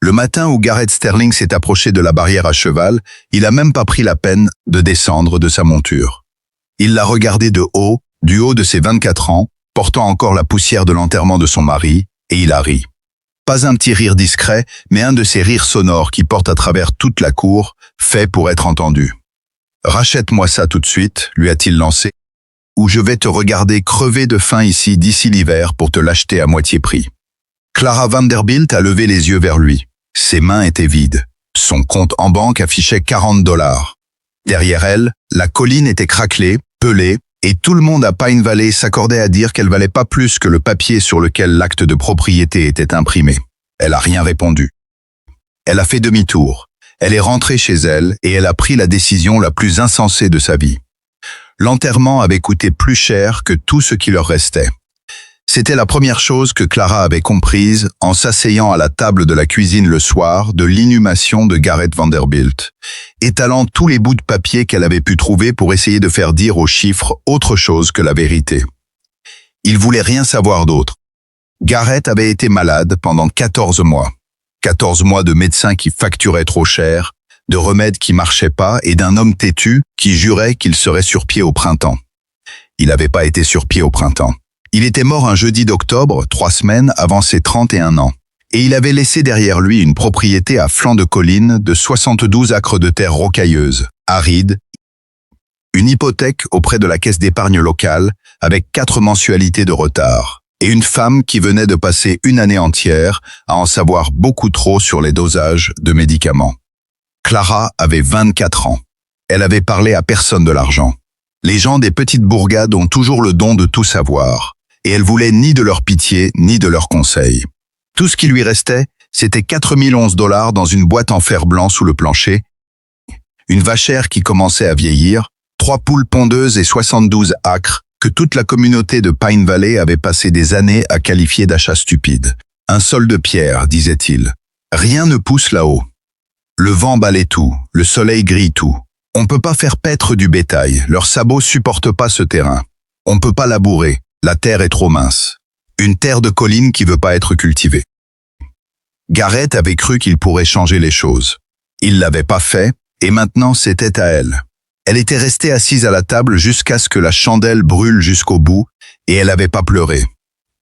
Le matin où Garrett Sterling s'est approché de la barrière à cheval, il a même pas pris la peine de descendre de sa monture. Il l'a regardé de haut, du haut de ses 24 ans, portant encore la poussière de l'enterrement de son mari, et il a ri. Pas un petit rire discret, mais un de ces rires sonores qui portent à travers toute la cour, fait pour être entendu. « Rachète-moi ça tout de suite », lui a-t-il lancé, « ou je vais te regarder crever de faim ici d'ici l'hiver pour te l'acheter à moitié prix. » Clara Vanderbilt a levé les yeux vers lui. Ses mains étaient vides. Son compte en banque affichait $40. Derrière elle, la colline était craquelée, pelée, et tout le monde à Pine Valley s'accordait à dire qu'elle valait pas plus que le papier sur lequel l'acte de propriété était imprimé. Elle a rien répondu. Elle a fait demi-tour. Elle est rentrée chez elle et elle a pris la décision la plus insensée de sa vie. L'enterrement avait coûté plus cher que tout ce qui leur restait. C'était la première chose que Clara avait comprise en s'asseyant à la table de la cuisine le soir de l'inhumation de Garrett Vanderbilt, étalant tous les bouts de papier qu'elle avait pu trouver pour essayer de faire dire aux chiffres autre chose que la vérité. Il voulait rien savoir d'autre. Garrett avait été malade pendant 14 mois. 14 mois de médecins qui facturaient trop cher, de remèdes qui marchaient pas et d'un homme têtu qui jurait qu'il serait sur pied au printemps. Il n'avait pas été sur pied au printemps. Il était mort un jeudi d'octobre, 3 semaines avant ses 31 ans. Et il avait laissé derrière lui une propriété à flanc de colline de 72 acres de terre rocailleuse, aride, une hypothèque auprès de la caisse d'épargne locale avec 4 mensualités de retard, et une femme qui venait de passer une année entière à en savoir beaucoup trop sur les dosages de médicaments. Clara avait 24 ans. Elle avait parlé à personne de l'argent. Les gens des petites bourgades ont toujours le don de tout savoir. Et elle voulait ni de leur pitié, ni de leurs conseils. Tout ce qui lui restait, c'était $4011 dans une boîte en fer blanc sous le plancher, une vachère qui commençait à vieillir, 3 poules pondeuses et 72 acres que toute la communauté de Pine Valley avait passé des années à qualifier d'achats stupides. Un sol de pierre, disait-il. Rien ne pousse là-haut. Le vent balaie tout, le soleil grille tout. On peut pas faire paître du bétail, leurs sabots supportent pas ce terrain. On peut pas labourer. La terre est trop mince. Une terre de colline qui veut pas être cultivée. Garrett avait cru qu'il pourrait changer les choses. Il l'avait pas fait, et maintenant c'était à elle. Elle était restée assise à la table jusqu'à ce que la chandelle brûle jusqu'au bout, et elle avait pas pleuré.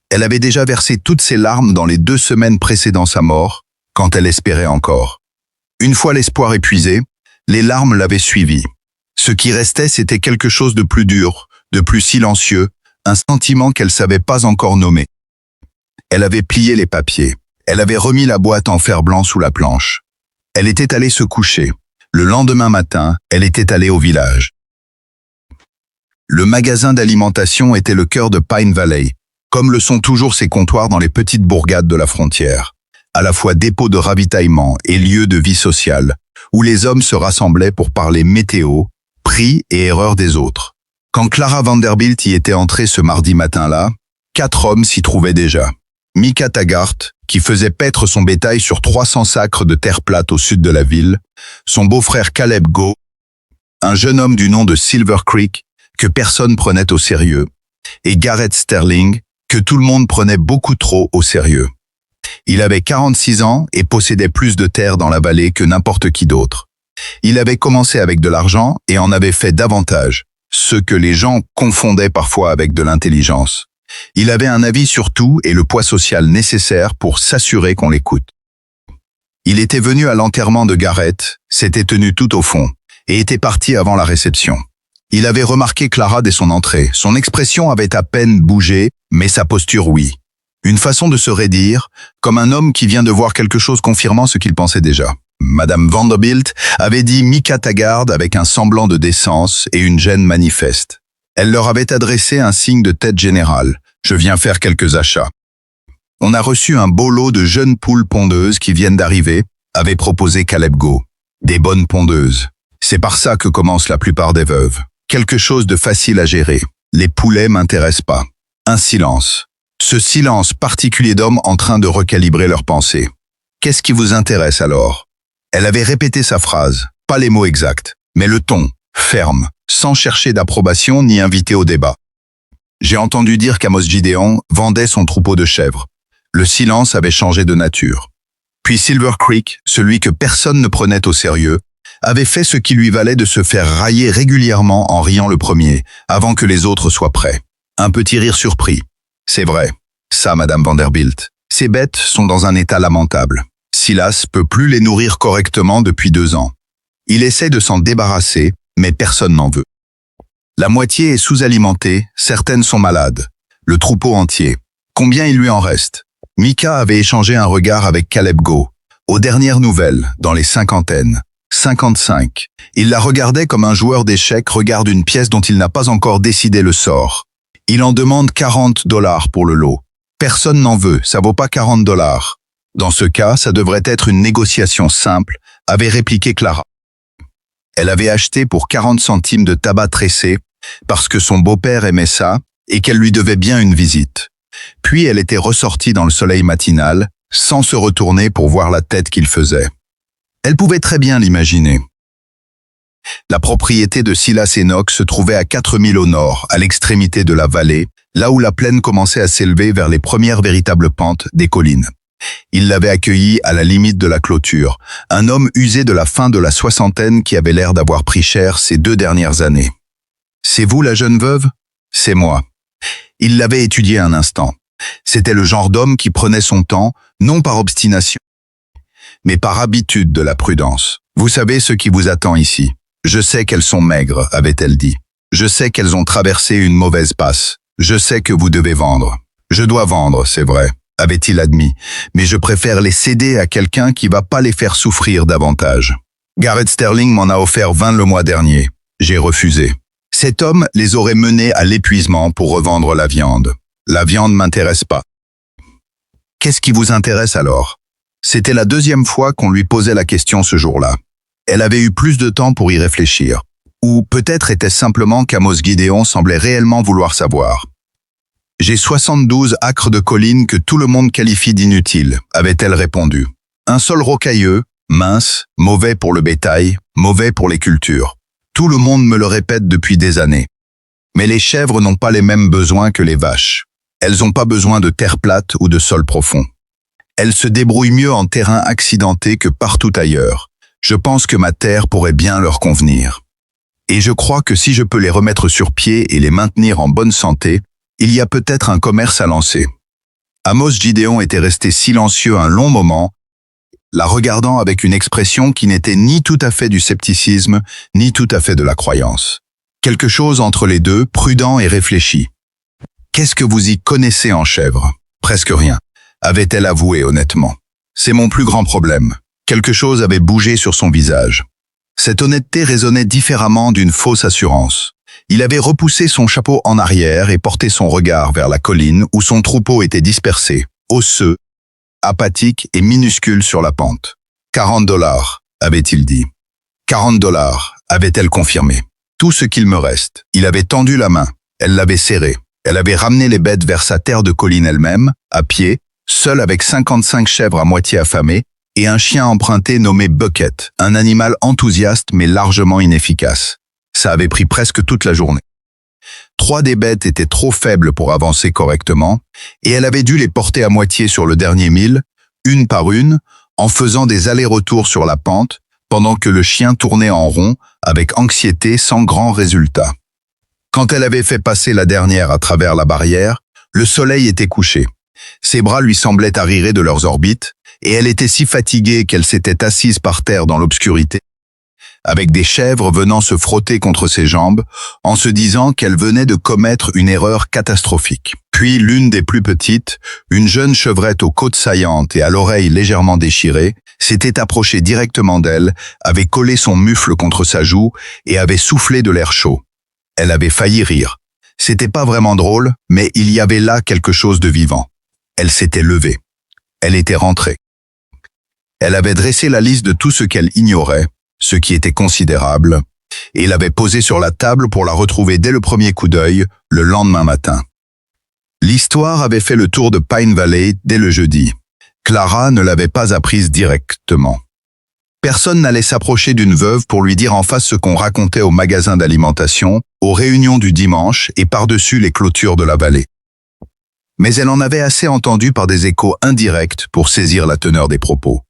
Elle avait déjà versé toutes ses larmes dans les 2 semaines précédant sa mort, quand elle espérait encore. Une fois l'espoir épuisé, les larmes l'avaient suivie. Ce qui restait, c'était quelque chose de plus dur, de plus silencieux, un sentiment qu'elle savait pas encore nommer. Elle avait plié les papiers. Elle avait remis la boîte en fer blanc sous la planche. Elle était allée se coucher. Le lendemain matin, elle était allée au village. Le magasin d'alimentation était le cœur de Pine Valley, comme le sont toujours ses comptoirs dans les petites bourgades de la frontière, à la fois dépôt de ravitaillement et lieu de vie sociale, où les hommes se rassemblaient pour parler météo, prix et erreurs des autres. Quand Clara Vanderbilt y était entrée ce mardi matin-là, 4 hommes s'y trouvaient déjà. Mika Taggart, qui faisait paître son bétail sur 300 acres de terre plate au sud de la ville, son beau-frère Caleb Go, un jeune homme du nom de Silver Creek, que personne prenait au sérieux, et Garrett Sterling, que tout le monde prenait beaucoup trop au sérieux. Il avait 46 ans et possédait plus de terre dans la vallée que n'importe qui d'autre. Il avait commencé avec de l'argent et en avait fait davantage. Ce que les gens confondaient parfois avec de l'intelligence. Il avait un avis sur tout et le poids social nécessaire pour s'assurer qu'on l'écoute. Il était venu à l'enterrement de Garrett, s'était tenu tout au fond, et était parti avant la réception. Il avait remarqué Clara dès son entrée. Son expression avait à peine bougé, mais sa posture oui. Une façon de se raidir, comme un homme qui vient de voir quelque chose confirmant ce qu'il pensait déjà. Madame Vanderbilt avait dit Mika Taggart avec un semblant de décence et une gêne manifeste. Elle leur avait adressé un signe de tête générale. « Je viens faire quelques achats. » On a reçu un beau lot de jeunes poules pondeuses qui viennent d'arriver, avait proposé Caleb Go. Des bonnes pondeuses. C'est par ça que commencent la plupart des veuves. Quelque chose de facile à gérer. Les poulets m'intéressent pas. Un silence. Ce silence particulier d'hommes en train de recalibrer leurs pensées. Qu'est-ce qui vous intéresse alors ? Elle avait répété sa phrase, pas les mots exacts, mais le ton, ferme, sans chercher d'approbation ni inviter au débat. J'ai entendu dire qu'Amos Gideon vendait son troupeau de chèvres. Le silence avait changé de nature. Puis Silver Creek, celui que personne ne prenait au sérieux, avait fait ce qui lui valait de se faire railler régulièrement en riant le premier, avant que les autres soient prêts. Un petit rire surpris. C'est vrai, ça, Madame Vanderbilt. Ces bêtes sont dans un état lamentable. Silas peut plus les nourrir correctement depuis 2 ans. Il essaie de s'en débarrasser, mais personne n'en veut. La moitié est sous-alimentée, certaines sont malades. Le troupeau entier. Combien il lui en reste? Micah avait échangé un regard avec Caleb Go. Aux dernières nouvelles, dans les 50aines. 55. Il la regardait comme un joueur d'échecs regarde une pièce dont il n'a pas encore décidé le sort. Il en demande $40 pour le lot. Personne n'en veut, ça vaut pas $40. Dans ce cas, ça devrait être une négociation simple, avait répliqué Clara. Elle avait acheté pour 40 centimes de tabac tressé, parce que son beau-père aimait ça, et qu'elle lui devait bien une visite. Puis elle était ressortie dans le soleil matinal, sans se retourner pour voir la tête qu'il faisait. Elle pouvait très bien l'imaginer. La propriété de Silas Enoch se trouvait à 4000 au nord, à l'extrémité de la vallée, là où la plaine commençait à s'élever vers les premières véritables pentes des collines. Il l'avait accueilli à la limite de la clôture, un homme usé de la fin de la soixantaine qui avait l'air d'avoir pris cher ces 2 dernières années. « C'est vous la jeune veuve ?»« C'est moi. » Il l'avait étudié un instant. C'était le genre d'homme qui prenait son temps, non par obstination, mais par habitude de la prudence. « Vous savez ce qui vous attend ici. Je sais qu'elles sont maigres, avait-elle dit. Je sais qu'elles ont traversé une mauvaise passe. Je sais que vous devez vendre. Je dois vendre, c'est vrai, avait-il admis, mais je préfère les céder à quelqu'un qui va pas les faire souffrir davantage. Garrett Sterling m'en a offert 20 le mois dernier. J'ai refusé. Cet homme les aurait menés à l'épuisement pour revendre la viande. La viande m'intéresse pas. Qu'est-ce qui vous intéresse alors? C'était la 2e fois qu'on lui posait la question ce jour-là. Elle avait eu plus de temps pour y réfléchir. Ou peut-être était-ce simplement qu'Amos Gideon semblait réellement vouloir savoir. « J'ai 72 acres de collines que tout le monde qualifie d'inutiles », avait-elle répondu. Un sol rocailleux, mince, mauvais pour le bétail, mauvais pour les cultures. Tout le monde me le répète depuis des années. Mais les chèvres n'ont pas les mêmes besoins que les vaches. Elles n'ont pas besoin de terre plate ou de sol profond. Elles se débrouillent mieux en terrain accidenté que partout ailleurs. Je pense que ma terre pourrait bien leur convenir. Et je crois que si je peux les remettre sur pied et les maintenir en bonne santé, il y a peut-être un commerce à lancer. Amos Gideon était resté silencieux un long moment, la regardant avec une expression qui n'était ni tout à fait du scepticisme, ni tout à fait de la croyance. Quelque chose entre les deux, prudent et réfléchi. « Qu'est-ce que vous y connaissez en chèvre ?»« Presque rien, avait-elle avoué honnêtement. C'est mon plus grand problème. Quelque chose avait bougé sur son visage. Cette honnêteté résonnait différemment d'une fausse assurance. Il avait repoussé son chapeau en arrière et porté son regard vers la colline où son troupeau était dispersé, osseux, apathique et minuscule sur la pente. « $40, avait-il dit. « $40, avait-elle confirmé. Tout ce qu'il me reste. Il avait tendu la main. Elle l'avait serré. Elle avait ramené les bêtes vers sa terre de colline elle-même, à pied, seule avec 55 chèvres à moitié affamées, et un chien emprunté nommé Bucket, un animal enthousiaste mais largement inefficace. Ça avait pris presque toute la journée. 3 des bêtes étaient trop faibles pour avancer correctement, et elle avait dû les porter à moitié sur le dernier mille, une par une, en faisant des allers-retours sur la pente, pendant que le chien tournait en rond, avec anxiété sans grand résultat. Quand elle avait fait passer la dernière à travers la barrière, le soleil était couché. Ses bras lui semblaient arriérés de leurs orbites, et elle était si fatiguée qu'elle s'était assise par terre dans l'obscurité, avec des chèvres venant se frotter contre ses jambes, en se disant qu'elle venait de commettre une erreur catastrophique. Puis l'une des plus petites, une jeune chevrette aux côtes saillantes et à l'oreille légèrement déchirée, s'était approchée directement d'elle, avait collé son mufle contre sa joue et avait soufflé de l'air chaud. Elle avait failli rire. C'était pas vraiment drôle, mais il y avait là quelque chose de vivant. Elle s'était levée. Elle était rentrée. Elle avait dressé la liste de tout ce qu'elle ignorait, ce qui était considérable, et l'avait posée sur la table pour la retrouver dès le premier coup d'œil, le lendemain matin. L'histoire avait fait le tour de Pine Valley dès le jeudi. Clara ne l'avait pas apprise directement. Personne n'allait s'approcher d'une veuve pour lui dire en face ce qu'on racontait au magasin d'alimentation, aux réunions du dimanche et par-dessus les clôtures de la vallée. Mais elle en avait assez entendu par des échos indirects pour saisir la teneur des propos.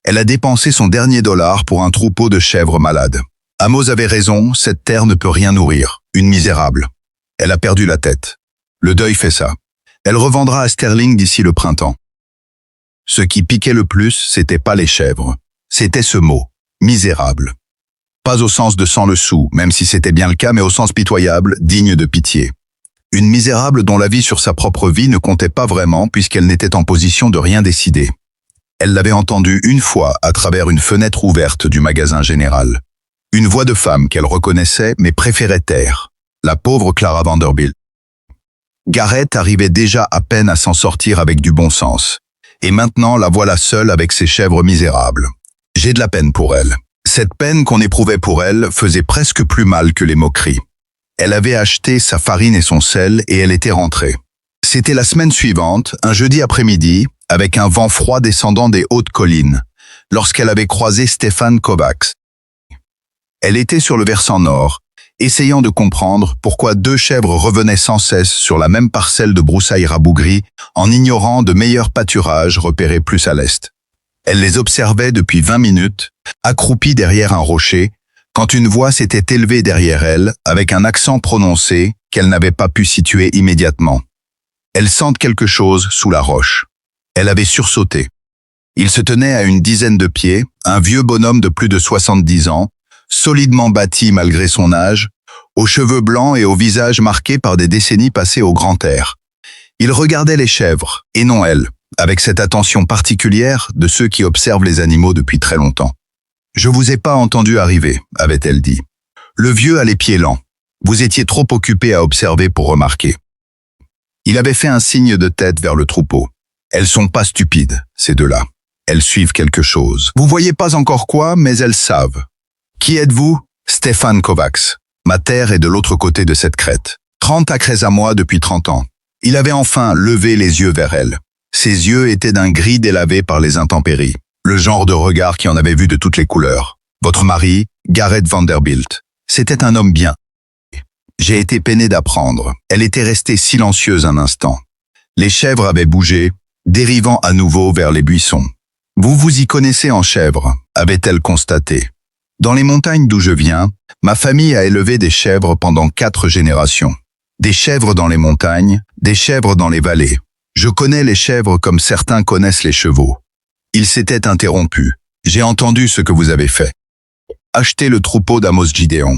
Elle a dépensé son dernier dollar pour un troupeau de chèvres malades. Amos avait raison, cette terre ne peut rien nourrir. Une misérable. Elle a perdu la tête. Le deuil fait ça. Elle revendra à Sterling d'ici le printemps. Ce qui piquait le plus, c'était pas les chèvres. C'était ce mot. Misérable. Pas au sens de sans le sou, même si c'était bien le cas, mais au sens pitoyable, digne de pitié. Une misérable dont la vie sur sa propre vie ne comptait pas vraiment puisqu'elle n'était en position de rien décider. Elle l'avait entendu une fois à travers une fenêtre ouverte du magasin général. Une voix de femme qu'elle reconnaissait mais préférait taire. La pauvre Clara Vanderbilt. Garrett arrivait déjà à peine à s'en sortir avec du bon sens. Et maintenant la voilà seule avec ses chèvres misérables. J'ai de la peine pour elle. Cette peine qu'on éprouvait pour elle faisait presque plus mal que les moqueries. Elle avait acheté sa farine et son sel et elle était rentrée. C'était la semaine suivante, un jeudi après-midi, avec un vent froid descendant des hautes collines, lorsqu'elle avait croisé Stefan Kovacs. Elle était sur le versant nord, essayant de comprendre pourquoi deux chèvres revenaient sans cesse sur la même parcelle de broussailles rabougries en ignorant de meilleurs pâturages repérés plus à l'est. Elle les observait depuis 20 minutes, accroupie derrière un rocher, quand une voix s'était élevée derrière elle avec un accent prononcé qu'elle n'avait pas pu situer immédiatement. Elle sent quelque chose sous la roche. Elle avait sursauté. Il se tenait à une dizaine de pieds, un vieux bonhomme de plus de 70 ans, solidement bâti malgré son âge, aux cheveux blancs et au visage marqué par des décennies passées au grand air. Il regardait les chèvres, et non elle, avec cette attention particulière de ceux qui observent les animaux depuis très longtemps. « Je vous ai pas entendu arriver », avait-elle dit. Le vieux a les pieds lents. Vous étiez trop occupé à observer pour remarquer. Il avait fait un signe de tête vers le troupeau. Elles sont pas stupides, ces deux-là. Elles suivent quelque chose. Vous voyez pas encore quoi, mais elles savent. Qui êtes-vous? Stefan Kovacs. Ma terre est de l'autre côté de cette crête. 30 acres à moi depuis 30 ans. Il avait enfin levé les yeux vers elle. Ses yeux étaient d'un gris délavé par les intempéries. Le genre de regard qui en avait vu de toutes les couleurs. Votre mari, Garrett Vanderbilt. C'était un homme bien. J'ai été peiné d'apprendre. Elle était restée silencieuse un instant. Les chèvres avaient bougé, dérivant à nouveau vers les buissons. Vous vous y connaissez en chèvres, avait-elle constaté. Dans les montagnes d'où je viens, ma famille a élevé des chèvres pendant 4 générations. Des chèvres dans les montagnes, des chèvres dans les vallées. Je connais les chèvres comme certains connaissent les chevaux. Il s'était interrompu. J'ai entendu ce que vous avez fait. Achetez le troupeau d'Amos Gideon.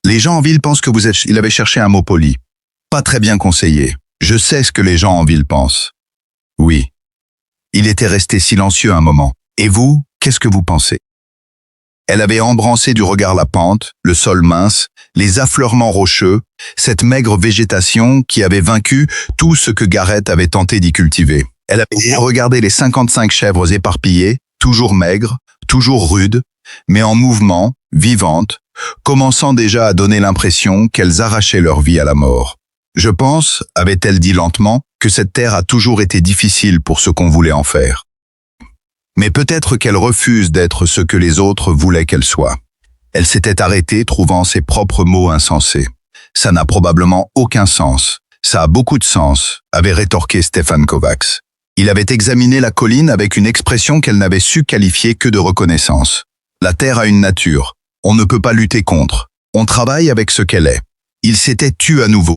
Les gens en ville pensent que il avait cherché un mot poli. Pas très bien conseillé. Je sais ce que les gens en ville pensent. Oui. Il était resté silencieux un moment. Et vous, qu'est-ce que vous pensez? Elle avait embrassé du regard la pente, le sol mince, les affleurements rocheux, cette maigre végétation qui avait vaincu tout ce que Garrett avait tenté d'y cultiver. Elle avait regardé les 55 chèvres éparpillées, toujours maigres, toujours rudes, mais en mouvement, vivantes, commençant déjà à donner l'impression qu'elles arrachaient leur vie à la mort. Je pense, avait-elle dit lentement, que cette terre a toujours été difficile pour ce qu'on voulait en faire. Mais peut-être qu'elle refuse d'être ce que les autres voulaient qu'elle soit. Elle s'était arrêtée, trouvant ses propres mots insensés. Ça n'a probablement aucun sens. Ça a beaucoup de sens, avait rétorqué Stefan Kovacs. Il avait examiné la colline avec une expression qu'elle n'avait su qualifier que de reconnaissance. La terre a une nature. On ne peut pas lutter contre. On travaille avec ce qu'elle est. Il s'était tu à nouveau.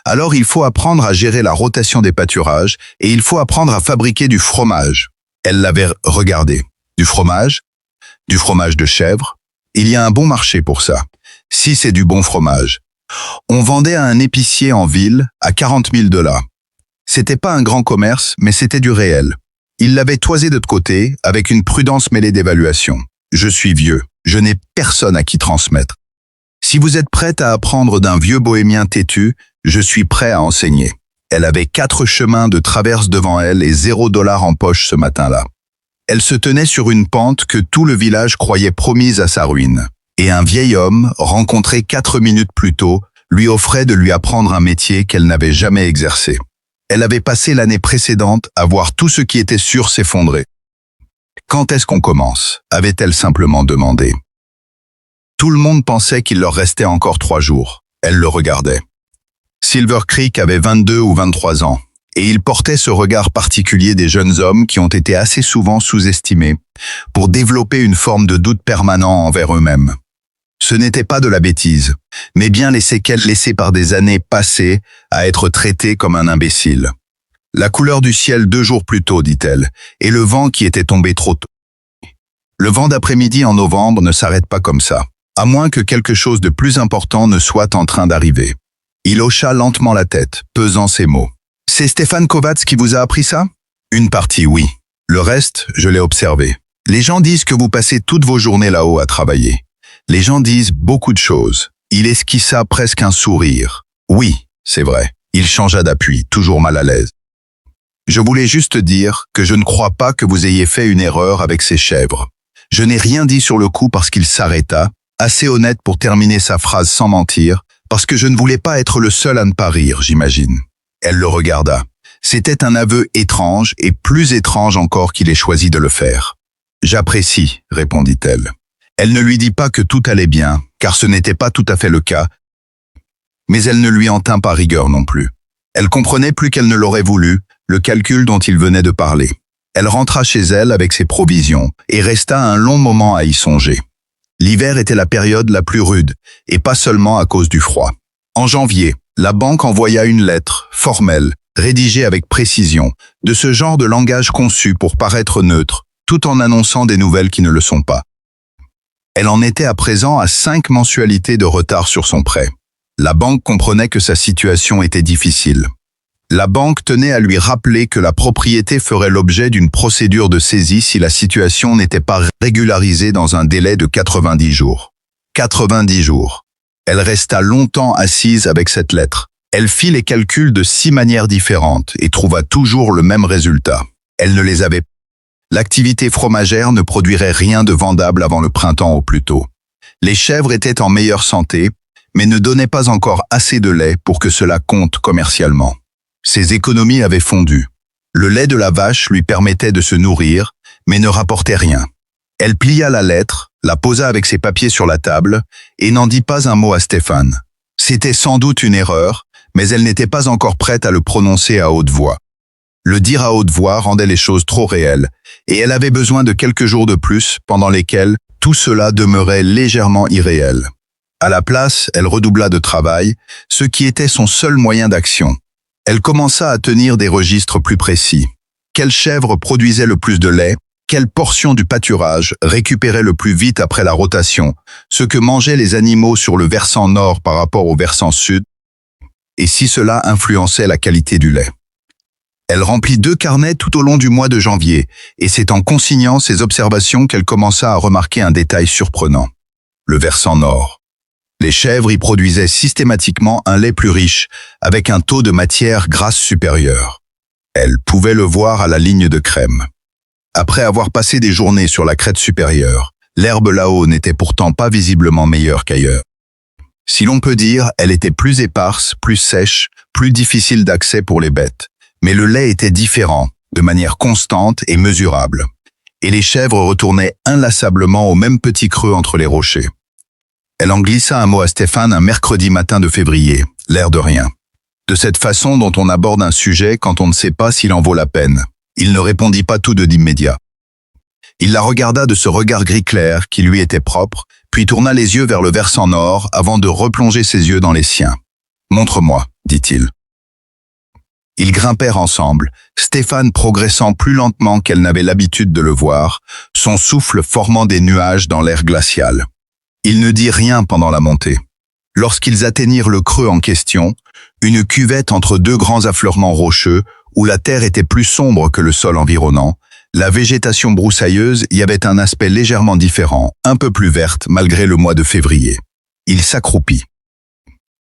Alors il faut apprendre à gérer la rotation des pâturages et il faut apprendre à fabriquer du fromage. Elle l'avait regardé. Du fromage de chèvre. Il y a un bon marché pour ça. Si c'est du bon fromage. On vendait à un épicier en ville à 40 000 $. C'était pas un grand commerce, mais c'était du réel. Il l'avait toisé de côté, avec une prudence mêlée d'évaluation. Je suis vieux. Je n'ai personne à qui transmettre. Si vous êtes prête à apprendre d'un vieux bohémien têtu, je suis prêt à enseigner. Elle avait 4 chemins de traverse devant elle et $0 en poche ce matin-là. Elle se tenait sur une pente que tout le village croyait promise à sa ruine. Et un vieil homme, rencontré 4 minutes plus tôt, lui offrait de lui apprendre un métier qu'elle n'avait jamais exercé. Elle avait passé l'année précédente à voir tout ce qui était sûr s'effondrer. Quand est-ce qu'on commence? Avait-elle simplement demandé. Tout le monde pensait qu'il leur restait encore 3 jours. Elle le regardait. Silver Creek avait 22 ou 23 ans. Et il portait ce regard particulier des jeunes hommes qui ont été assez souvent sous-estimés pour développer une forme de doute permanent envers eux-mêmes. Ce n'était pas de la bêtise, mais bien les séquelles laissées par des années passées à être traitées comme un imbécile. La couleur du ciel 2 jours plus tôt, dit-elle, et le vent qui était tombé trop tôt. Le vent d'après-midi en novembre ne s'arrête pas comme ça, à moins que quelque chose de plus important ne soit en train d'arriver. Il hocha lentement la tête, pesant ses mots. « C'est Stéphane Kovacs qui vous a appris ça ?»« Une partie, oui. Le reste, je l'ai observé. Les gens disent que vous passez toutes vos journées là-haut à travailler. Les gens disent beaucoup de choses. » Il esquissa presque un sourire. « Oui, c'est vrai. » Il changea d'appui, toujours mal à l'aise. « Je voulais juste dire que je ne crois pas que vous ayez fait une erreur avec ces chèvres. Je n'ai rien dit sur le coup parce qu'il s'arrêta, assez honnête pour terminer sa phrase sans mentir, parce que je ne voulais pas être le seul à ne pas rire, j'imagine. » Elle le regarda. C'était un aveu étrange et plus étrange encore qu'il ait choisi de le faire. « J'apprécie, » répondit-elle. Elle ne lui dit pas que tout allait bien, car ce n'était pas tout à fait le cas, mais elle ne lui en tint pas rigueur non plus. Elle comprenait plus qu'elle ne l'aurait voulu, le calcul dont il venait de parler. Elle rentra chez elle avec ses provisions et resta un long moment à y songer. L'hiver était la période la plus rude, et pas seulement à cause du froid. En janvier, la banque envoya une lettre, formelle, rédigée avec précision, de ce genre de langage conçu pour paraître neutre, tout en annonçant des nouvelles qui ne le sont pas. Elle en était à présent à 5 mensualités de retard sur son prêt. La banque comprenait que sa situation était difficile. La banque tenait à lui rappeler que la propriété ferait l'objet d'une procédure de saisie si la situation n'était pas régularisée dans un délai de 90 jours. 90 jours. Elle resta longtemps assise avec cette lettre. Elle fit les calculs de 6 manières différentes et trouva toujours le même résultat. Elle ne les avait pas. L'activité fromagère ne produirait rien de vendable avant le printemps au plus tôt. Les chèvres étaient en meilleure santé, mais ne donnaient pas encore assez de lait pour que cela compte commercialement. Ses économies avaient fondu. Le lait de la vache lui permettait de se nourrir, mais ne rapportait rien. Elle plia la lettre, la posa avec ses papiers sur la table, et n'en dit pas un mot à Stéphane. C'était sans doute une erreur, mais elle n'était pas encore prête à le prononcer à haute voix. Le dire à haute voix rendait les choses trop réelles, et elle avait besoin de quelques jours de plus, pendant lesquels tout cela demeurait légèrement irréel. À la place, elle redoubla de travail, ce qui était son seul moyen d'action. Elle commença à tenir des registres plus précis. Quelle chèvre produisait le plus de lait? Quelle portion du pâturage récupérait le plus vite après la rotation? Ce que mangeaient les animaux sur le versant nord par rapport au versant sud? Et si cela influençait la qualité du lait? Elle remplit 2 carnets tout au long du mois de janvier, et c'est en consignant ces observations qu'elle commença à remarquer un détail surprenant. Le versant nord. Les chèvres y produisaient systématiquement un lait plus riche, avec un taux de matière grasse supérieur. Elle pouvait le voir à la ligne de crème. Après avoir passé des journées sur la crête supérieure, l'herbe là-haut n'était pourtant pas visiblement meilleure qu'ailleurs. Si l'on peut dire, elle était plus éparse, plus sèche, plus difficile d'accès pour les bêtes. Mais le lait était différent, de manière constante et mesurable. Et les chèvres retournaient inlassablement au même petit creux entre les rochers. Elle en glissa un mot à Stéphane un mercredi matin de février, l'air de rien. De cette façon dont on aborde un sujet quand on ne sait pas s'il en vaut la peine. Il ne répondit pas tout de d'immédiat. Il la regarda de ce regard gris clair qui lui était propre, puis tourna les yeux vers le versant nord avant de replonger ses yeux dans les siens. « Montre-moi », dit-il. Ils grimpèrent ensemble, Stéphane progressant plus lentement qu'elle n'avait l'habitude de le voir, son souffle formant des nuages dans l'air glacial. Il ne dit rien pendant la montée. Lorsqu'ils atteignirent le creux en question, une cuvette entre 2 grands affleurements rocheux, où la terre était plus sombre que le sol environnant, la végétation broussailleuse y avait un aspect légèrement différent, un peu plus verte malgré le mois de février. Il s'accroupit.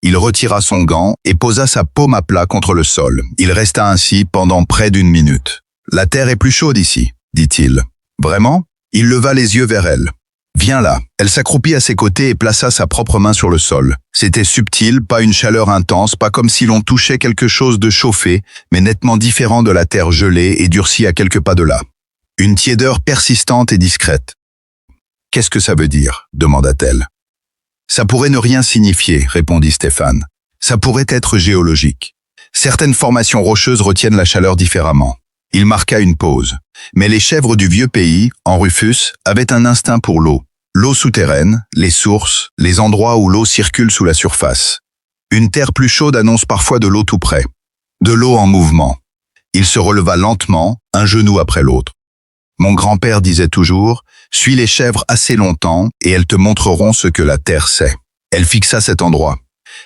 Il retira son gant et posa sa paume à plat contre le sol. Il resta ainsi pendant près d'1 minute. « La terre est plus chaude ici, » dit-il. « Vraiment ?» Il leva les yeux vers elle. « Viens là. » Elle s'accroupit à ses côtés et plaça sa propre main sur le sol. C'était subtil, pas une chaleur intense, pas comme si l'on touchait quelque chose de chauffé, mais nettement différent de la terre gelée et durcie à quelques pas de là. Une tiédeur persistante et discrète. « Qu'est-ce que ça veut dire ?» demanda-t-elle. « Ça pourrait ne rien signifier, répondit Stéphane. Ça pourrait être géologique. Certaines formations rocheuses retiennent la chaleur différemment. Il marqua une pause. Mais les chèvres du vieux pays, en Rufus, avaient un instinct pour l'eau. L'eau souterraine, les sources, les endroits où l'eau circule sous la surface. Une terre plus chaude annonce parfois de l'eau tout près. De l'eau en mouvement. Il se releva lentement, un genou après l'autre. Mon grand-père disait toujours, « Suis les chèvres assez longtemps et elles te montreront ce que la terre sait. » Elle fixa cet endroit.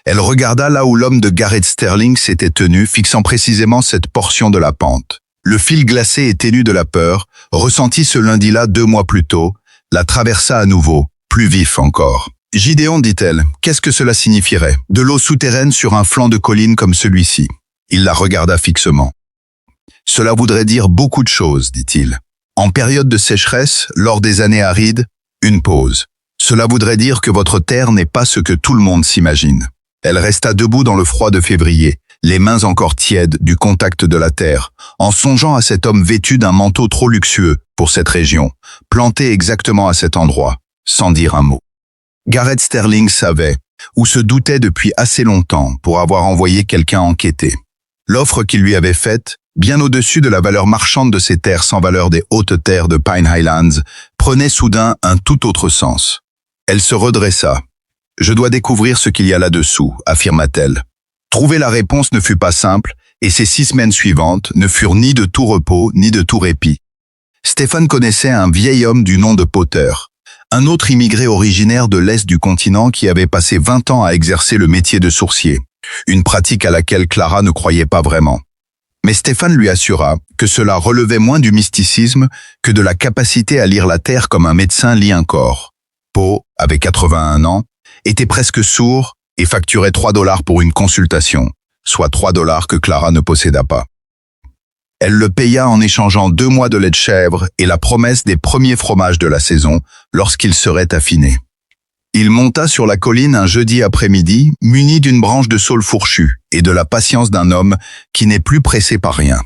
Elle regarda là où l'homme de Garrett Sterling s'était tenu, fixant précisément cette portion de la pente. Le fil glacé et ténu de la peur, ressenti ce lundi-là 2 mois plus tôt, la traversa à nouveau, plus vif encore. « Gideon, dit-elle, qu'est-ce que cela signifierait? De l'eau souterraine sur un flanc de colline comme celui-ci. » Il la regarda fixement. « Cela voudrait dire beaucoup de choses, dit-il. En période de sécheresse, lors des années arides, une pause. Cela voudrait dire que votre terre n'est pas ce que tout le monde s'imagine. » Elle resta debout dans le froid de février, les mains encore tièdes du contact de la terre, en songeant à cet homme vêtu d'un manteau trop luxueux pour cette région, planté exactement à cet endroit, sans dire un mot. Garrett Sterling savait, ou se doutait depuis assez longtemps pour avoir envoyé quelqu'un enquêter. L'offre qu'il lui avait faite, bien au-dessus de la valeur marchande de ces terres sans valeur des hautes terres de Pine Highlands, prenait soudain un tout autre sens. Elle se redressa. « Je dois découvrir ce qu'il y a là-dessous », affirma-t-elle. Trouver la réponse ne fut pas simple, et ces 6 semaines suivantes ne furent ni de tout repos ni de tout répit. Stephen connaissait un vieil homme du nom de Potter, un autre immigré originaire de l'Est du continent qui avait passé 20 ans à exercer le métier de sourcier, une pratique à laquelle Clara ne croyait pas vraiment. Mais Stephen lui assura que cela relevait moins du mysticisme que de la capacité à lire la terre comme un médecin lit un corps. Poe, avait 81 ans, était presque sourd et facturait $3 pour une consultation, soit $3 que Clara ne posséda pas. Elle le paya en échangeant 2 mois de lait de chèvre et la promesse des premiers fromages de la saison lorsqu'ils seraient affinés. Il monta sur la colline un jeudi après-midi, muni d'une branche de saule fourchue et de la patience d'un homme qui n'est plus pressé par rien.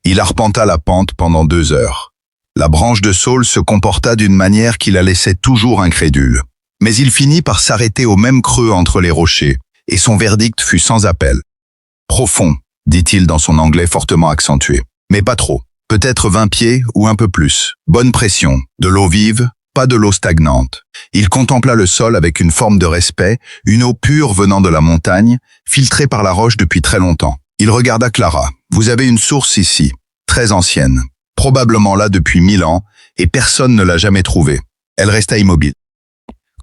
Il arpenta la pente pendant 2 heures. La branche de saule se comporta d'une manière qui la laissait toujours incrédule. Mais il finit par s'arrêter au même creux entre les rochers, et son verdict fut sans appel. « Profond », dit-il dans son anglais fortement accentué. « Mais pas trop. Peut-être 20 pieds ou un peu plus. Bonne pression. De l'eau vive, pas de l'eau stagnante. » Il contempla le sol avec une forme de respect, une eau pure venant de la montagne, filtrée par la roche depuis très longtemps. Il regarda Clara. « Vous avez une source ici, très ancienne, probablement là depuis 1000 ans, et personne ne l'a jamais trouvée. » Elle resta immobile.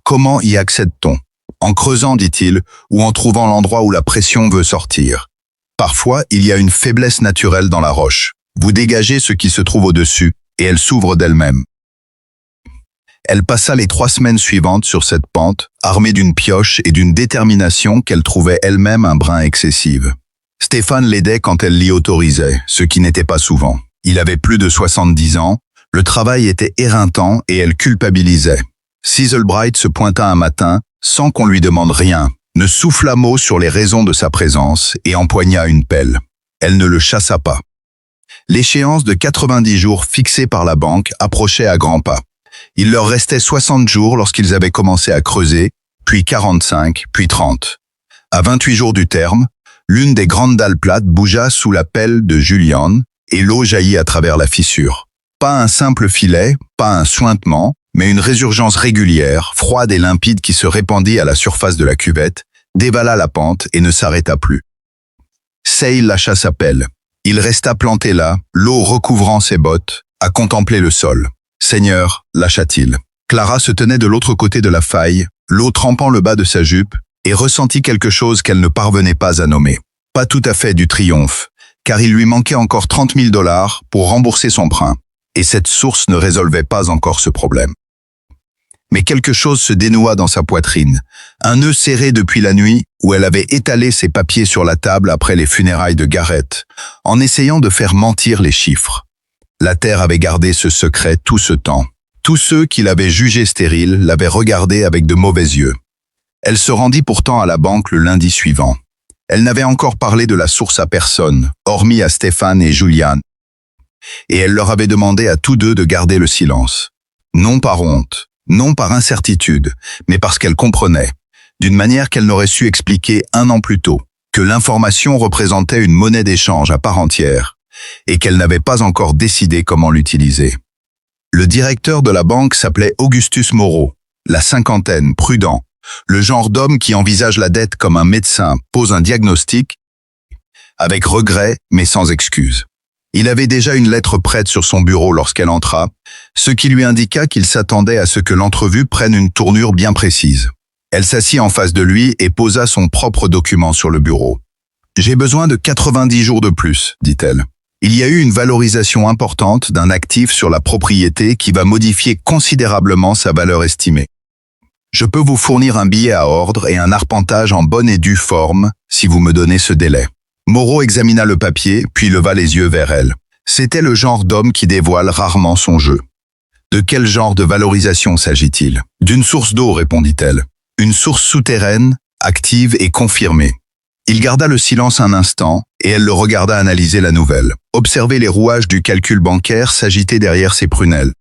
Comment y accède-t-on? En creusant, dit-il, ou en trouvant l'endroit où la pression veut sortir. Parfois, il y a une faiblesse naturelle dans la roche. Vous dégagez ce qui se trouve au-dessus, et elle s'ouvre d'elle-même. Elle passa les 3 semaines suivantes sur cette pente, armée d'une pioche et d'une détermination qu'elle trouvait elle-même un brin excessive. Stephen l'aidait quand elle l'y autorisait, ce qui n'était pas souvent. Il avait plus de 70 ans, le travail était éreintant et elle culpabilisait. Sizzlebright se pointa un matin, sans qu'on lui demande rien, ne souffla mot sur les raisons de sa présence et empoigna une pelle. Elle ne le chassa pas. L'échéance de 90 jours fixée par la banque approchait à grands pas. Il leur restait 60 jours lorsqu'ils avaient commencé à creuser, puis 45, puis 30. À 28 jours du terme, l'une des grandes dalles plates bougea sous la pelle de Julian et l'eau jaillit à travers la fissure. Pas un simple filet, pas un suintement, mais une résurgence régulière, froide et limpide qui se répandit à la surface de la cuvette, dévala la pente et ne s'arrêta plus. Say lâcha sa pelle. Il resta planté là, l'eau recouvrant ses bottes, à contempler le sol. « Seigneur », lâcha-t-il. Clara se tenait de l'autre côté de la faille, l'eau trempant le bas de sa jupe, et ressentit quelque chose qu'elle ne parvenait pas à nommer. Pas tout à fait du triomphe, car il lui manquait encore $30 000 pour rembourser son prêt, et cette source ne résolvait pas encore ce problème. Mais quelque chose se dénoua dans sa poitrine, un nœud serré depuis la nuit où elle avait étalé ses papiers sur la table après les funérailles de Garrett, en essayant de faire mentir les chiffres. La terre avait gardé ce secret tout ce temps. Tous ceux qui l'avaient jugé stérile l'avaient regardé avec de mauvais yeux. Elle se rendit pourtant à la banque le lundi suivant. Elle n'avait encore parlé de la source à personne, hormis à Stephen et Julian. Et elle leur avait demandé à tous deux de garder le silence. Non par honte, non par incertitude, mais parce qu'elle comprenait, d'une manière qu'elle n'aurait su expliquer 1 an plus tôt. que l'information représentait une monnaie d'échange à part entière et qu'elle n'avait pas encore décidé comment l'utiliser. Le directeur de la banque s'appelait Augustus Moreau, la cinquantaine, prudent, le genre d'homme qui envisage la dette comme un médecin pose un diagnostic avec regret mais sans excuse. Il avait déjà une lettre prête sur son bureau lorsqu'elle entra, ce qui lui indiqua qu'il s'attendait à ce que l'entrevue prenne une tournure bien précise. Elle s'assit en face de lui et posa son propre document sur le bureau. « J'ai besoin de 90 jours de plus, dit-elle. Il y a eu une valorisation importante d'un actif sur la propriété qui va modifier considérablement sa valeur estimée. Je peux vous fournir un billet à ordre et un arpentage en bonne et due forme si vous me donnez ce délai. » Moreau examina le papier, puis leva les yeux vers elle. C'était le genre d'homme qui dévoile rarement son jeu. « De quel genre de valorisation s'agit-il »« D'une source d'eau, répondit-elle. Une source souterraine, active et confirmée. » Il garda le silence un instant, et elle le regarda analyser la nouvelle. Observer les rouages du calcul bancaire s'agiter derrière ses prunelles.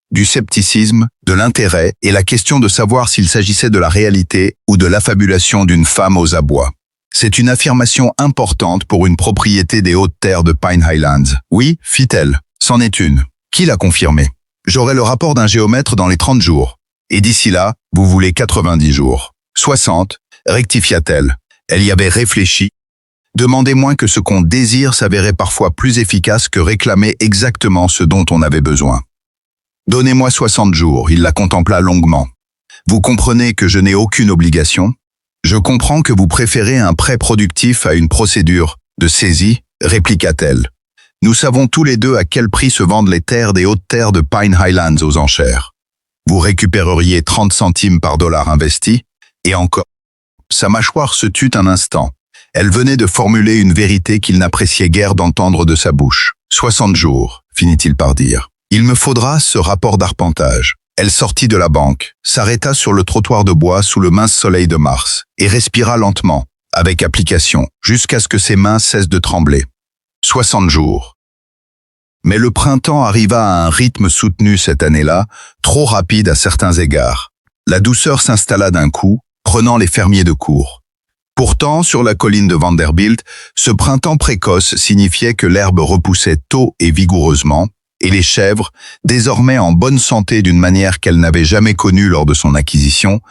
Du scepticisme, de l'intérêt et la question de savoir s'il s'agissait de la réalité ou de l'affabulation d'une femme aux abois. C'est une affirmation importante pour une propriété des hautes terres de Pine Highlands. Oui, fit-elle, c'en est une. Qui l'a confirmé? J'aurai le rapport d'un géomètre dans les 30 jours. Et d'ici là, vous voulez 90 jours. 60, rectifia-t-elle. Elle y avait réfléchi. Demander moins que ce qu'on désire s'avérait parfois plus efficace que réclamer exactement ce dont on avait besoin. Donnez-moi 60 jours, il la contempla longuement. Vous comprenez que je n'ai aucune obligation? Je comprends que vous préférez un prêt productif à une procédure de saisie, répliqua-t-elle. Nous savons tous les deux à quel prix se vendent les terres des hautes terres de Pine Highlands aux enchères. Vous récupéreriez 30 centimes par dollar investi, et encore. Sa mâchoire se tut un instant. Elle venait de formuler une vérité qu'il n'appréciait guère d'entendre de sa bouche. 60 jours, finit-il par dire. Il me faudra ce rapport d'arpentage. Elle sortit de la banque, s'arrêta sur le trottoir de bois sous le mince soleil de mars, et respira lentement, avec application, jusqu'à ce que ses mains cessent de trembler. 60 jours. Mais le printemps arriva à un rythme soutenu cette année-là, trop rapide à certains égards. La douceur s'installa d'un coup, prenant les fermiers de court. Pourtant, sur la colline de Vanderbilt, ce printemps précoce signifiait que l'herbe repoussait tôt et vigoureusement, et les chèvres, désormais en bonne santé d'une manière qu'elle n'avait jamais connue lors de son acquisition,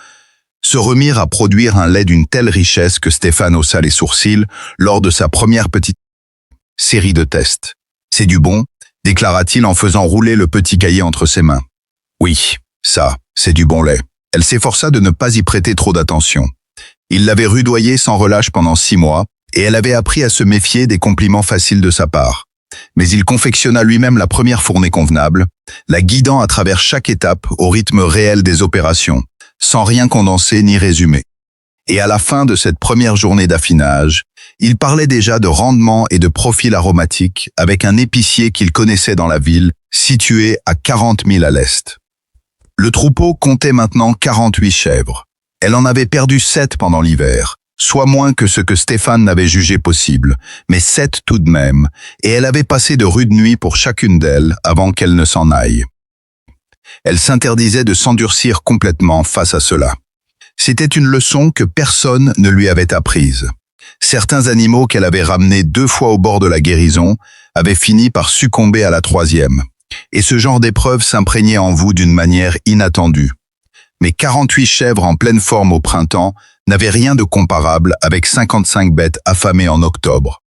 se remirent à produire un lait d'une telle richesse que Stéphane haussa les sourcils lors de sa première petite série de tests. « C'est du bon », déclara-t-il en faisant rouler le petit cahier entre ses mains. « Oui, ça, c'est du bon lait. » Elle s'efforça de ne pas y prêter trop d'attention. Il l'avait rudoyée sans relâche pendant 6 mois, et elle avait appris à se méfier des compliments faciles de sa part. Mais il confectionna lui-même la première fournée convenable, la guidant à travers chaque étape au rythme réel des opérations, sans rien condenser ni résumer. Et à la fin de cette première journée d'affinage, il parlait déjà de rendement et de profil aromatique avec un épicier qu'il connaissait dans la ville, situé à 40 milles à l'est. Le troupeau comptait maintenant 48 chèvres. Elle en avait perdu 7 pendant l'hiver, soit moins que ce que Stéphane n'avait jugé possible, mais 7 tout de même, et elle avait passé de rudes nuits pour chacune d'elles avant qu'elle ne s'en aille. Elle s'interdisait de s'endurcir complètement face à cela. C'était une leçon que personne ne lui avait apprise. Certains animaux qu'elle avait ramenés 2 fois au bord de la guérison avaient fini par succomber à la 3e, et ce genre d'épreuve s'imprégnait en vous d'une manière inattendue. Mais 48 chèvres en pleine forme au printemps n'avaient rien de comparable avec 55 bêtes affamées en octobre.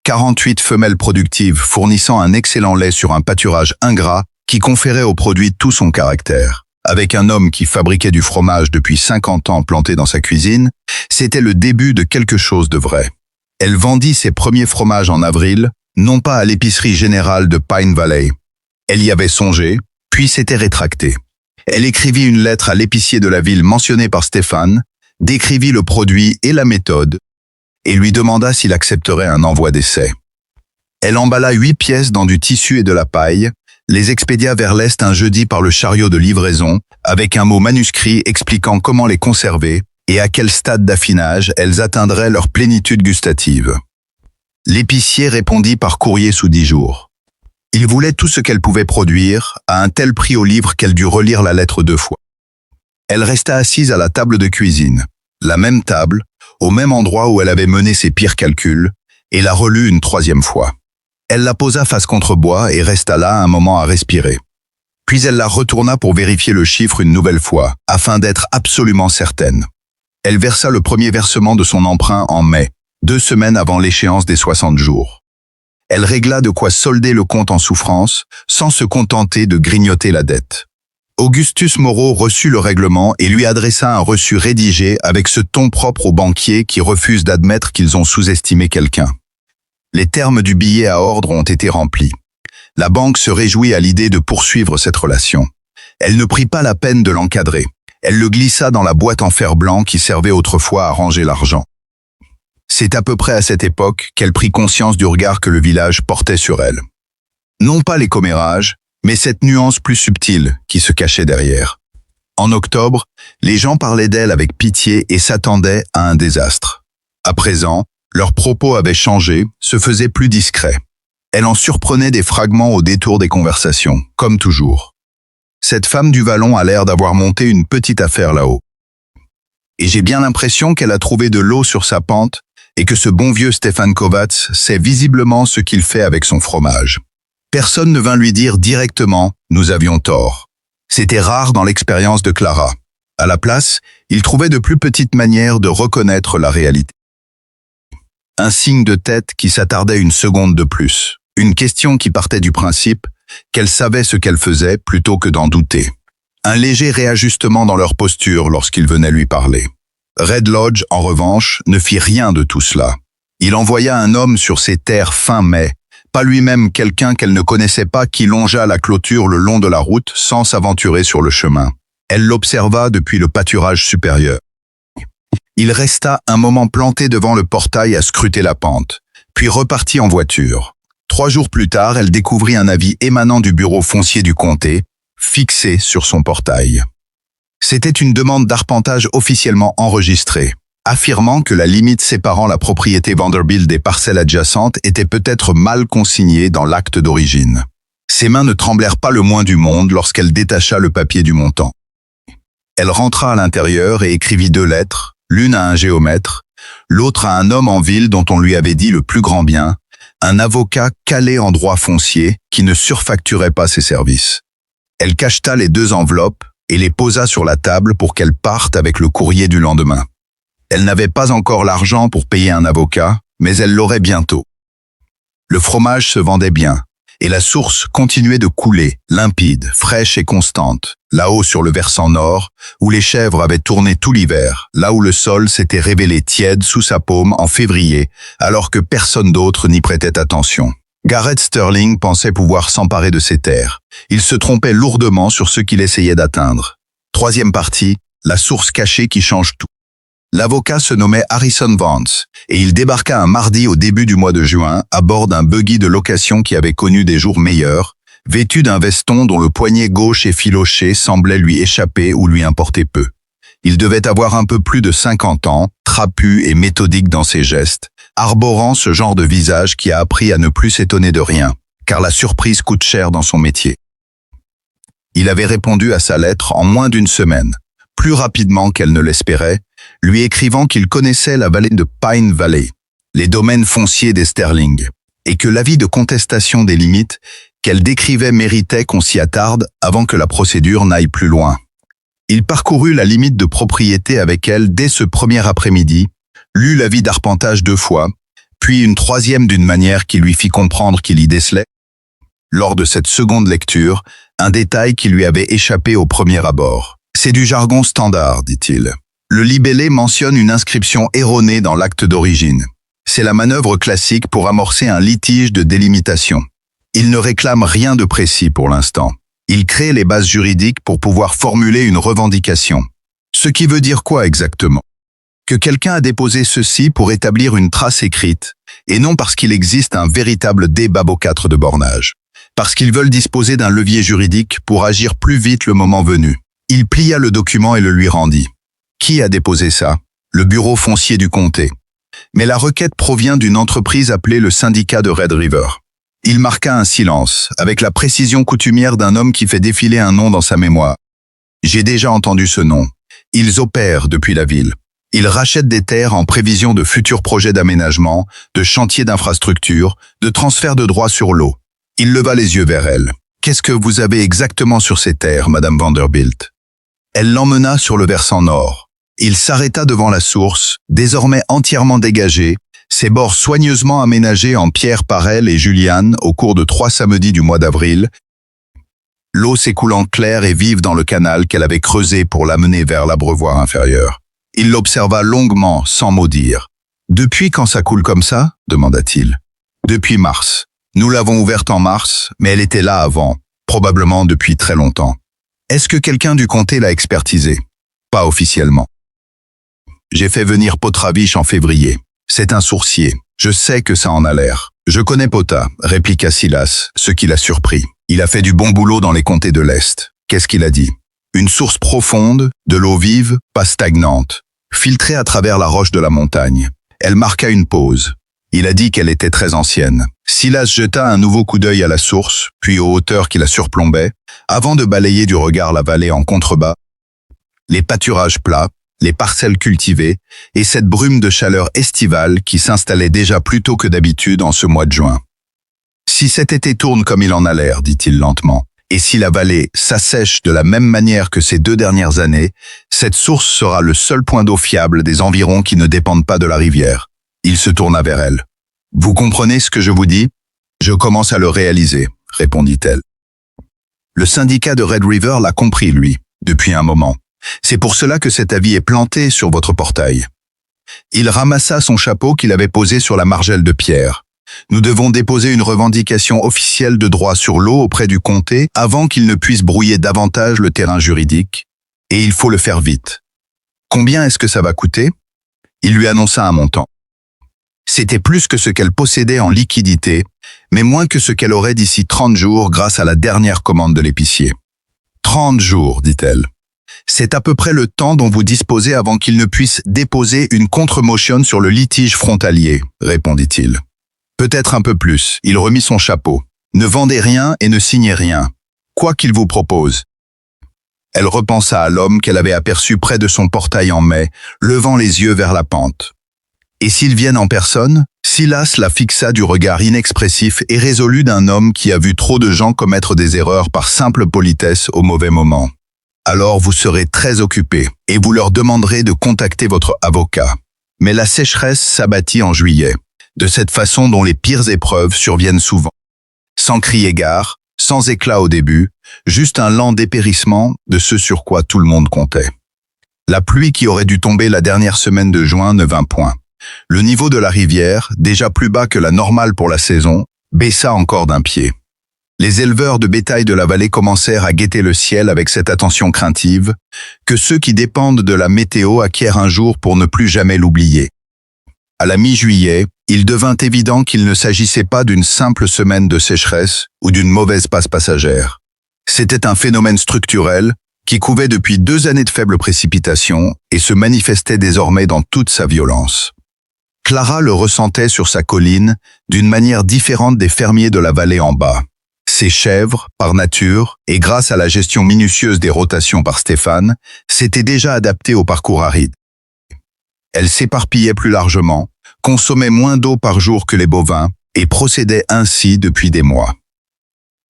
48 femelles productives fournissant un excellent lait sur un pâturage ingrat qui conférait au produit tout son caractère. Avec un homme qui fabriquait du fromage depuis 50 ans planté dans sa cuisine, c'était le début de quelque chose de vrai. Elle vendit ses premiers fromages en avril, non pas à l'épicerie générale de Pine Valley. Elle y avait songé, puis s'était rétractée. Elle écrivit une lettre à l'épicier de la ville mentionné par Stéphane, décrivit le produit et la méthode, et lui demanda s'il accepterait un envoi d'essai. Elle emballa 8 pièces dans du tissu et de la paille, les expédia vers l'est un jeudi par le chariot de livraison, avec un mot manuscrit expliquant comment les conserver et à quel stade d'affinage elles atteindraient leur plénitude gustative. L'épicier répondit par courrier sous 10 jours. Il voulait tout ce qu'elle pouvait produire, à un tel prix au livre qu'elle dut relire la lettre 2 fois. Elle resta assise à la table de cuisine, la même table, au même endroit où elle avait mené ses pires calculs, et la relut une troisième fois. Elle la posa face contre bois et resta là un moment à respirer. Puis elle la retourna pour vérifier le chiffre une nouvelle fois, afin d'être absolument certaine. Elle versa le premier versement de son emprunt en mai, 2 semaines avant l'échéance des 60 jours. Elle régla de quoi solder le compte en souffrance, sans se contenter de grignoter la dette. Augustus Moreau reçut le règlement et lui adressa un reçu rédigé avec ce ton propre aux banquiers qui refusent d'admettre qu'ils ont sous-estimé quelqu'un. Les termes du billet à ordre ont été remplis. La banque se réjouit à l'idée de poursuivre cette relation. Elle ne prit pas la peine de l'encadrer. Elle le glissa dans la boîte en fer blanc qui servait autrefois à ranger l'argent. C'est à peu près à cette époque qu'elle prit conscience du regard que le village portait sur elle. Non pas les commérages, mais cette nuance plus subtile qui se cachait derrière. En octobre, les gens parlaient d'elle avec pitié et s'attendaient à un désastre. À présent, leurs propos avaient changé, se faisaient plus discrets. Elle en surprenait des fragments au détour des conversations, comme toujours. Cette femme du vallon a l'air d'avoir monté une petite affaire là-haut. Et j'ai bien l'impression qu'elle a trouvé de l'eau sur sa pente et que ce bon vieux Stéphane Kovacs sait visiblement ce qu'il fait avec son fromage. Personne ne vint lui dire directement « nous avions tort ». C'était rare dans l'expérience de Clara. À la place, il trouvait de plus petites manières de reconnaître la réalité. Un signe de tête qui s'attardait une seconde de plus. Une question qui partait du principe qu'elle savait ce qu'elle faisait plutôt que d'en douter. Un léger réajustement dans leur posture lorsqu'ils venaient lui parler. Red Lodge, en revanche, ne fit rien de tout cela. Il envoya un homme sur ses terres fin mai, pas lui-même quelqu'un qu'elle ne connaissait pas qui longea la clôture le long de la route sans s'aventurer sur le chemin. Elle l'observa depuis le pâturage supérieur. Il resta un moment planté devant le portail à scruter la pente, puis repartit en voiture. 3 jours plus tard, elle découvrit un avis émanant du bureau foncier du comté, fixé sur son portail. C'était une demande d'arpentage officiellement enregistrée, affirmant que la limite séparant la propriété Vanderbilt des parcelles adjacentes était peut-être mal consignée dans l'acte d'origine. Ses mains ne tremblèrent pas le moins du monde lorsqu'elle détacha le papier du montant. Elle rentra à l'intérieur et écrivit 2 lettres, l'une à un géomètre, l'autre à un homme en ville dont on lui avait dit le plus grand bien, un avocat calé en droit foncier qui ne surfacturait pas ses services. Elle cacheta les 2 enveloppes et les posa sur la table pour qu'elle parte avec le courrier du lendemain. Elle n'avait pas encore l'argent pour payer un avocat, mais elle l'aurait bientôt. Le fromage se vendait bien, et la source continuait de couler, limpide, fraîche et constante, là-haut sur le versant nord, où les chèvres avaient tourné tout l'hiver, là où le sol s'était révélé tiède sous sa paume en février, alors que personne d'autre n'y prêtait attention. Garrett Sterling pensait pouvoir s'emparer de ces terres. Il se trompait lourdement sur ce qu'il essayait d'atteindre. 3e partie, la source cachée qui change tout. L'avocat se nommait Harrison Vance, et il débarqua un mardi au début du mois de juin à bord d'un buggy de location qui avait connu des jours meilleurs, vêtu d'un veston dont le poignet gauche effiloché semblait lui échapper ou lui importer peu. Il devait avoir un peu plus de 50 ans, trapu et méthodique dans ses gestes, arborant ce genre de visage qui a appris à ne plus s'étonner de rien, car la surprise coûte cher dans son métier. Il avait répondu à sa lettre en moins d'1 semaine, plus rapidement qu'elle ne l'espérait, lui écrivant qu'il connaissait la vallée de Pine Valley, les domaines fonciers des Sterling, et que l'avis de contestation des limites qu'elle décrivait méritait qu'on s'y attarde avant que la procédure n'aille plus loin. Il parcourut la limite de propriété avec elle dès ce premier après-midi, lut l'avis d'arpentage 2 fois, puis une 3e d'une manière qui lui fit comprendre qu'il y décelait, lors de cette seconde lecture, un détail qui lui avait échappé au premier abord. C'est du jargon standard, dit-il. Le libellé mentionne une inscription erronée dans l'acte d'origine. C'est la manœuvre classique pour amorcer un litige de délimitation. Il ne réclame rien de précis pour l'instant. Il crée les bases juridiques pour pouvoir formuler une revendication. Ce qui veut dire quoi exactement? Que quelqu'un a déposé ceci pour établir une trace écrite, et non parce qu'il existe un véritable débat au 4 de bornage. Parce qu'ils veulent disposer d'un levier juridique pour agir plus vite le moment venu. Il plia le document et le lui rendit. Qui a déposé ça? Le bureau foncier du comté. Mais la requête provient d'une entreprise appelée le syndicat de Red River. Il marqua un silence, avec la précision coutumière d'un homme qui fait défiler un nom dans sa mémoire. J'ai déjà entendu ce nom. Ils opèrent depuis la ville. Il rachète des terres en prévision de futurs projets d'aménagement, de chantiers d'infrastructure, de transfert de droits sur l'eau. Il leva les yeux vers elle. « Qu'est-ce que vous avez exactement sur ces terres, Madame Vanderbilt ?» Elle l'emmena sur le versant nord. Il s'arrêta devant la source, désormais entièrement dégagée, ses bords soigneusement aménagés en pierre par elle et Juliane au cours de 3 samedis du mois d'avril, l'eau s'écoulant claire et vive dans le canal qu'elle avait creusé pour l'amener vers l'abreuvoir inférieur. Il l'observa longuement, sans mot dire. « Depuis quand ça coule comme ça ?» demanda-t-il. « Depuis mars. Nous l'avons ouverte en mars, mais elle était là avant, probablement depuis très longtemps. Est-ce que quelqu'un du comté l'a expertisé? Pas officiellement. J'ai fait venir Potravich en février. C'est un sourcier. Je sais que ça en a l'air. Je connais Pota, répliqua Silas, ce qui l'a surpris. Il a fait du bon boulot dans les comtés de l'Est. Qu'est-ce qu'il a dit? Une source profonde, de l'eau vive, pas stagnante, filtrée à travers la roche de la montagne. Elle marqua une pause. Il a dit qu'elle était très ancienne. Silas jeta un nouveau coup d'œil à la source, puis aux hauteurs qui la surplombaient, avant de balayer du regard la vallée en contrebas, les pâturages plats, les parcelles cultivées, et cette brume de chaleur estivale qui s'installait déjà plus tôt que d'habitude en ce mois de juin. « Si cet été tourne comme il en a l'air, dit-il lentement, et si la vallée s'assèche de la même manière que ces 2 dernières années, cette source sera le seul point d'eau fiable des environs qui ne dépendent pas de la rivière. » Il se tourna vers elle. « Vous comprenez ce que je vous dis? Je commence à le réaliser, » répondit-elle. Le syndicat de Red River l'a compris, lui, depuis un moment. C'est pour cela que cet avis est planté sur votre portail. Il ramassa son chapeau qu'il avait posé sur la margelle de pierre. Nous devons déposer une revendication officielle de droit sur l'eau auprès du comté avant qu'il ne puisse brouiller davantage le terrain juridique, et il faut le faire vite. Combien est-ce que ça va coûter? Il lui annonça un montant. C'était plus que ce qu'elle possédait en liquidité, mais moins que ce qu'elle aurait d'ici 30 jours grâce à la dernière commande de l'épicier. 30 jours, dit-elle. C'est à peu près le temps dont vous disposez avant qu'il ne puisse déposer une contre-motion sur le litige frontalier, répondit-il. Peut-être un peu plus, il remit son chapeau. Ne vendez rien et ne signez rien. Quoi qu'il vous propose. Elle repensa à l'homme qu'elle avait aperçu près de son portail en mai, levant les yeux vers la pente. Et s'ils viennent en personne? Silas la fixa du regard inexpressif et résolu d'un homme qui a vu trop de gens commettre des erreurs par simple politesse au mauvais moment. Alors vous serez très occupé et vous leur demanderez de contacter votre avocat. Mais la sécheresse s'abattit en juillet, de cette façon dont les pires épreuves surviennent souvent. Sans crier gare, sans éclat au début, juste un lent dépérissement de ce sur quoi tout le monde comptait. La pluie qui aurait dû tomber la dernière semaine de juin ne vint point. Le niveau de la rivière, déjà plus bas que la normale pour la saison, baissa encore d'un pied. Les éleveurs de bétail de la vallée commencèrent à guetter le ciel avec cette attention craintive que ceux qui dépendent de la météo acquièrent un jour pour ne plus jamais l'oublier. À la mi-juillet, il devint évident qu'il ne s'agissait pas d'une simple semaine de sécheresse ou d'une mauvaise passe passagère. C'était un phénomène structurel qui couvait depuis 2 années de faibles précipitations et se manifestait désormais dans toute sa violence. Clara le ressentait sur sa colline d'une manière différente des fermiers de la vallée en bas. Ces chèvres, par nature, et grâce à la gestion minutieuse des rotations par Stéphane, s'étaient déjà adaptées au parcours aride. Elles s'éparpillaient plus largement, consommaient moins d'eau par jour que les bovins, et procédaient ainsi depuis des mois.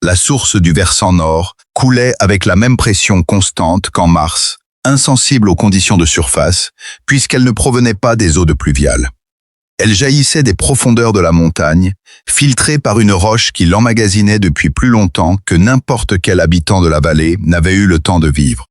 La source du versant nord coulait avec la même pression constante qu'en mars, insensible aux conditions de surface, puisqu'elle ne provenait pas des eaux de pluviales. Elle jaillissait des profondeurs de la montagne, filtrée par une roche qui l'emmagasinait depuis plus longtemps que n'importe quel habitant de la vallée n'avait eu le temps de vivre.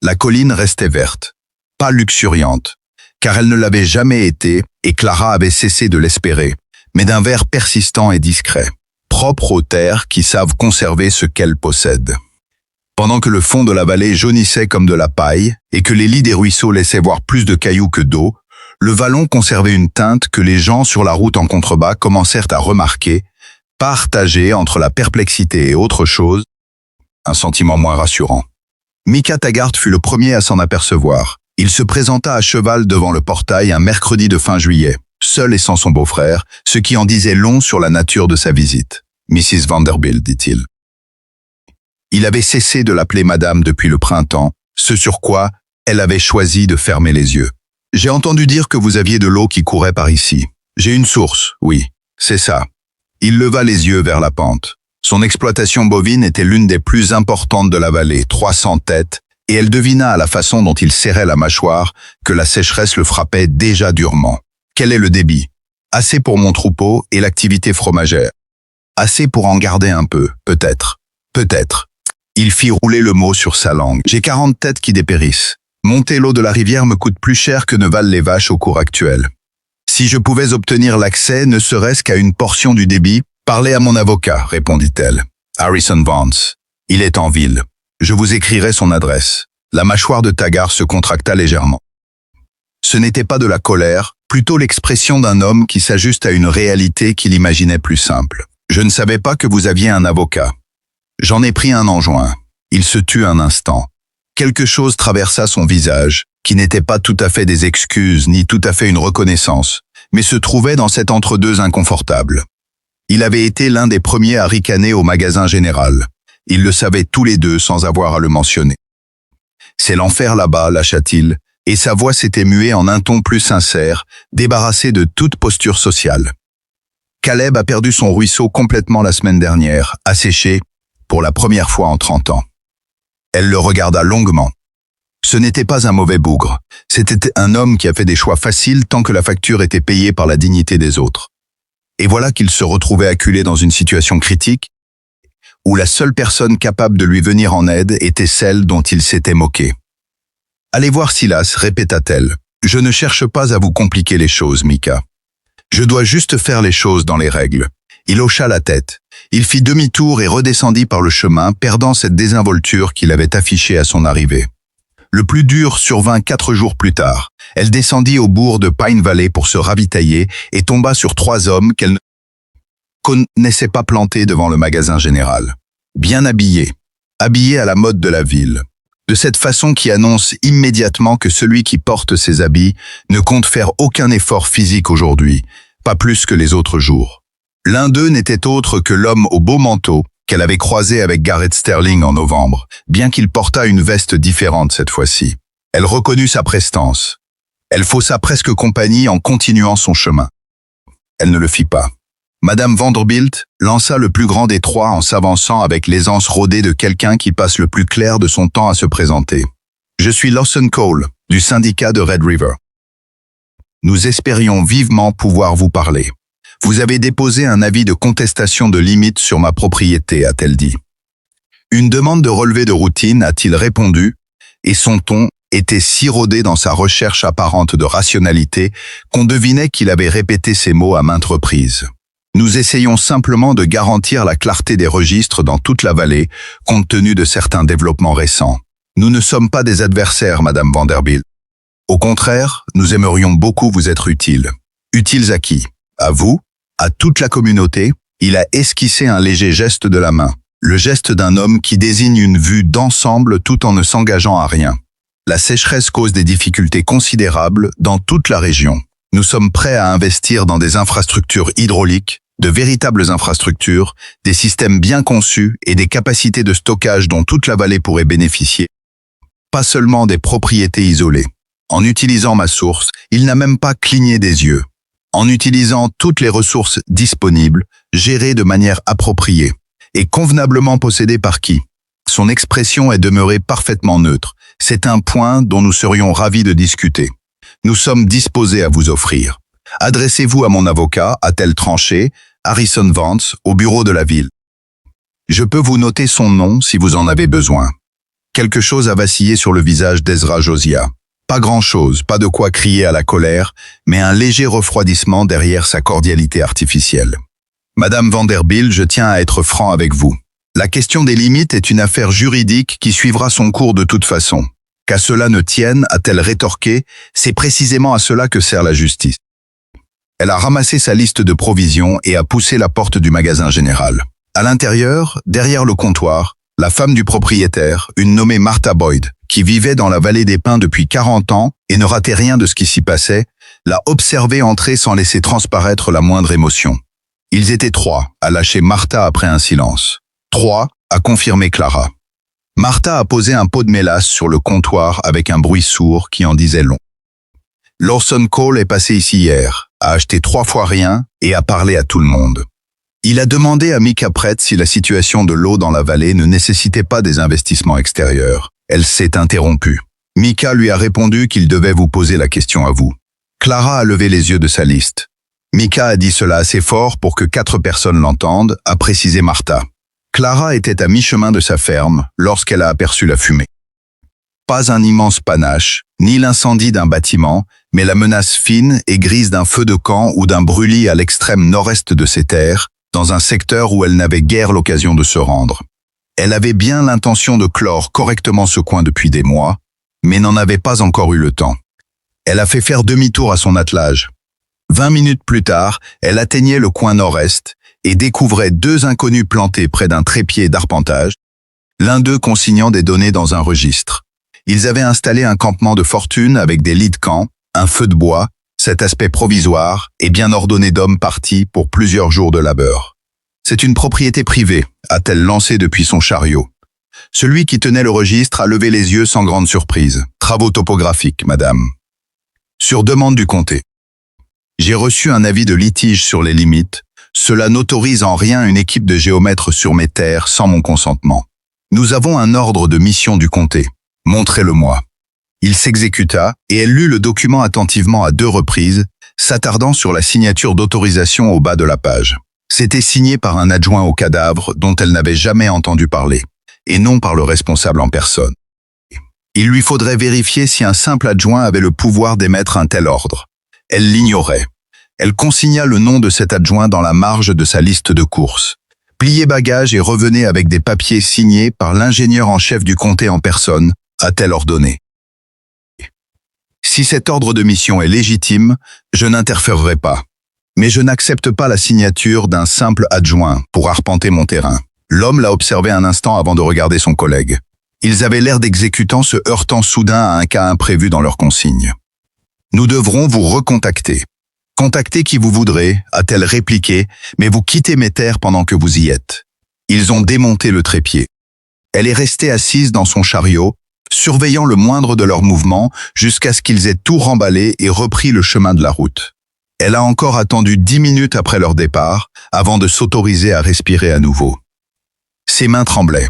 La colline restait verte, pas luxuriante, car elle ne l'avait jamais été et Clara avait cessé de l'espérer, mais d'un vert persistant et discret, propre aux terres qui savent conserver ce qu'elles possèdent. Pendant que le fond de la vallée jaunissait comme de la paille et que les lits des ruisseaux laissaient voir plus de cailloux que d'eau, le vallon conservait une teinte que les gens sur la route en contrebas commencèrent à remarquer, partagée entre la perplexité et autre chose, un sentiment moins rassurant. Micah Taggart fut le premier à s'en apercevoir. Il se présenta à cheval devant le portail un mercredi de fin juillet, seul et sans son beau-frère, ce qui en disait long sur la nature de sa visite. « Mrs. Vanderbilt », dit-il. Il avait cessé de l'appeler madame depuis le printemps, ce sur quoi elle avait choisi de fermer les yeux. J'ai entendu dire que vous aviez de l'eau qui courait par ici. J'ai une source, oui, c'est ça. Il leva les yeux vers la pente. Son exploitation bovine était l'une des plus importantes de la vallée, 300 têtes, et elle devina à la façon dont il serrait la mâchoire que la sécheresse le frappait déjà durement. Quel est le débit? Assez pour mon troupeau et l'activité fromagère. Assez pour en garder un peu, peut-être. Peut-être. Il fit rouler le mot sur sa langue. J'ai 40 têtes qui dépérissent. Monter l'eau de la rivière me coûte plus cher que ne valent les vaches au cours actuel. Si je pouvais obtenir l'accès, ne serait-ce qu'à une portion du débit, parlez à mon avocat, répondit-elle. Harrison Vance. Il est en ville. Je vous écrirai son adresse. La mâchoire de Taggart se contracta légèrement. Ce n'était pas de la colère, plutôt l'expression d'un homme qui s'ajuste à une réalité qu'il imaginait plus simple. Je ne savais pas que vous aviez un avocat. J'en ai pris un en juin. Il se tut un instant. Quelque chose traversa son visage, qui n'était pas tout à fait des excuses ni tout à fait une reconnaissance, mais se trouvait dans cet entre-deux inconfortable. Il avait été l'un des premiers à ricaner au magasin général. Ils le savaient tous les deux sans avoir à le mentionner. C'est l'enfer là-bas, lâcha-t-il, et sa voix s'était muée en un ton plus sincère, débarrassé de toute posture sociale. Caleb a perdu son ruisseau complètement la semaine dernière, asséché, pour la première fois en 30 ans. Elle le regarda longuement. Ce n'était pas un mauvais bougre, c'était un homme qui a fait des choix faciles tant que la facture était payée par la dignité des autres. Et voilà qu'il se retrouvait acculé dans une situation critique, où la seule personne capable de lui venir en aide était celle dont il s'était moqué. « Allez voir Silas », répéta-t-elle. « Je ne cherche pas à vous compliquer les choses, Micah. Je dois juste faire les choses dans les règles. » Il hocha la tête. Il fit demi-tour et redescendit par le chemin, perdant cette désinvolture qu'il avait affichée à son arrivée. Le plus dur survint 4 jours plus tard. Elle descendit au bourg de Pine Valley pour se ravitailler et tomba sur 3 hommes qu'elle ne connaissait pas plantés devant le magasin général. Bien habillés à la mode de la ville. De cette façon qui annonce immédiatement que celui qui porte ces habits ne compte faire aucun effort physique aujourd'hui, pas plus que les autres jours. L'un d'eux n'était autre que l'homme au beau manteau qu'elle avait croisé avec Garrett Sterling en novembre, bien qu'il portât une veste différente cette fois-ci. Elle reconnut sa prestance. Elle faussa presque compagnie en continuant son chemin. Elle ne le fit pas. Madame Vanderbilt lança le plus grand des 3 en s'avançant avec l'aisance rodée de quelqu'un qui passe le plus clair de son temps à se présenter. « Je suis Lawson Cole, du syndicat de Red River. Nous espérions vivement pouvoir vous parler. Vous avez déposé un avis de contestation de limite sur ma propriété, a-t-elle dit. Une demande de relevé de routine, a-t-il répondu, et son ton était si rodé dans sa recherche apparente de rationalité qu'on devinait qu'il avait répété ces mots à maintes reprises. Nous essayons simplement de garantir la clarté des registres dans toute la vallée, compte tenu de certains développements récents. Nous ne sommes pas des adversaires, Madame Vanderbilt. Au contraire, nous aimerions beaucoup vous être utiles. Utiles à qui? À vous? À toute la communauté? Il a esquissé un léger geste de la main. Le geste d'un homme qui désigne une vue d'ensemble tout en ne s'engageant à rien. La sécheresse cause des difficultés considérables dans toute la région. Nous sommes prêts à investir dans des infrastructures hydrauliques, de véritables infrastructures, des systèmes bien conçus et des capacités de stockage dont toute la vallée pourrait bénéficier. Pas seulement des propriétés isolées. En utilisant ma source, il n'a même pas cligné des yeux. En utilisant toutes les ressources disponibles, gérées de manière appropriée, et convenablement possédées par qui? Son expression est demeurée parfaitement neutre. C'est un point dont nous serions ravis de discuter. Nous sommes disposés à vous offrir. Adressez-vous à mon avocat, a-t-elle tranché, Harrison Vance, au bureau de la ville. Je peux vous noter son nom si vous en avez besoin. Quelque chose a vacillé sur le visage d'Ezra Josiah. Pas grand-chose, pas de quoi crier à la colère, mais un léger refroidissement derrière sa cordialité artificielle. Madame Vanderbilt, je tiens à être franc avec vous. La question des limites est une affaire juridique qui suivra son cours de toute façon. Qu'à cela ne tienne, a-t-elle rétorqué, c'est précisément à cela que sert la justice. Elle a ramassé sa liste de provisions et a poussé la porte du magasin général. À l'intérieur, derrière le comptoir, la femme du propriétaire, une nommée Martha Boyd, qui vivait dans la vallée des Pins depuis 40 ans et ne ratait rien de ce qui s'y passait, l'a observé entrer sans laisser transparaître la moindre émotion. Ils étaient 3, a lâché Martha après un silence. 3, a confirmé Clara. Martha a posé un pot de mélasse sur le comptoir avec un bruit sourd qui en disait long. Lawson Cole est passé ici hier, a acheté 3 fois rien et a parlé à tout le monde. Il a demandé à Micah Pratt si la situation de l'eau dans la vallée ne nécessitait pas des investissements extérieurs. Elle s'est interrompue. Micah lui a répondu qu'il devait vous poser la question à vous. Clara a levé les yeux de sa liste. Micah a dit cela assez fort pour que 4 personnes l'entendent, a précisé Martha. Clara était à mi-chemin de sa ferme lorsqu'elle a aperçu la fumée. Pas un immense panache, ni l'incendie d'un bâtiment, mais la menace fine et grise d'un feu de camp ou d'un brûlis à l'extrême nord-est de ses terres, dans un secteur où elle n'avait guère l'occasion de se rendre. Elle avait bien l'intention de clore correctement ce coin depuis des mois, mais n'en avait pas encore eu le temps. Elle a fait faire demi-tour à son attelage. 20 minutes plus tard, elle atteignait le coin nord-est et découvrait 2 inconnus plantés près d'un trépied d'arpentage, l'un d'eux consignant des données dans un registre. Ils avaient installé un campement de fortune avec des lits de camp, un feu de bois, cet aspect provisoire et bien ordonné d'hommes partis pour plusieurs jours de labeur. C'est une propriété privée, a-t-elle lancé depuis son chariot. Celui qui tenait le registre a levé les yeux sans grande surprise. Travaux topographiques, madame. Sur demande du comté. J'ai reçu un avis de litige sur les limites. Cela n'autorise en rien une équipe de géomètres sur mes terres sans mon consentement. Nous avons un ordre de mission du comté. Montrez-le-moi. Il s'exécuta et elle lut le document attentivement à 2 reprises, s'attardant sur la signature d'autorisation au bas de la page. C'était signé par un adjoint au cadavre dont elle n'avait jamais entendu parler, et non par le responsable en personne. Il lui faudrait vérifier si un simple adjoint avait le pouvoir d'émettre un tel ordre. Elle l'ignorait. Elle consigna le nom de cet adjoint dans la marge de sa liste de courses. Pliez bagages et revenez avec des papiers signés par l'ingénieur en chef du comté en personne, a-t-elle ordonné. Si cet ordre de mission est légitime, je n'interférerai pas. Mais je n'accepte pas la signature d'un simple adjoint pour arpenter mon terrain. L'homme l'a observé un instant avant de regarder son collègue. Ils avaient l'air d'exécutants se heurtant soudain à un cas imprévu dans leurs consignes. Nous devrons vous recontacter. Contactez qui vous voudrez, a-t-elle répliqué, mais vous quittez mes terres pendant que vous y êtes. Ils ont démonté le trépied. Elle est restée assise dans son chariot, surveillant le moindre de leurs mouvements jusqu'à ce qu'ils aient tout remballé et repris le chemin de la route. Elle a encore attendu 10 minutes après leur départ, avant de s'autoriser à respirer à nouveau. Ses mains tremblaient.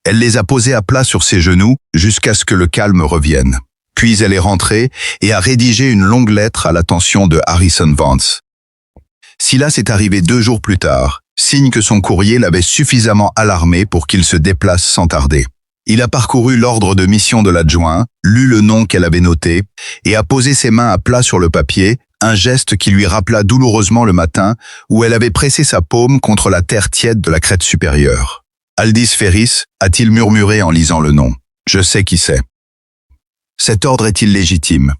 Elle les a posées à plat sur ses genoux jusqu'à ce que le calme revienne. Puis elle est rentrée et a rédigé une longue lettre à l'attention de Harrison Vance. Silas est arrivé 2 jours plus tard, signe que son courrier l'avait suffisamment alarmé pour qu'il se déplace sans tarder. Il a parcouru l'ordre de mission de l'adjoint, lu le nom qu'elle avait noté et a posé ses mains à plat sur le papier, un geste qui lui rappela douloureusement le matin où elle avait pressé sa paume contre la terre tiède de la crête supérieure. Aldis Ferris, a-t-il murmuré en lisant le nom. Je sais qui c'est. Cet ordre est illégitime.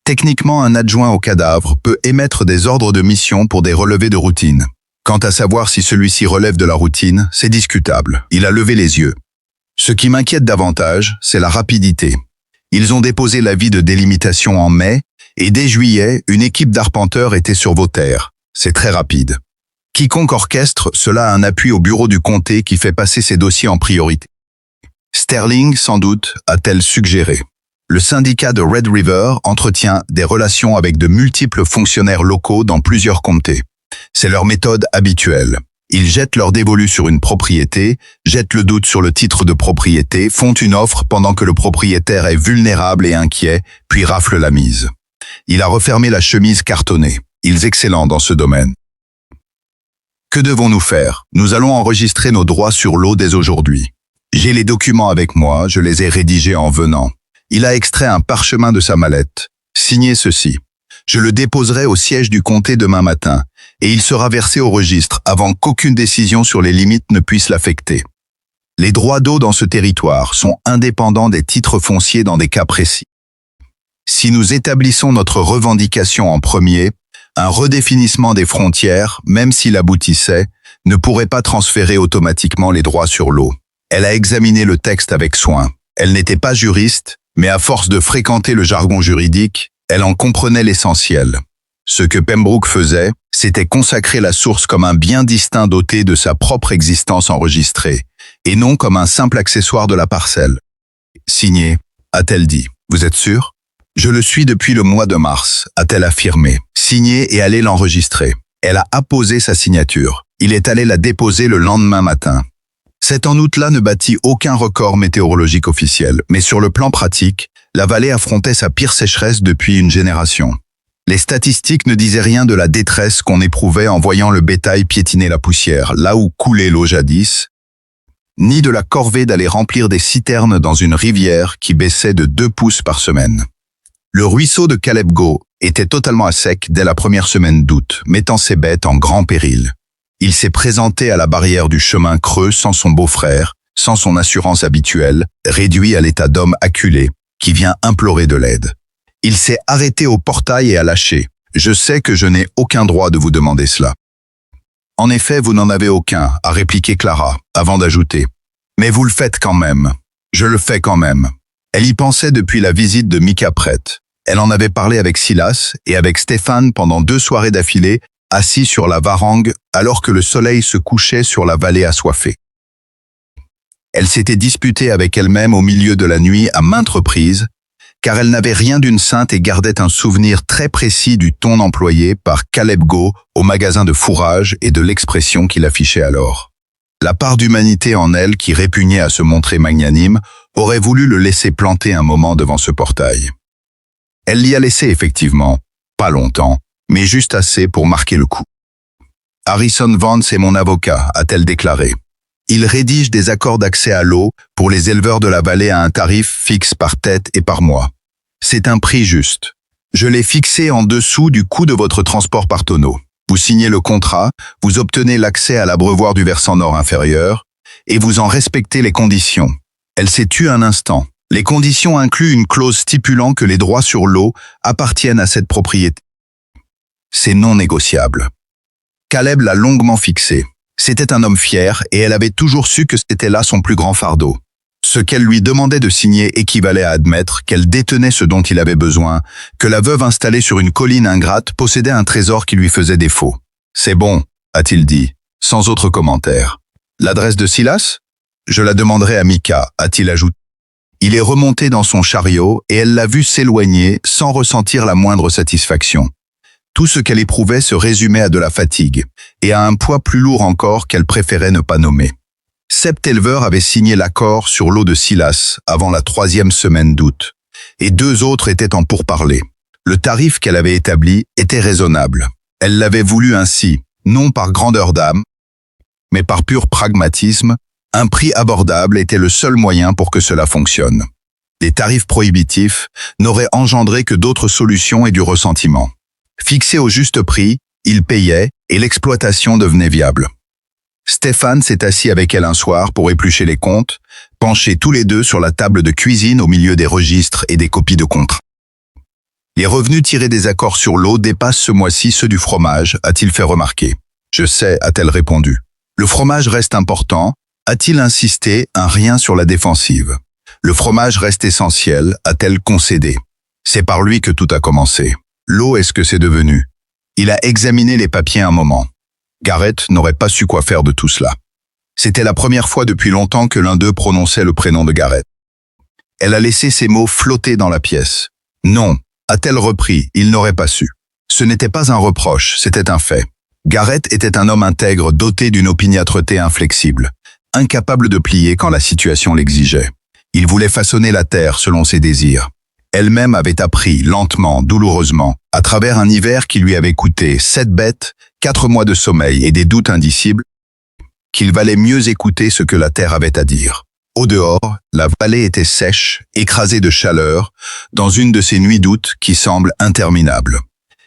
Techniquement, un adjoint au cadavre peut émettre des ordres de mission pour des relevés de routine. Quant à savoir si celui-ci relève de la routine, c'est discutable. Il a levé les yeux. Ce qui m'inquiète davantage, c'est la rapidité. Ils ont déposé l'avis de délimitation en mai, et dès juillet, une équipe d'arpenteurs était sur vos terres. C'est très rapide. Quiconque orchestre cela a un appui au bureau du comté qui fait passer ses dossiers en priorité. Sterling, sans doute, a-t-elle suggéré. Le syndicat de Red River entretient des relations avec de multiples fonctionnaires locaux dans plusieurs comtés. C'est leur méthode habituelle. Ils jettent leur dévolu sur une propriété, jettent le doute sur le titre de propriété, font une offre pendant que le propriétaire est vulnérable et inquiet, puis rafle la mise. Il a refermé la chemise cartonnée. Ils excellent dans ce domaine. Que devons-nous faire? Nous allons enregistrer nos droits sur l'eau dès aujourd'hui. J'ai les documents avec moi, je les ai rédigés en venant. Il a extrait un parchemin de sa mallette. Signez ceci. Je le déposerai au siège du comté demain matin, et il sera versé au registre avant qu'aucune décision sur les limites ne puisse l'affecter. Les droits d'eau dans ce territoire sont indépendants des titres fonciers dans des cas précis. Si nous établissons notre revendication en premier, un redéfinissement des frontières, même s'il aboutissait, ne pourrait pas transférer automatiquement les droits sur l'eau. Elle a examiné le texte avec soin. Elle n'était pas juriste, mais à force de fréquenter le jargon juridique, elle en comprenait l'essentiel. Ce que Pembroke faisait, c'était consacrer la source comme un bien distinct doté de sa propre existence enregistrée, et non comme un simple accessoire de la parcelle. Signé, a-t-elle dit. Vous êtes sûr? Je le suis depuis le mois de mars, a-t-elle affirmé. Signé et allé l'enregistrer. Elle a apposé sa signature. Il est allé la déposer le lendemain matin. Cet en août-là ne battit aucun record météorologique officiel, mais sur le plan pratique, la vallée affrontait sa pire sécheresse depuis une génération. Les statistiques ne disaient rien de la détresse qu'on éprouvait en voyant le bétail piétiner la poussière, là où coulait l'eau jadis, ni de la corvée d'aller remplir des citernes dans une rivière qui baissait de 2 pouces par semaine. Le ruisseau de Caleb Go était totalement à sec dès la première semaine d'août, mettant ses bêtes en grand péril. Il s'est présenté à la barrière du chemin creux sans son beau-frère, sans son assurance habituelle, réduit à l'état d'homme acculé, qui vient implorer de l'aide. Il s'est arrêté au portail et a lâché. « Je sais que je n'ai aucun droit de vous demander cela. » « En effet, vous n'en avez aucun, » a répliqué Clara, avant d'ajouter. « Mais vous le faites quand même. Je le fais quand même. » Elle y pensait depuis la visite de Mika Pratt. Elle en avait parlé avec Silas et avec Stéphane pendant 2 soirées d'affilée, assis sur la varangue alors que le soleil se couchait sur la vallée assoiffée. Elle s'était disputée avec elle-même au milieu de la nuit à maintes reprises, car elle n'avait rien d'une sainte et gardait un souvenir très précis du ton employé par Caleb Go au magasin de fourrage et de l'expression qu'il affichait alors. La part d'humanité en elle qui répugnait à se montrer magnanime aurait voulu le laisser planter un moment devant ce portail. Elle l'y a laissé effectivement, pas longtemps, mais juste assez pour marquer le coup. « Harrison Vance est mon avocat », a-t-elle déclaré. Il rédige des accords d'accès à l'eau pour les éleveurs de la vallée à un tarif fixe par tête et par mois. C'est un prix juste. Je l'ai fixé en dessous du coût de votre transport par tonneau. Vous signez le contrat, vous obtenez l'accès à l'abreuvoir du versant nord inférieur, et vous en respectez les conditions. Elle s'est tue un instant. Les conditions incluent une clause stipulant que les droits sur l'eau appartiennent à cette propriété. C'est non négociable. Caleb l'a longuement fixé. C'était un homme fier et elle avait toujours su que c'était là son plus grand fardeau. Ce qu'elle lui demandait de signer équivalait à admettre qu'elle détenait ce dont il avait besoin, que la veuve installée sur une colline ingrate possédait un trésor qui lui faisait défaut. « C'est bon », a-t-il dit, sans autre commentaire. « L'adresse de Silas ? Je la demanderai à Mika », a-t-il ajouté. Il est remonté dans son chariot et elle l'a vu s'éloigner sans ressentir la moindre satisfaction. Tout ce qu'elle éprouvait se résumait à de la fatigue, et à un poids plus lourd encore qu'elle préférait ne pas nommer. 7 éleveurs avaient signé l'accord sur l'eau de Silas avant la 3e semaine d'août, et 2 autres étaient en pourparlers. Le tarif qu'elle avait établi était raisonnable. Elle l'avait voulu ainsi, non par grandeur d'âme, mais par pur pragmatisme. Un prix abordable était le seul moyen pour que cela fonctionne. Les tarifs prohibitifs n'auraient engendré que d'autres solutions et du ressentiment. Fixé au juste prix, il payait et l'exploitation devenait viable. Stéphane s'est assis avec elle un soir pour éplucher les comptes, penchés tous les deux sur la table de cuisine au milieu des registres et des copies de contrats. Les revenus tirés des accords sur l'eau dépassent ce mois-ci ceux du fromage, a-t-il fait remarquer. Je sais, a-t-elle répondu. Le fromage reste important, a-t-il insisté, un rien sur la défensive. Le fromage reste essentiel, a-t-elle concédé. C'est par lui que tout a commencé. L'eau est ce que c'est devenu. Il a examiné les papiers un moment. Garrett n'aurait pas su quoi faire de tout cela. C'était la première fois depuis longtemps que l'un d'eux prononçait le prénom de Garrett. Elle a laissé ces mots flotter dans la pièce. Non, a-t-elle repris, il n'aurait pas su. Ce n'était pas un reproche, c'était un fait. Garrett était un homme intègre doté d'une opiniâtreté inflexible, incapable de plier quand la situation l'exigeait. Il voulait façonner la terre selon ses désirs. Elle-même avait appris, lentement, douloureusement, à travers un hiver qui lui avait coûté 7 bêtes, 4 mois de sommeil et des doutes indicibles, qu'il valait mieux écouter ce que la terre avait à dire. Au dehors, la vallée était sèche, écrasée de chaleur, dans une de ces nuits d'août qui semblent interminables.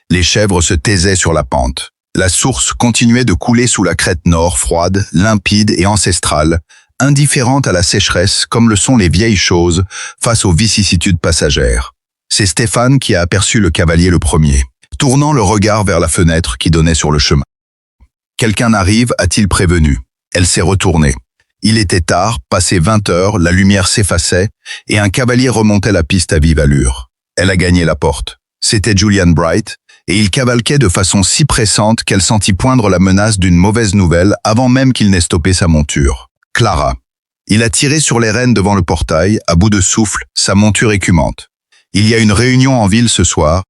Les chèvres se taisaient sur la pente. La source continuait de couler sous la crête nord, froide, limpide et ancestrale, indifférente à la sécheresse comme le sont les vieilles choses face aux vicissitudes passagères. C'est Stéphane qui a aperçu le cavalier le premier, tournant le regard vers la fenêtre qui donnait sur le chemin. « Quelqu'un arrive » a-t-il prévenu. Elle s'est retournée. Il était tard, passé 20 heures, la lumière s'effaçait et un cavalier remontait la piste à vive allure. Elle a gagné la porte. C'était Julian Bright, et il cavalquait de façon si pressante qu'elle sentit poindre la menace d'une mauvaise nouvelle avant même qu'il n'ait stoppé sa monture. Clara. Il a tiré sur les rênes devant le portail, à bout de souffle, sa monture écumante. Il y a une réunion en ville ce soir.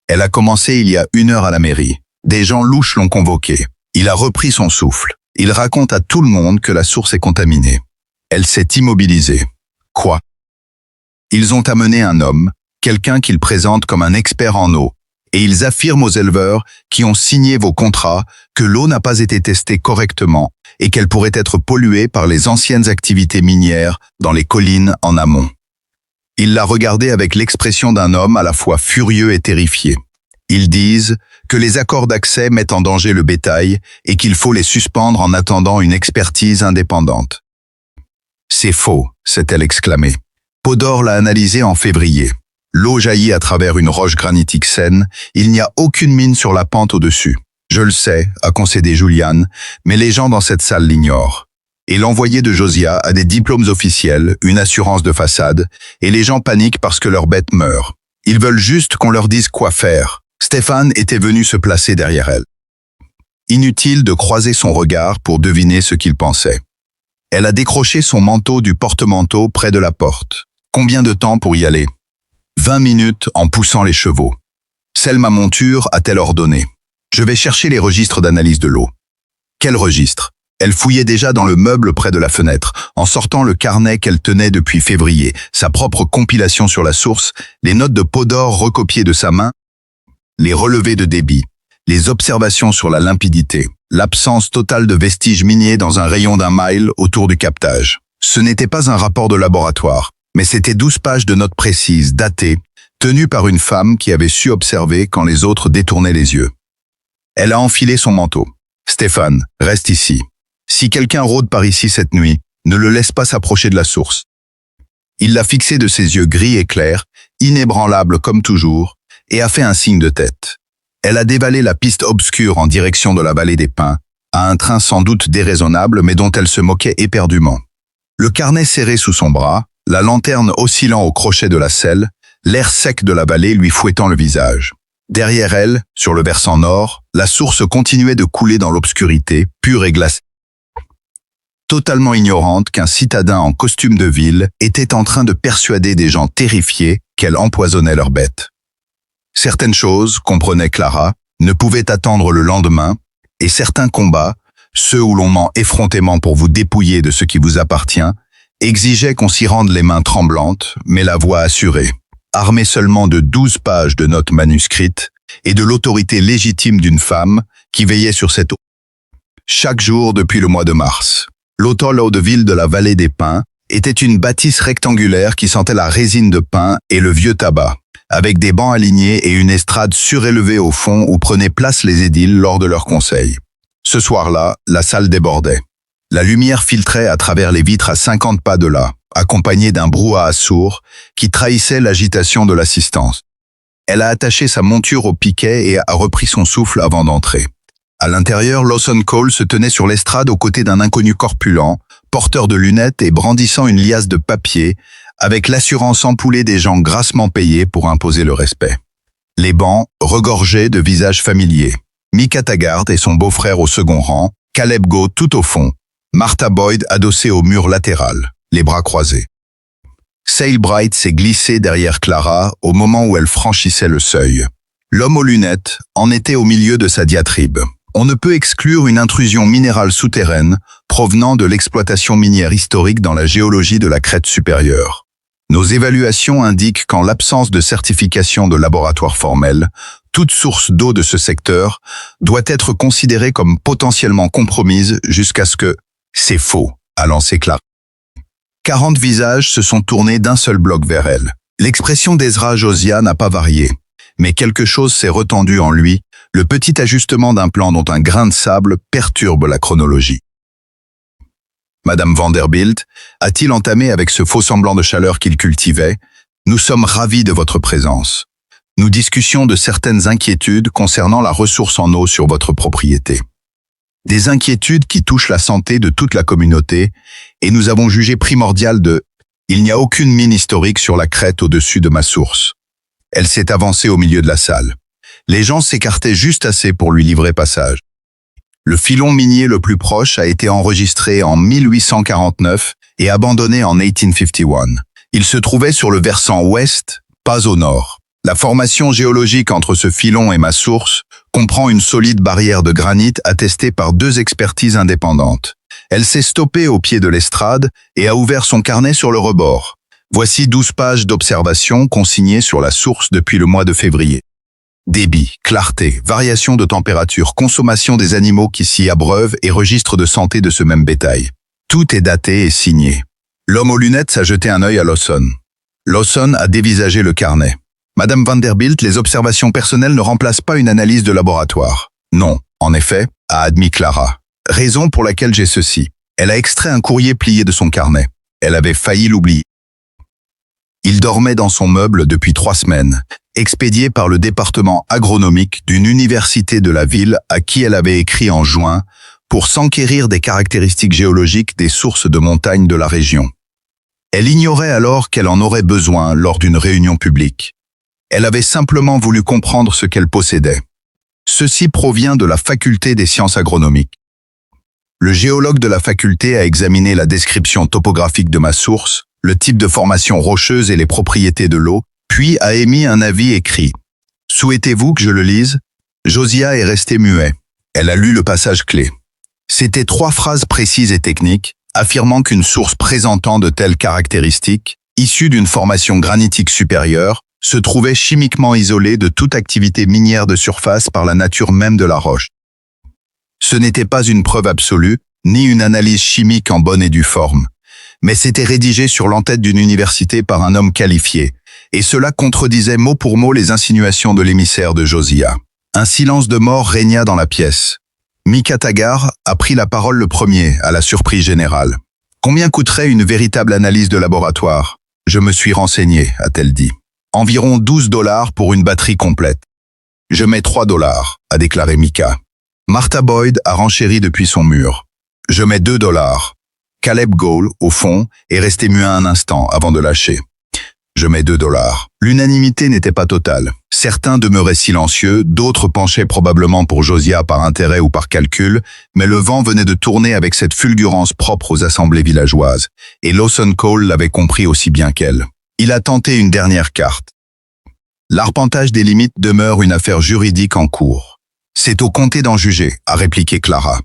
Elle a commencé il y a 1 heure à la mairie. Des gens louches l'ont convoqué. Il a repris son souffle. Il raconte à tout le monde que la source est contaminée. Elle s'est immobilisée. Quoi? Ils ont amené un homme, quelqu'un qu'ils présentent comme un expert en eau, et ils affirment aux éleveurs qui ont signé vos contrats que l'eau n'a pas été testée correctement et qu'elle pourrait être polluée par les anciennes activités minières dans les collines en amont. Ils la regardaient avec l'expression d'un homme à la fois furieux et terrifié. Ils disent que les accords d'accès mettent en danger le bétail et qu'il faut les suspendre en attendant une expertise indépendante. C'est faux, s'est-elle exclamée. Podor l'a analysé en février. L'eau jaillit à travers une roche granitique saine, il n'y a aucune mine sur la pente au-dessus. Je le sais, a concédé Julian, mais les gens dans cette salle l'ignorent. Et l'envoyé de Josiah a des diplômes officiels, une assurance de façade, et les gens paniquent parce que leur bête meurt. Ils veulent juste qu'on leur dise quoi faire. Stéphane était venu se placer derrière elle. Inutile de croiser son regard pour deviner ce qu'il pensait. Elle a décroché son manteau du porte-manteau près de la porte. Combien de temps pour y aller? 20 minutes en poussant les chevaux. Selma Monture a-t-elle ordonné? Je vais chercher les registres d'analyse de l'eau. Quel registre? Elle fouillait déjà dans le meuble près de la fenêtre, en sortant le carnet qu'elle tenait depuis février, sa propre compilation sur la source, les notes de Podor recopiées de sa main, les relevés de débit, les observations sur la limpidité, l'absence totale de vestiges miniers dans un rayon d'1 mile autour du captage. Ce n'était pas un rapport de laboratoire, mais c'était 12 pages de notes précises, datées, tenues par une femme qui avait su observer quand les autres détournaient les yeux. Elle a enfilé son manteau. Stéphane, reste ici. Si quelqu'un rôde par ici cette nuit, ne le laisse pas s'approcher de la source. Il l'a fixé de ses yeux gris et clairs, inébranlable comme toujours, et a fait un signe de tête. Elle a dévalé la piste obscure en direction de la vallée des Pins, à un train sans doute déraisonnable mais dont elle se moquait éperdument. Le carnet serré sous son bras, la lanterne oscillant au crochet de la selle, l'air sec de la vallée lui fouettant le visage. Derrière elle, sur le versant nord, la source continuait de couler dans l'obscurité, pure et glacée. Totalement ignorante qu'un citadin en costume de ville était en train de persuader des gens terrifiés qu'elle empoisonnait leurs bêtes. Certaines choses, comprenait Clara, ne pouvaient attendre le lendemain, et certains combats, ceux où l'on ment effrontément pour vous dépouiller de ce qui vous appartient, exigeaient qu'on s'y rende les mains tremblantes, mais la voix assurée, armée seulement de 12 pages de notes manuscrites et de l'autorité légitime d'une femme qui veillait sur cette eau. Chaque jour depuis le mois de mars. L'hôtel Hauteville de la vallée des Pins était une bâtisse rectangulaire qui sentait la résine de pin et le vieux tabac, avec des bancs alignés et une estrade surélevée au fond où prenaient place les édiles lors de leurs conseils. Ce soir-là, la salle débordait. La lumière filtrait à travers les vitres à 50 pas de là, accompagnée d'un brouhaha sourd qui trahissait l'agitation de l'assistance. Elle a attaché sa monture au piquet et a repris son souffle avant d'entrer. À l'intérieur, Lawson Cole se tenait sur l'estrade aux côtés d'un inconnu corpulent, porteur de lunettes et brandissant une liasse de papier, avec l'assurance ampoulée des gens grassement payés pour imposer le respect. Les bancs regorgeaient de visages familiers. Micah Taggart et son beau-frère au second rang, Caleb Goh tout au fond, Martha Boyd adossée au mur latéral, les bras croisés. Sale Bright s'est glissé derrière Clara au moment où elle franchissait le seuil. L'homme aux lunettes en était au milieu de sa diatribe. On ne peut exclure une intrusion minérale souterraine provenant de l'exploitation minière historique dans la géologie de la crête supérieure. Nos évaluations indiquent qu'en l'absence de certification de laboratoire formel, toute source d'eau de ce secteur doit être considérée comme potentiellement compromise jusqu'à ce que « c'est faux », a lancé Clara. 40 visages se sont tournés d'un seul bloc vers elle. L'expression d'Ezra Josiah n'a pas varié, mais quelque chose s'est retendu en lui, le petit ajustement d'un plan dont un grain de sable perturbe la chronologie. Madame Vanderbilt a-t-il entamé avec ce faux semblant de chaleur qu'il cultivait, « Nous sommes ravis de votre présence. Nous discussions de certaines inquiétudes concernant la ressource en eau sur votre propriété. Des inquiétudes qui touchent la santé de toute la communauté, et nous avons jugé primordial de « Il n'y a aucune mine historique sur la crête au-dessus de ma source. » Elle s'est avancée au milieu de la salle. Les gens s'écartaient juste assez pour lui livrer passage. Le filon minier le plus proche a été enregistré en 1849 et abandonné en 1851. Il se trouvait sur le versant ouest, Pas au nord. La formation géologique entre ce filon et ma source comprend une solide barrière de granit attestée par 2 expertises indépendantes. Elle s'est stoppée au pied de l'estrade et a ouvert son carnet sur le rebord. Voici 12 pages d'observations consignées sur la source depuis le mois de février. Débit, clarté, variation de température, consommation des animaux qui s'y abreuvent et registre de santé de ce même bétail. Tout est daté et signé. L'homme aux lunettes a jeté un œil à Lawson. Lawson a dévisagé le carnet. Madame Vanderbilt, les observations personnelles ne remplacent pas une analyse de laboratoire. Non, en effet, a admis Clara. Raison pour laquelle j'ai ceci. Elle a extrait un courrier plié de son carnet. Elle avait failli l'oublier. Il dormait dans son meuble depuis 3 semaines, expédié par le département agronomique d'une université de la ville à qui elle avait écrit en juin pour s'enquérir des caractéristiques géologiques des sources de montagne de la région. Elle ignorait alors qu'elle en aurait besoin lors d'une réunion publique. Elle avait simplement voulu comprendre ce qu'elle possédait. Ceci provient de la faculté des sciences agronomiques. Le géologue de la faculté a examiné la description topographique de ma source, le type de formation rocheuse et les propriétés de l'eau, puis a émis un avis écrit. Souhaitez-vous que je le lise? Josiah est resté muet. Elle a lu le passage clé. C'étaient 3 phrases précises et techniques, affirmant qu'une source présentant de telles caractéristiques, issue d'une formation granitique supérieure, se trouvait chimiquement isolée de toute activité minière de surface par la nature même de la roche. Ce n'était pas une preuve absolue, ni une analyse chimique en bonne et due forme, mais c'était rédigé sur l'entête d'une université par un homme qualifié, et cela contredisait mot pour mot les insinuations de l'émissaire de Josiah. Un silence de mort régna dans la pièce. Mika Taggart a pris la parole le premier, à la surprise générale. « Combien coûterait une véritable analyse de laboratoire ?» « Je me suis renseigné, a-t-elle dit. Environ $12 pour une batterie complète. »« Je mets $3, a déclaré Mika. Martha Boyd a renchéri depuis son mur. « Je mets $2. » Caleb Gall, au fond, est resté muet un instant avant de lâcher. « Je mets $2. » L'unanimité n'était pas totale. Certains demeuraient silencieux, d'autres penchaient probablement pour Josiah par intérêt ou par calcul, mais le vent venait de tourner avec cette fulgurance propre aux assemblées villageoises, et Lawson Cole l'avait compris aussi bien qu'elle. Il a tenté une dernière carte. L'arpentage des limites demeure une affaire juridique en cours. C'est au comté d'en juger, a répliqué Clara.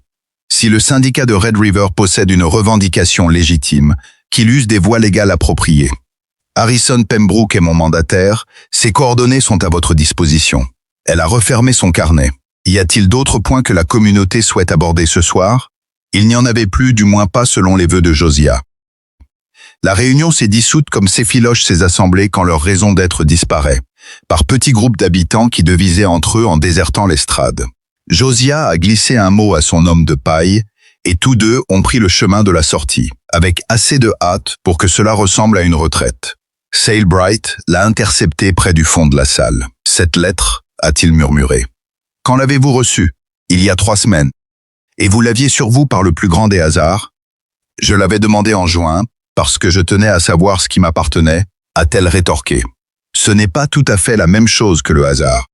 Si le syndicat de Red River possède une revendication légitime, qu'il use des voies légales appropriées. Harrison Pembroke est mon mandataire, ses coordonnées sont à votre disposition. Elle a refermé son carnet. Y a-t-il d'autres points que la communauté souhaite aborder ce soir? Il n'y en avait plus, du moins pas selon les vœux de Josiah. La réunion s'est dissoute comme s'effilochent ces assemblées quand leur raison d'être disparaît, par petits groupes d'habitants qui devisaient entre eux en désertant l'estrade. Josiah a glissé un mot à son homme de paille, et tous deux ont pris le chemin de la sortie, avec assez de hâte pour que cela ressemble à une retraite. Sailbright l'a intercepté près du fond de la salle. « Cette lettre » a-t-il murmuré. « Quand l'avez-vous reçue ?»« Il y a 3 semaines. »« Et vous l'aviez sur vous par le plus grand des hasards ?»« Je l'avais demandé en juin, parce que je tenais à savoir ce qui m'appartenait, » a-t-elle rétorqué. « Ce n'est pas tout à fait la même chose que le hasard. »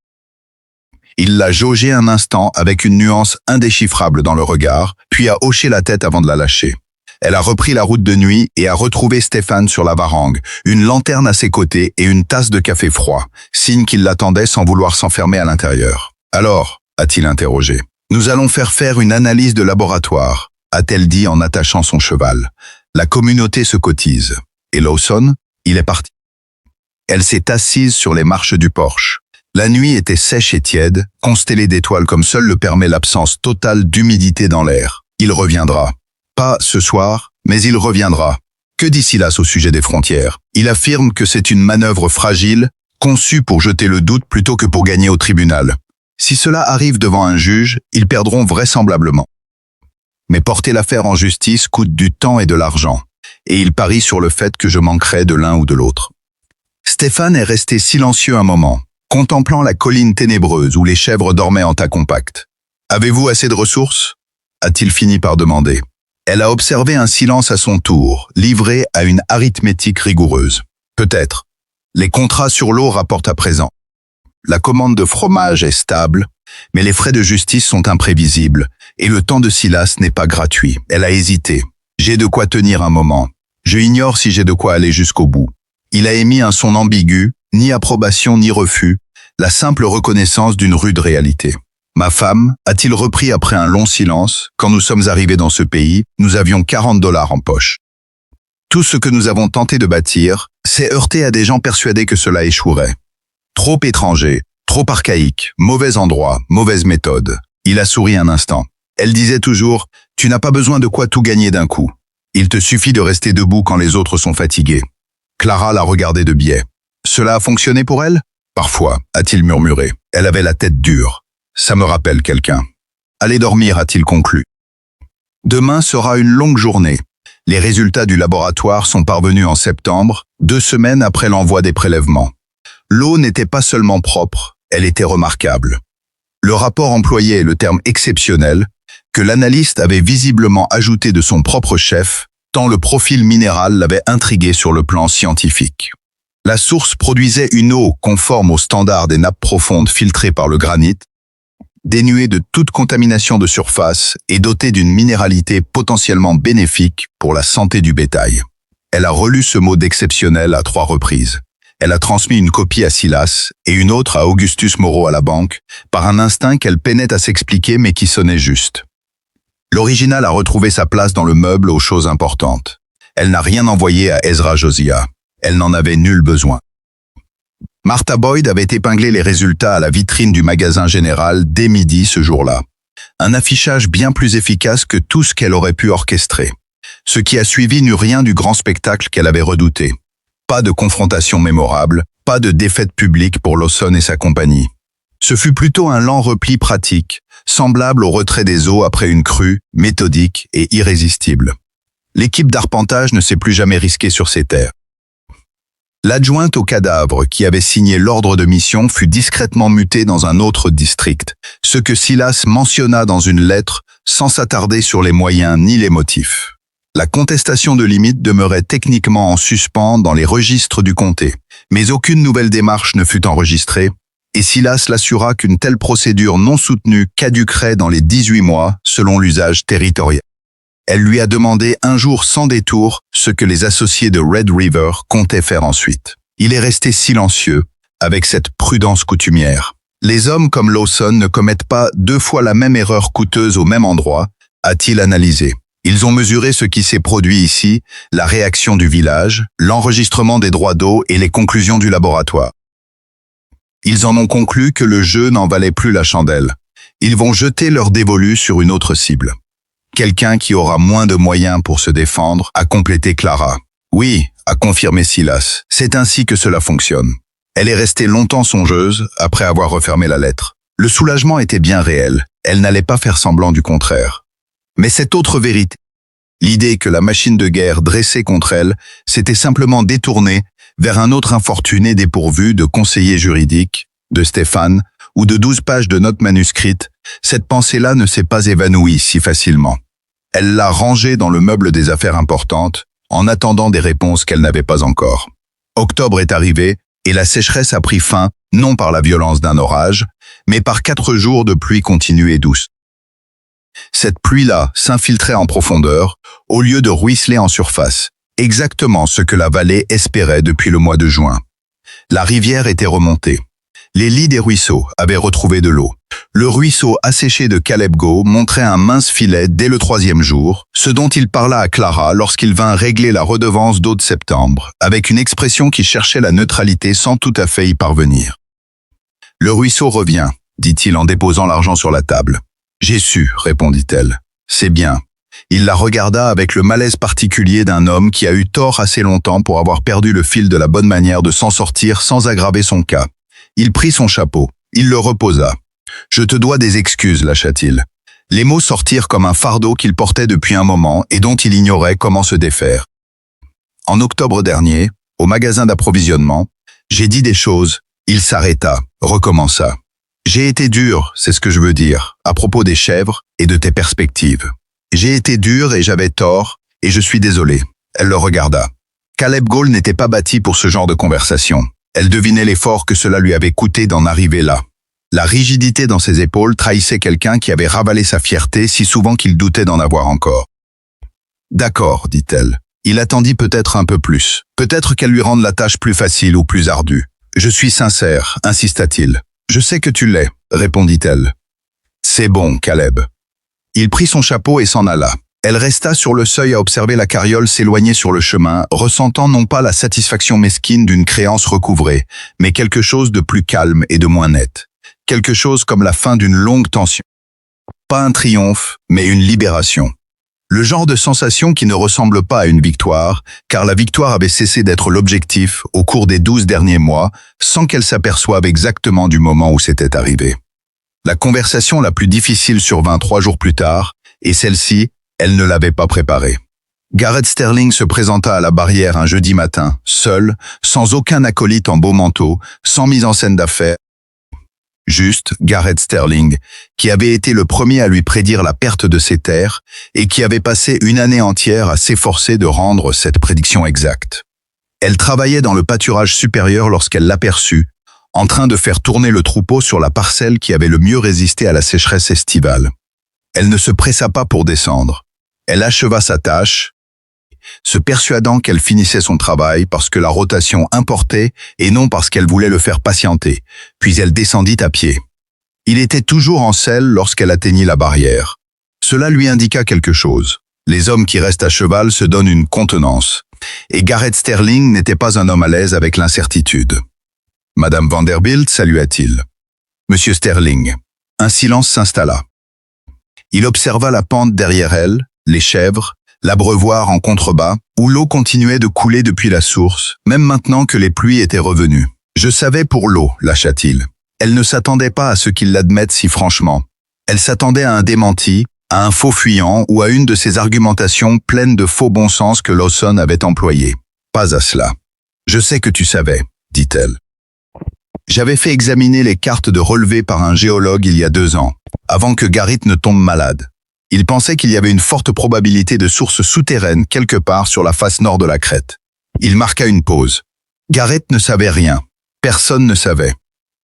Il l'a jaugé un instant avec une nuance indéchiffrable dans le regard, puis a hoché la tête avant de la lâcher. Elle a repris la route de nuit et a retrouvé Stéphane sur la varangue, une lanterne à ses côtés et une tasse de café froid, signe qu'il l'attendait sans vouloir s'enfermer à l'intérieur. « Alors ?» a-t-il interrogé. « Nous allons faire une analyse de laboratoire », a-t-elle dit en attachant son cheval. La communauté se cotise. Et Lawson, il est parti. Elle s'est assise sur les marches du porche. La nuit était sèche et tiède, constellée d'étoiles comme seul le permet l'absence totale d'humidité dans l'air. Il reviendra. Pas ce soir, mais il reviendra. Que dit Silas au sujet des frontières? Il affirme que c'est une manœuvre fragile, conçue pour jeter le doute plutôt que pour gagner au tribunal. Si cela arrive devant un juge, ils perdront vraisemblablement. Mais porter l'affaire en justice coûte du temps et de l'argent, et il parie sur le fait que je manquerai de l'un ou de l'autre. Stéphane est resté silencieux un moment, contemplant la colline ténébreuse où les chèvres dormaient en tas compact. « Avez-vous assez de ressources ?» a-t-il fini par demander. Elle a observé un silence à son tour, livré à une arithmétique rigoureuse. Peut-être. Les contrats sur l'eau rapportent à présent. La commande de fromage est stable, mais les frais de justice sont imprévisibles, et le temps de Silas n'est pas gratuit. Elle a hésité. J'ai de quoi tenir un moment. Je ignore si j'ai de quoi aller jusqu'au bout. Il a émis un son ambigu, ni approbation ni refus, la simple reconnaissance d'une rude réalité. Ma femme, a-t-il repris après un long silence, quand nous sommes arrivés dans ce pays, nous avions 40 $ en poche. Tout ce que nous avons tenté de bâtir, s'est heurté à des gens persuadés que cela échouerait. Trop étranger, trop archaïque, mauvais endroit, mauvaise méthode. Il a souri un instant. Elle disait toujours, tu n'as pas besoin de quoi tout gagner d'un coup. Il te suffit de rester debout quand les autres sont fatigués. Clara la regardait de biais. Cela a fonctionné pour elle? Parfois, a-t-il murmuré. Elle avait la tête dure. Ça me rappelle quelqu'un. Allez dormir, a-t-il conclu. Demain sera une longue journée. Les résultats du laboratoire sont parvenus en septembre, 2 semaines après l'envoi des prélèvements. L'eau n'était pas seulement propre, elle était remarquable. Le rapport employait le terme exceptionnel, que l'analyste avait visiblement ajouté de son propre chef, tant le profil minéral l'avait intrigué sur le plan scientifique. La source produisait une eau conforme aux standards des nappes profondes filtrées par le granit, dénuée de toute contamination de surface et dotée d'une minéralité potentiellement bénéfique pour la santé du bétail. Elle a relu ce mot d'exceptionnel à 3 reprises. Elle a transmis une copie à Silas et une autre à Augustus Moreau à la banque, par un instinct qu'elle peinait à s'expliquer mais qui sonnait juste. L'original a retrouvé sa place dans le meuble aux choses importantes. Elle n'a rien envoyé à Ezra Josiah. Elle n'en avait nul besoin. Martha Boyd avait épinglé les résultats à la vitrine du magasin général dès midi ce jour-là. Un affichage bien plus efficace que tout ce qu'elle aurait pu orchestrer. Ce qui a suivi n'eut rien du grand spectacle qu'elle avait redouté. Pas de confrontation mémorable, pas de défaite publique pour Lawson et sa compagnie. Ce fut plutôt un lent repli pratique, semblable au retrait des eaux après une crue, méthodique et irrésistible. L'équipe d'arpentage ne s'est plus jamais risquée sur ces terres. L'adjointe au cadavre qui avait signé l'ordre de mission fut discrètement mutée dans un autre district, ce que Silas mentionna dans une lettre sans s'attarder sur les moyens ni les motifs. La contestation de limite demeurait techniquement en suspens dans les registres du comté, mais aucune nouvelle démarche ne fut enregistrée, et Silas l'assura qu'une telle procédure non soutenue caduquerait dans les 18 mois selon l'usage territorial. Elle lui a demandé un jour sans détour ce que les associés de Red River comptaient faire ensuite. Il est resté silencieux, avec cette prudence coutumière. Les hommes comme Lawson ne commettent pas 2 fois la même erreur coûteuse au même endroit, a-t-il analysé. Ils ont mesuré ce qui s'est produit ici, la réaction du village, l'enregistrement des droits d'eau et les conclusions du laboratoire. Ils en ont conclu que le jeu n'en valait plus la chandelle. Ils vont jeter leur dévolu sur une autre cible. Quelqu'un qui aura moins de moyens pour se défendre, a complété Clara. Oui, a confirmé Silas, c'est ainsi que cela fonctionne. Elle est restée longtemps songeuse après avoir refermé la lettre. Le soulagement était bien réel, elle n'allait pas faire semblant du contraire. Mais cette autre vérité, l'idée que la machine de guerre dressée contre elle s'était simplement détournée vers un autre infortuné dépourvu de conseiller juridique, de Stéphane, ou de 12 pages de notes manuscrites, cette pensée-là ne s'est pas évanouie si facilement. Elle l'a rangée dans le meuble des affaires importantes, en attendant des réponses qu'elle n'avait pas encore. Octobre est arrivé, et la sécheresse a pris fin, non par la violence d'un orage, mais par 4 jours de pluie continue et douce. Cette pluie-là s'infiltrait en profondeur, au lieu de ruisseler en surface, exactement ce que la vallée espérait depuis le mois de juin. La rivière était remontée. Les lits des ruisseaux avaient retrouvé de l'eau. Le ruisseau asséché de Caleb Go montrait un mince filet dès le 3e jour, ce dont il parla à Clara lorsqu'il vint régler la redevance d'eau de septembre, avec une expression qui cherchait la neutralité sans tout à fait y parvenir. « Le ruisseau revient », dit-il en déposant l'argent sur la table. « J'ai su », répondit-elle. « C'est bien. » Il la regarda avec le malaise particulier d'un homme qui a eu tort assez longtemps pour avoir perdu le fil de la bonne manière de s'en sortir sans aggraver son cas. Il prit son chapeau. Il le reposa. « Je te dois des excuses », lâcha-t-il. Les mots sortirent comme un fardeau qu'il portait depuis un moment et dont il ignorait comment se défaire. En octobre dernier, au magasin d'approvisionnement, j'ai dit des choses. Il s'arrêta, recommença. J'ai été dur, c'est ce que je veux dire, à propos des chèvres et de tes perspectives. J'ai été dur et j'avais tort, et je suis désolé. Elle le regarda. Caleb Gall n'était pas bâti pour ce genre de conversation. Elle devinait l'effort que cela lui avait coûté d'en arriver là. La rigidité dans ses épaules trahissait quelqu'un qui avait ravalé sa fierté si souvent qu'il doutait d'en avoir encore. « D'accord, dit-elle. Il attendit peut-être un peu plus. Peut-être qu'elle lui rende la tâche plus facile ou plus ardue. Je suis sincère, insista-t-il. Je sais que tu l'es, répondit-elle. C'est bon, Caleb. Il prit son chapeau et s'en alla. Elle resta sur le seuil à observer la carriole s'éloigner sur le chemin, ressentant non pas la satisfaction mesquine d'une créance recouvrée, mais quelque chose de plus calme et de moins net. Quelque chose comme la fin d'une longue tension. Pas un triomphe, mais une libération. Le genre de sensation qui ne ressemble pas à une victoire, car la victoire avait cessé d'être l'objectif au cours des 12 derniers mois, sans qu'elle s'aperçoive exactement du moment où c'était arrivé. La conversation la plus difficile survint 3 jours plus tard, et celle-ci, elle ne l'avait pas préparée. Garrett Sterling se présenta à la barrière un jeudi matin, seul, sans aucun acolyte en beau manteau, sans mise en scène d'affaires. Juste Garrett Sterling, qui avait été le premier à lui prédire la perte de ses terres et qui avait passé une année entière à s'efforcer de rendre cette prédiction exacte. Elle travaillait dans le pâturage supérieur lorsqu'elle l'aperçut, en train de faire tourner le troupeau sur la parcelle qui avait le mieux résisté à la sécheresse estivale. Elle ne se pressa pas pour descendre. Elle acheva sa tâche, se persuadant qu'elle finissait son travail parce que la rotation importait et non parce qu'elle voulait le faire patienter, puis elle descendit à pied. Il était toujours en selle lorsqu'elle atteignit la barrière. Cela lui indiqua quelque chose. Les hommes qui restent à cheval se donnent une contenance, et Garrett Sterling n'était pas un homme à l'aise avec l'incertitude. « Madame Vanderbilt, salua-t-il. »« Monsieur Sterling. » Un silence s'installa. Il observa la pente derrière elle, les chèvres, l'abreuvoir en contrebas, où l'eau continuait de couler depuis la source, même maintenant que les pluies étaient revenues. « Je savais pour l'eau, lâcha-t-il. » Elle ne s'attendait pas à ce qu'il l'admette si franchement. Elle s'attendait à un démenti, à un faux fuyant ou à une de ces argumentations pleines de faux bon sens que Lawson avait employées. Pas à cela. « Je sais que tu savais, » dit-elle. « J'avais fait examiner les cartes de relevé par un géologue il y a 2 ans, avant que Garrett ne tombe malade. Il pensait qu'il y avait une forte probabilité de source souterraine quelque part sur la face nord de la crête. Il marqua une pause. Garrett ne savait rien. Personne ne savait.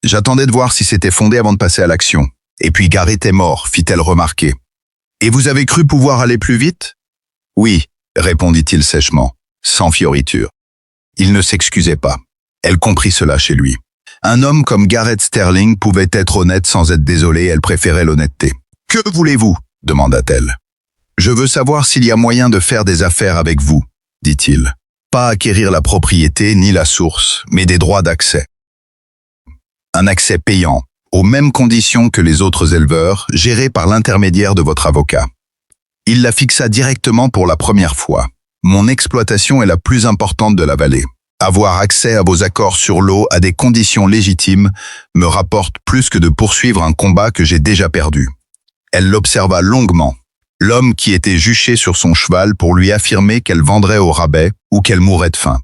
J'attendais de voir si c'était fondé avant de passer à l'action. Et puis Garrett est mort, fit-elle remarquer. Et vous avez cru pouvoir aller plus vite? Oui, répondit-il sèchement, sans fioriture. Il ne s'excusait pas. Elle comprit cela chez lui. Un homme comme Garrett Sterling pouvait être honnête sans être désolé, elle préférait l'honnêteté. Que voulez-vous? Demanda-t-elle. Je veux savoir s'il y a moyen de faire des affaires avec vous, dit-il. Pas acquérir la propriété ni la source, mais des droits d'accès. Un accès payant, aux mêmes conditions que les autres éleveurs, géré par l'intermédiaire de votre avocat. Il la fixa directement pour la première fois. Mon exploitation est la plus importante de la vallée. Avoir accès à vos accords sur l'eau à des conditions légitimes me rapporte plus que de poursuivre un combat que j'ai déjà perdu. Elle l'observa longuement, l'homme qui était juché sur son cheval pour lui affirmer qu'elle vendrait au rabais ou qu'elle mourrait de faim.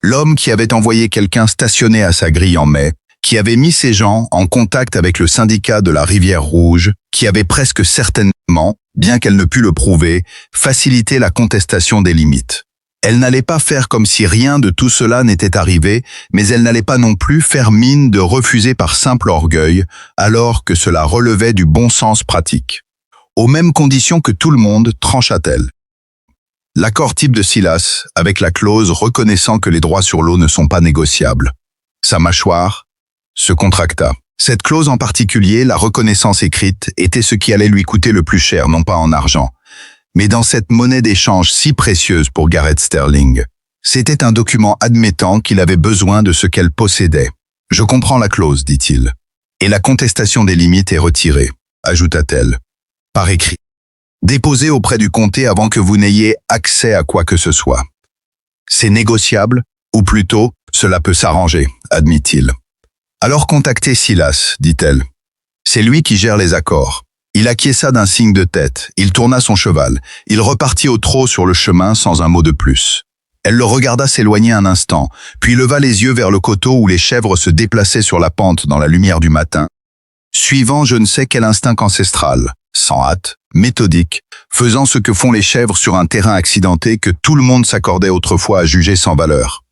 L'homme qui avait envoyé quelqu'un stationner à sa grille en mai, qui avait mis ses gens en contact avec le syndicat de la Rivière Rouge, qui avait presque certainement, bien qu'elle ne pût le prouver, facilité la contestation des limites. Elle n'allait pas faire comme si rien de tout cela n'était arrivé, mais elle n'allait pas non plus faire mine de refuser par simple orgueil, alors que cela relevait du bon sens pratique. Aux mêmes conditions que tout le monde, trancha-t-elle. L'accord type de Silas, avec la clause reconnaissant que les droits sur l'eau ne sont pas négociables. Sa mâchoire se contracta. Cette clause en particulier, la reconnaissance écrite, était ce qui allait lui coûter le plus cher, non pas en argent, mais dans cette monnaie d'échange si précieuse pour Garrett Sterling. C'était un document admettant qu'il avait besoin de ce qu'elle possédait. « Je comprends la clause, dit-il. Et la contestation des limites est retirée, ajouta-t-elle, par écrit. Déposée auprès du comté avant que vous n'ayez accès à quoi que ce soit. C'est négociable, ou plutôt, cela peut s'arranger, admit-il. Alors contactez Silas, dit-elle. C'est lui qui gère les accords. Il acquiesça d'un signe de tête, il tourna son cheval, il repartit au trot sur le chemin sans un mot de plus. Elle le regarda s'éloigner un instant, puis leva les yeux vers le coteau où les chèvres se déplaçaient sur la pente dans la lumière du matin, suivant je ne sais quel instinct ancestral, sans hâte, méthodique, faisant ce que font les chèvres sur un terrain accidenté que tout le monde s'accordait autrefois à juger sans valeur.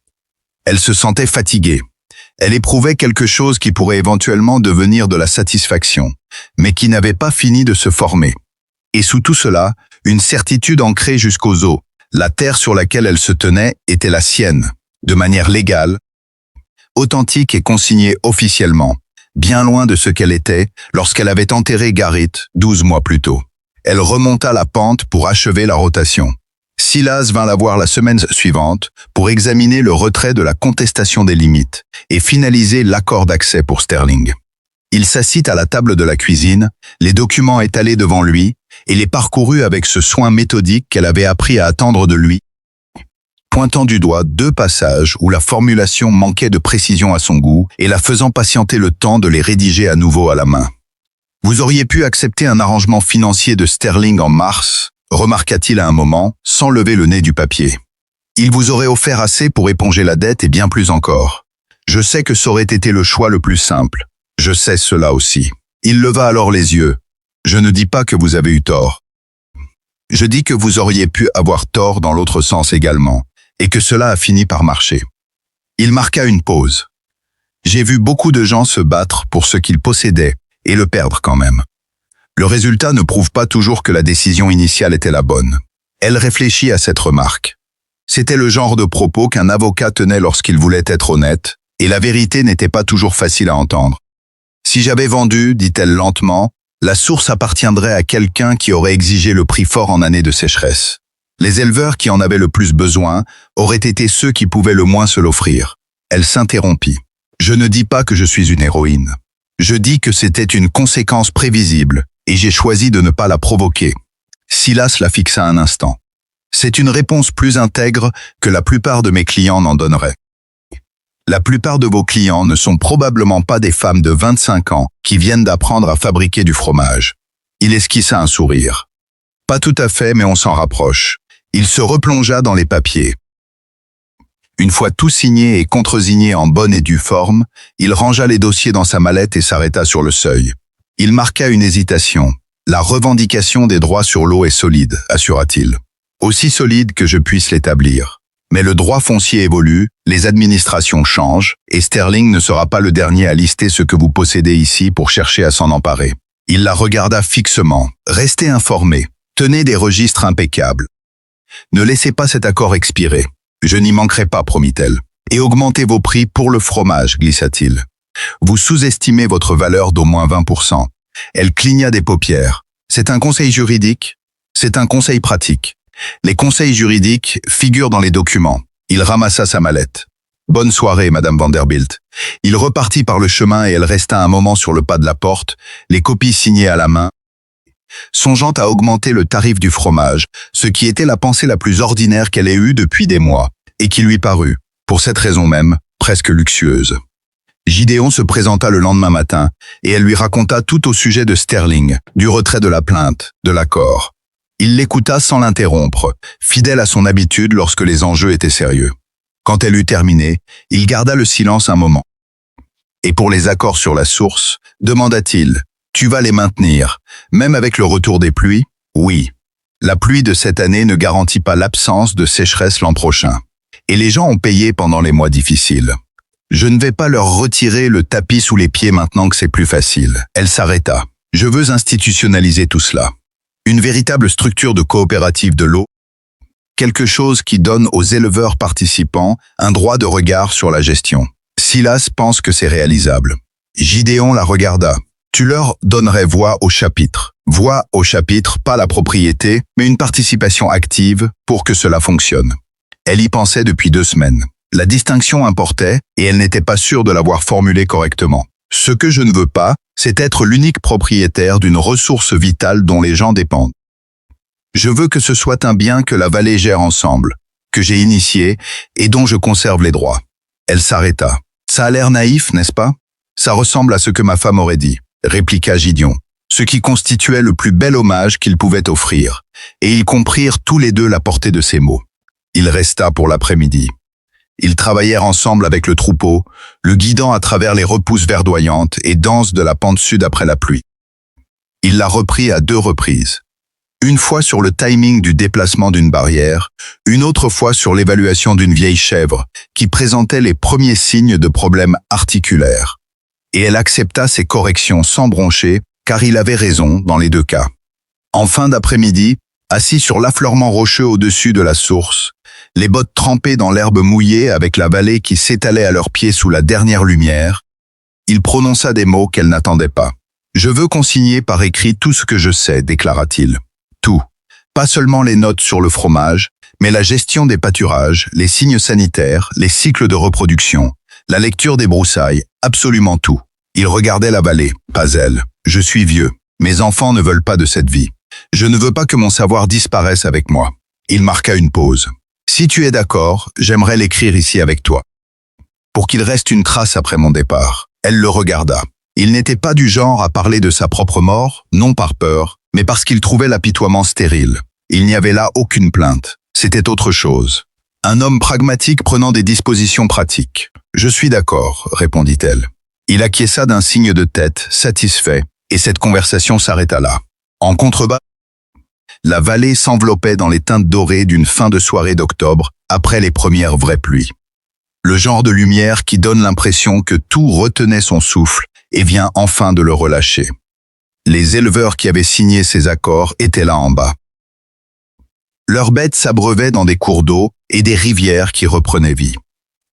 Elle se sentait fatiguée. Elle éprouvait quelque chose qui pourrait éventuellement devenir de la satisfaction, mais qui n'avait pas fini de se former. Et sous tout cela, une certitude ancrée jusqu'aux os. La terre sur laquelle elle se tenait était la sienne, de manière légale, authentique et consignée officiellement, bien loin de ce qu'elle était lorsqu'elle avait enterré Garrett 12 mois plus tôt. Elle remonta la pente pour achever la rotation. Silas vint la voir la semaine suivante pour examiner le retrait de la contestation des limites et finaliser l'accord d'accès pour Sterling. Il s'assit à la table de la cuisine, les documents étalés devant lui, et les parcourut avec ce soin méthodique qu'elle avait appris à attendre de lui, pointant du doigt 2 passages où la formulation manquait de précision à son goût et la faisant patienter le temps de les rédiger à nouveau à la main. « Vous auriez pu accepter un arrangement financier de Sterling en mars », remarqua-t-il à un moment, sans lever le nez du papier. « Il vous aurait offert assez pour éponger la dette et bien plus encore. Je sais que ça aurait été le choix le plus simple. Je sais cela aussi. » Il leva alors les yeux. « Je ne dis pas que vous avez eu tort. Je dis que vous auriez pu avoir tort dans l'autre sens également, et que cela a fini par marcher. » Il marqua une pause. « J'ai vu beaucoup de gens se battre pour ce qu'ils possédaient, et le perdre quand même. Le résultat ne prouve pas toujours que la décision initiale était la bonne. » Elle réfléchit à cette remarque. C'était le genre de propos qu'un avocat tenait lorsqu'il voulait être honnête, et la vérité n'était pas toujours facile à entendre. « Si j'avais vendu, dit-elle lentement, la source appartiendrait à quelqu'un qui aurait exigé le prix fort en année de sécheresse. Les éleveurs qui en avaient le plus besoin auraient été ceux qui pouvaient le moins se l'offrir. » Elle s'interrompit. « Je ne dis pas que je suis une héroïne. Je dis que c'était une conséquence prévisible, et j'ai choisi de ne pas la provoquer. » Silas la fixa un instant. « C'est une réponse plus intègre que la plupart de mes clients n'en donneraient. La plupart de vos clients ne sont probablement pas des femmes de 25 ans qui viennent d'apprendre à fabriquer du fromage. » Il esquissa un sourire. « Pas tout à fait, mais on s'en rapproche. » Il se replongea dans les papiers. Une fois tout signé et contresigné en bonne et due forme, il rangea les dossiers dans sa mallette et s'arrêta sur le seuil. Il marqua une hésitation. « La revendication des droits sur l'eau est solide, assura-t-il. Aussi solide que je puisse l'établir. Mais le droit foncier évolue, les administrations changent, et Sterling ne sera pas le dernier à lister ce que vous possédez ici pour chercher à s'en emparer. » Il la regarda fixement. « Restez informé. Tenez des registres impeccables. Ne laissez pas cet accord expirer. Je n'y manquerai pas, promit-elle. Et augmentez vos prix pour le fromage, glissa-t-il. Vous sous-estimez votre valeur d'au moins 20%. Elle cligna des paupières. C'est un conseil juridique? C'est un conseil pratique. Les conseils juridiques figurent dans les documents. Il ramassa sa mallette. Bonne soirée, Madame Vanderbilt. Il repartit par le chemin et elle resta un moment sur le pas de la porte, les copies signées à la main, songeant à augmenter le tarif du fromage, ce qui était la pensée la plus ordinaire qu'elle ait eue depuis des mois, et qui lui parut, pour cette raison même, presque luxueuse. Gideon se présenta le lendemain matin, et elle lui raconta tout au sujet de Sterling, du retrait de la plainte, de l'accord. Il l'écouta sans l'interrompre, fidèle à son habitude lorsque les enjeux étaient sérieux. Quand elle eut terminé, il garda le silence un moment. « Et pour les accords sur la source, demanda-t-il, tu vas les maintenir, même avec le retour des pluies? » Oui. La pluie de cette année ne garantit pas l'absence de sécheresse l'an prochain. Et les gens ont payé pendant les mois difficiles. Je ne vais pas leur retirer le tapis sous les pieds maintenant que c'est plus facile. Elle s'arrêta. Je veux institutionnaliser tout cela. Une véritable structure de coopérative de l'eau. Quelque chose qui donne aux éleveurs participants un droit de regard sur la gestion. Silas pense que c'est réalisable. Gideon la regarda. Tu leur donnerais voix au chapitre. Voix au chapitre, pas la propriété, mais une participation active pour que cela fonctionne. Elle y pensait depuis 2 semaines. La distinction importait et elle n'était pas sûre de l'avoir formulée correctement. Ce que je ne veux pas, c'est être l'unique propriétaire d'une ressource vitale dont les gens dépendent. Je veux que ce soit un bien que la vallée gère ensemble, que j'ai initié et dont je conserve les droits. Elle s'arrêta. Ça a l'air naïf, n'est-ce pas? Ça ressemble à ce que ma femme aurait dit, répliqua Gideon, ce qui constituait le plus bel hommage qu'il pouvait offrir, et ils comprirent tous les deux la portée de ces mots. Il resta pour l'après-midi. Ils travaillèrent ensemble avec le troupeau, le guidant à travers les repousses verdoyantes et denses de la pente sud après la pluie. Il la reprit à 2 reprises. Une fois sur le timing du déplacement d'une barrière, une autre fois sur l'évaluation d'une vieille chèvre qui présentait les premiers signes de problèmes articulaires. Et elle accepta ces corrections sans broncher, car il avait raison dans les 2 cas. En fin d'après-midi, Assis sur l'affleurement rocheux au-dessus de la source, les bottes trempées dans l'herbe mouillée avec la vallée qui s'étalait à leurs pieds sous la dernière lumière, il prononça des mots qu'elle n'attendait pas. « Je veux consigner par écrit tout ce que je sais », déclara-t-il. « Tout. Pas seulement les notes sur le fromage, mais la gestion des pâturages, les signes sanitaires, les cycles de reproduction, la lecture des broussailles, absolument tout. » Il regardait la vallée, pas elle. « Je suis vieux. Mes enfants ne veulent pas de cette vie. Je ne veux pas que mon savoir disparaisse avec moi. » Il marqua une pause. « Si tu es d'accord, j'aimerais l'écrire ici avec toi. Pour qu'il reste une trace après mon départ. » Elle le regarda. Il n'était pas du genre à parler de sa propre mort, non par peur, mais parce qu'il trouvait l'apitoiement stérile. Il n'y avait là aucune plainte. C'était autre chose. Un homme pragmatique prenant des dispositions pratiques. « Je suis d'accord », répondit-elle. Il acquiesça d'un signe de tête, satisfait, et cette conversation s'arrêta là. En contrebas, la vallée s'enveloppait dans les teintes dorées d'une fin de soirée d'octobre, après les premières vraies pluies. Le genre de lumière qui donne l'impression que tout retenait son souffle et vient enfin de le relâcher. Les éleveurs qui avaient signé ces accords étaient là en bas. Leurs bêtes s'abreuvaient dans des cours d'eau et des rivières qui reprenaient vie.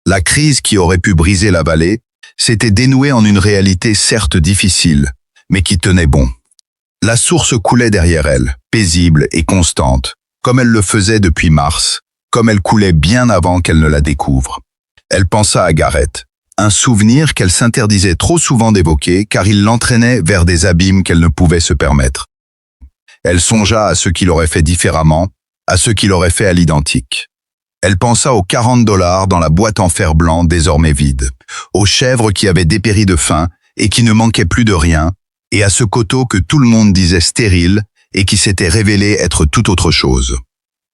La crise qui aurait pu briser la vallée s'était dénouée en une réalité certes difficile, mais qui tenait bon. La source coulait derrière elle, paisible et constante, comme elle le faisait depuis mars, comme elle coulait bien avant qu'elle ne la découvre. Elle pensa à Gareth, un souvenir qu'elle s'interdisait trop souvent d'évoquer car il l'entraînait vers des abîmes qu'elle ne pouvait se permettre. Elle songea à ce qu'il aurait fait différemment, à ce qu'il aurait fait à l'identique. Elle pensa aux 40 $ dans la boîte en fer blanc désormais vide, aux chèvres qui avaient dépéri de faim et qui ne manquaient plus de rien, et à ce coteau que tout le monde disait stérile et qui s'était révélé être tout autre chose.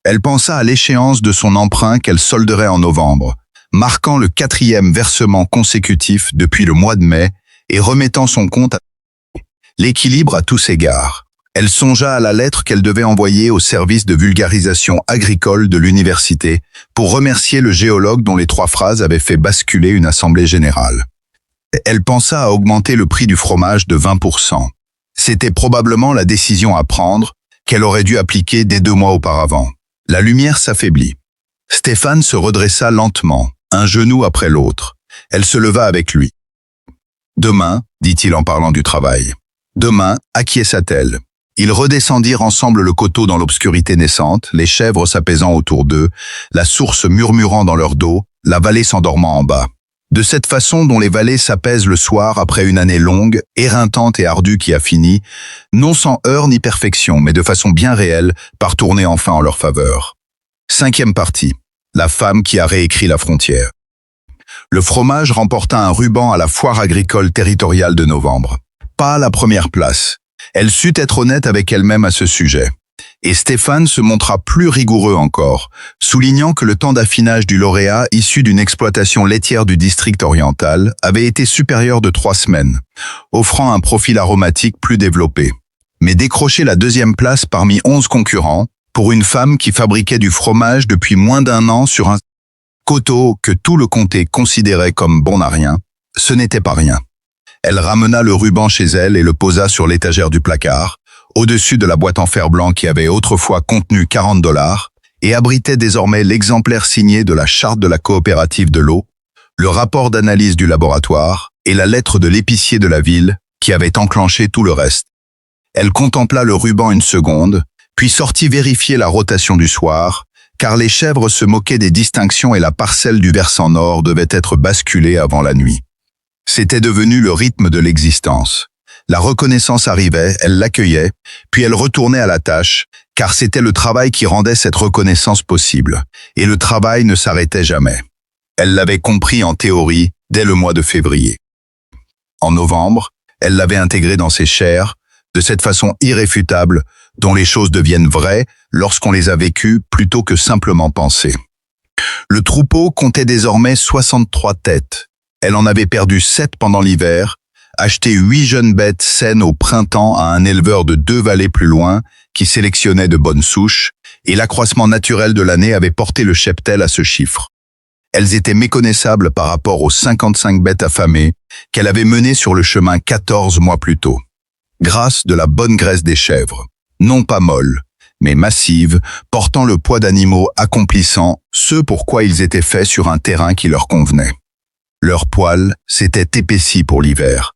Elle pensa à l'échéance de son emprunt qu'elle solderait en novembre, marquant le 4e versement consécutif depuis le mois de mai et remettant son compte à l'équilibre à tous égards. Elle songea à la lettre qu'elle devait envoyer au service de vulgarisation agricole de l'université pour remercier le géologue dont les 3 phrases avaient fait basculer une assemblée générale. Elle pensa à augmenter le prix du fromage de 20%. C'était probablement la décision à prendre qu'elle aurait dû appliquer dès 2 mois auparavant. La lumière s'affaiblit. Stéphane se redressa lentement, un genou après l'autre. Elle se leva avec lui. « Demain, » dit-il en parlant du travail. « Demain, » acquiesça-t-elle. Ils redescendirent ensemble le coteau dans l'obscurité naissante, les chèvres s'apaisant autour d'eux, la source murmurant dans leur dos, la vallée s'endormant en bas. De cette façon dont les vallées s'apaisent le soir après une année longue, éreintante et ardue qui a fini, non sans heurts ni perfection, mais de façon bien réelle, par tourner enfin en leur faveur. 5e partie. La femme qui a réécrit la frontière. Le fromage remporta un ruban à la foire agricole territoriale de novembre. Pas la première place. Elle sut être honnête avec elle-même à ce sujet. Et Stéphane se montra plus rigoureux encore, soulignant que le temps d'affinage du lauréat issu d'une exploitation laitière du district oriental avait été supérieur de 3 semaines, offrant un profil aromatique plus développé. Mais décrocher la 2e place parmi 11 concurrents, pour une femme qui fabriquait du fromage depuis moins d'1 an sur un coteau que tout le comté considérait comme bon à rien, ce n'était pas rien. Elle ramena le ruban chez elle et le posa sur l'étagère du placard, au-dessus de la boîte en fer blanc qui avait autrefois contenu 40 $ et abritait désormais l'exemplaire signé de la charte de la coopérative de l'eau, le rapport d'analyse du laboratoire et la lettre de l'épicier de la ville qui avait enclenché tout le reste. Elle contempla le ruban une seconde, puis sortit vérifier la rotation du soir, car les chèvres se moquaient des distinctions et la parcelle du versant nord devait être basculée avant la nuit. C'était devenu le rythme de l'existence. La reconnaissance arrivait, elle l'accueillait, puis elle retournait à la tâche, car c'était le travail qui rendait cette reconnaissance possible, et le travail ne s'arrêtait jamais. Elle l'avait compris en théorie dès le mois de février. En novembre, elle l'avait intégré dans ses chairs, de cette façon irréfutable dont les choses deviennent vraies lorsqu'on les a vécues plutôt que simplement pensées. Le troupeau comptait désormais 63 têtes. Elle en avait perdu 7 pendant l'hiver, acheté 8 jeunes bêtes saines au printemps à un éleveur de 2 vallées plus loin qui sélectionnait de bonnes souches, et l'accroissement naturel de l'année avait porté le cheptel à ce chiffre. Elles étaient méconnaissables par rapport aux 55 bêtes affamées qu'elle avait menées sur le chemin 14 mois plus tôt. Grâce de la bonne graisse des chèvres, non pas molles, mais massives, portant le poids d'animaux accomplissant ce pour quoi ils étaient faits sur un terrain qui leur convenait. Leurs poils s'étaient épaissis pour l'hiver.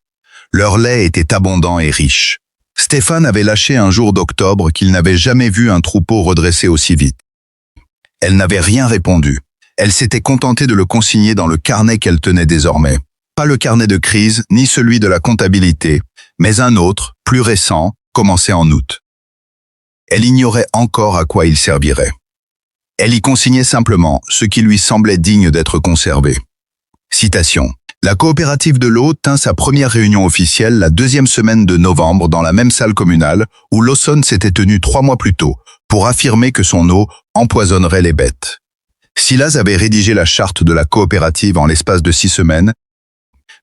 Leur lait était abondant et riche. Stéphane avait lâché un jour d'octobre qu'il n'avait jamais vu un troupeau redressé aussi vite. Elle n'avait rien répondu. Elle s'était contentée de le consigner dans le carnet qu'elle tenait désormais. Pas le carnet de crise, ni celui de la comptabilité, mais un autre, plus récent, commencé en août. Elle ignorait encore à quoi il servirait. Elle y consignait simplement ce qui lui semblait digne d'être conservé. Citation. La coopérative de l'eau tint sa première réunion officielle la 2e semaine de novembre dans la même salle communale où Lawson s'était tenu 3 mois plus tôt pour affirmer que son eau empoisonnerait les bêtes. Silas avait rédigé la charte de la coopérative en l'espace de 6 semaines,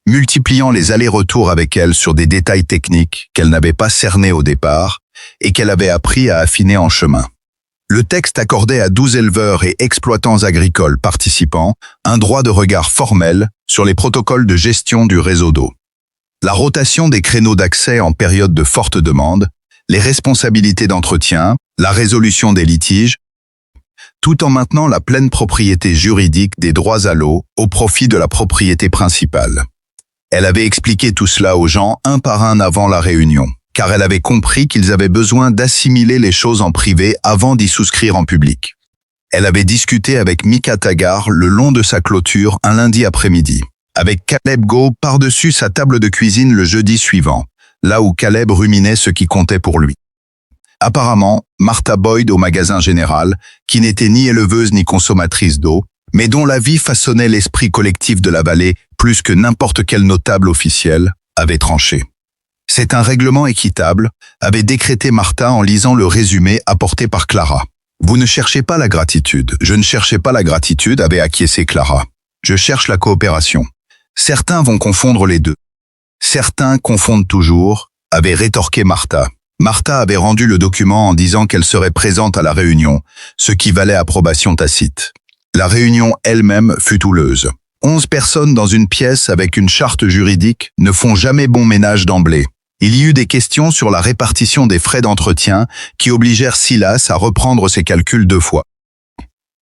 multipliant les allers-retours avec elle sur des détails techniques qu'elle n'avait pas cernés au départ et qu'elle avait appris à affiner en chemin. Le texte accordait à 12 éleveurs et exploitants agricoles participants un droit de regard formel sur les protocoles de gestion du réseau d'eau. La rotation des créneaux d'accès en période de forte demande, les responsabilités d'entretien, la résolution des litiges, tout en maintenant la pleine propriété juridique des droits à l'eau au profit de la propriété principale. Elle avait expliqué tout cela aux gens un par un avant la réunion, car elle avait compris qu'ils avaient besoin d'assimiler les choses en privé avant d'y souscrire en public. Elle avait discuté avec Mika Tagar le long de sa clôture un lundi après-midi, avec Caleb Go par-dessus sa table de cuisine le jeudi suivant, là où Caleb ruminait ce qui comptait pour lui. Apparemment, Martha Boyd au magasin général, qui n'était ni éleveuse ni consommatrice d'eau, mais dont la vie façonnait l'esprit collectif de la vallée plus que n'importe quel notable officiel, avait tranché. C'est un règlement équitable, avait décrété Martha en lisant le résumé apporté par Clara. Vous ne cherchez pas la gratitude. Je ne cherchais pas la gratitude, avait acquiescé Clara. Je cherche la coopération. Certains vont confondre les deux. Certains confondent toujours, avait rétorqué Martha. Martha avait rendu le document en disant qu'elle serait présente à la réunion, ce qui valait approbation tacite. La réunion elle-même fut houleuse. 11 personnes dans une pièce avec une charte juridique ne font jamais bon ménage d'emblée. Il y eut des questions sur la répartition des frais d'entretien qui obligèrent Silas à reprendre ses calculs 2 fois.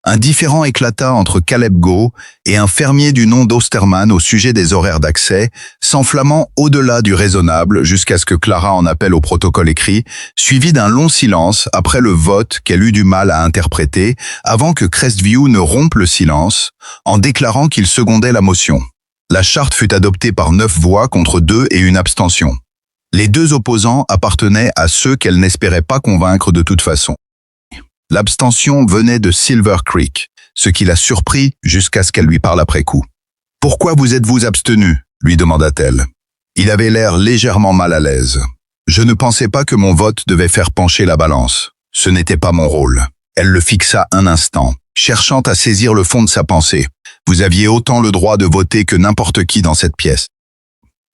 Un différend éclata entre Caleb Go et un fermier du nom d'Osterman au sujet des horaires d'accès, s'enflammant au-delà du raisonnable jusqu'à ce que Clara en appelle au protocole écrit, suivi d'un long silence après le vote qu'elle eut du mal à interpréter, avant que Crestview ne rompe le silence, en déclarant qu'il secondait la motion. La charte fut adoptée par 9 voix contre 2 et une abstention. Les 2 opposants appartenaient à ceux qu'elle n'espérait pas convaincre de toute façon. L'abstention venait de Silver Creek, ce qui la surprit jusqu'à ce qu'elle lui parle après coup. « Pourquoi vous êtes-vous abstenu ?» lui demanda-t-elle. Il avait l'air légèrement mal à l'aise. « Je ne pensais pas que mon vote devait faire pencher la balance. Ce n'était pas mon rôle. » Elle le fixa un instant, cherchant à saisir le fond de sa pensée. « Vous aviez autant le droit de voter que n'importe qui dans cette pièce. »«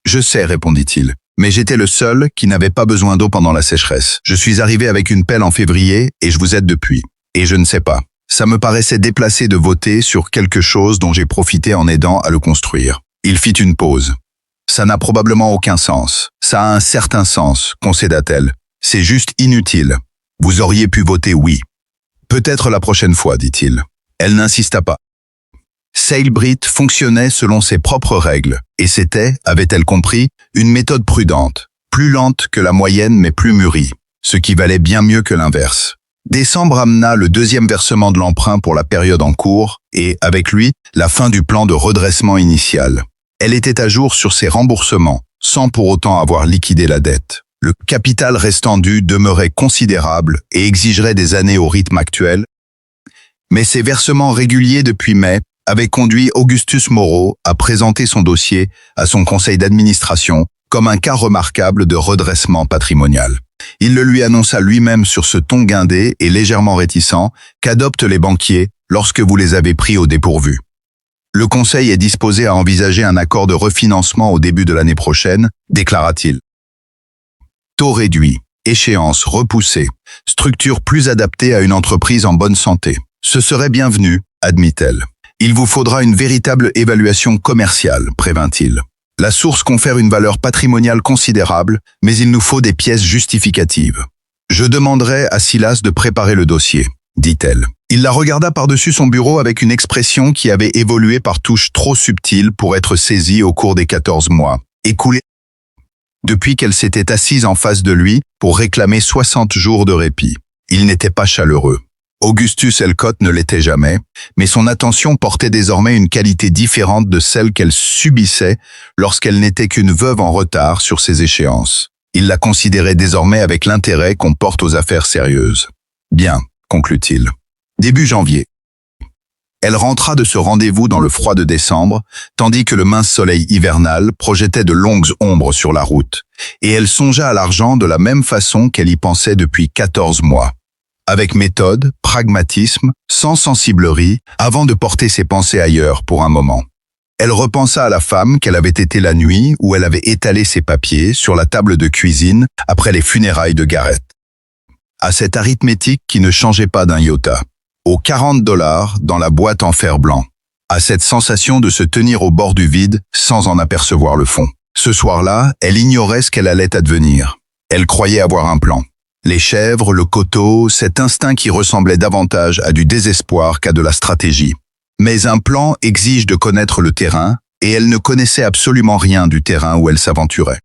Je sais, répondit-il. Mais j'étais le seul qui n'avait pas besoin d'eau pendant la sécheresse. Je suis arrivé avec une pelle en février et je vous aide depuis. Et je ne sais pas. Ça me paraissait déplacé de voter sur quelque chose dont j'ai profité en aidant à le construire. » Il fit une pause. « Ça n'a probablement aucun sens. Ça a un certain sens, concéda-t-elle. C'est juste inutile. Vous auriez pu voter oui. »« Peut-être la prochaine fois, dit-il. » Elle n'insista pas. Sailbrit fonctionnait selon ses propres règles, et c'était, avait-elle compris, une méthode prudente, plus lente que la moyenne mais plus mûrie, ce qui valait bien mieux que l'inverse. Décembre amena le 2e versement de l'emprunt pour la période en cours, et, avec lui, la fin du plan de redressement initial. Elle était à jour sur ses remboursements, sans pour autant avoir liquidé la dette. Le capital restant dû demeurait considérable et exigerait des années au rythme actuel, mais ses versements réguliers depuis mai avait conduit Augustus Moreau à présenter son dossier à son conseil d'administration comme un cas remarquable de redressement patrimonial. Il le lui annonça lui-même sur ce ton guindé et légèrement réticent qu'adoptent les banquiers lorsque vous les avez pris au dépourvu. Le conseil est disposé à envisager un accord de refinancement au début de l'année prochaine, déclara-t-il. Taux réduit, échéance repoussée, structure plus adaptée à une entreprise en bonne santé. Ce serait bienvenu, admit-elle. Il vous faudra une véritable évaluation commerciale, prévint-il. La source confère une valeur patrimoniale considérable, mais il nous faut des pièces justificatives. Je demanderai à Silas de préparer le dossier, dit-elle. Il la regarda par-dessus son bureau avec une expression qui avait évolué par touches trop subtiles pour être saisie au cours des 14 mois, écoulés depuis qu'elle s'était assise en face de lui pour réclamer 60 jours de répit. Il n'était pas chaleureux. Augustus Elcott ne l'était jamais, mais son attention portait désormais une qualité différente de celle qu'elle subissait lorsqu'elle n'était qu'une veuve en retard sur ses échéances. Il la considérait désormais avec l'intérêt qu'on porte aux affaires sérieuses. Bien, conclut-il. Début janvier. Elle rentra de ce rendez-vous dans le froid de décembre, tandis que le mince soleil hivernal projetait de longues ombres sur la route, et elle songea à l'argent de la même façon qu'elle y pensait depuis 14 mois. Avec méthode, pragmatisme, sans sensiblerie, avant de porter ses pensées ailleurs pour un moment. Elle repensa à la femme qu'elle avait été la nuit où elle avait étalé ses papiers sur la table de cuisine après les funérailles de Garrett. À cette arithmétique qui ne changeait pas d'un iota. Aux $40 dans la boîte en fer blanc. À cette sensation de se tenir au bord du vide sans en apercevoir le fond. Ce soir-là, elle ignorait ce qu'elle allait advenir. Elle croyait avoir un plan. Les chèvres, le coteau, cet instinct qui ressemblait davantage à du désespoir qu'à de la stratégie. Mais un plan exige de connaître le terrain, et elle ne connaissait absolument rien du terrain où elle s'aventurait.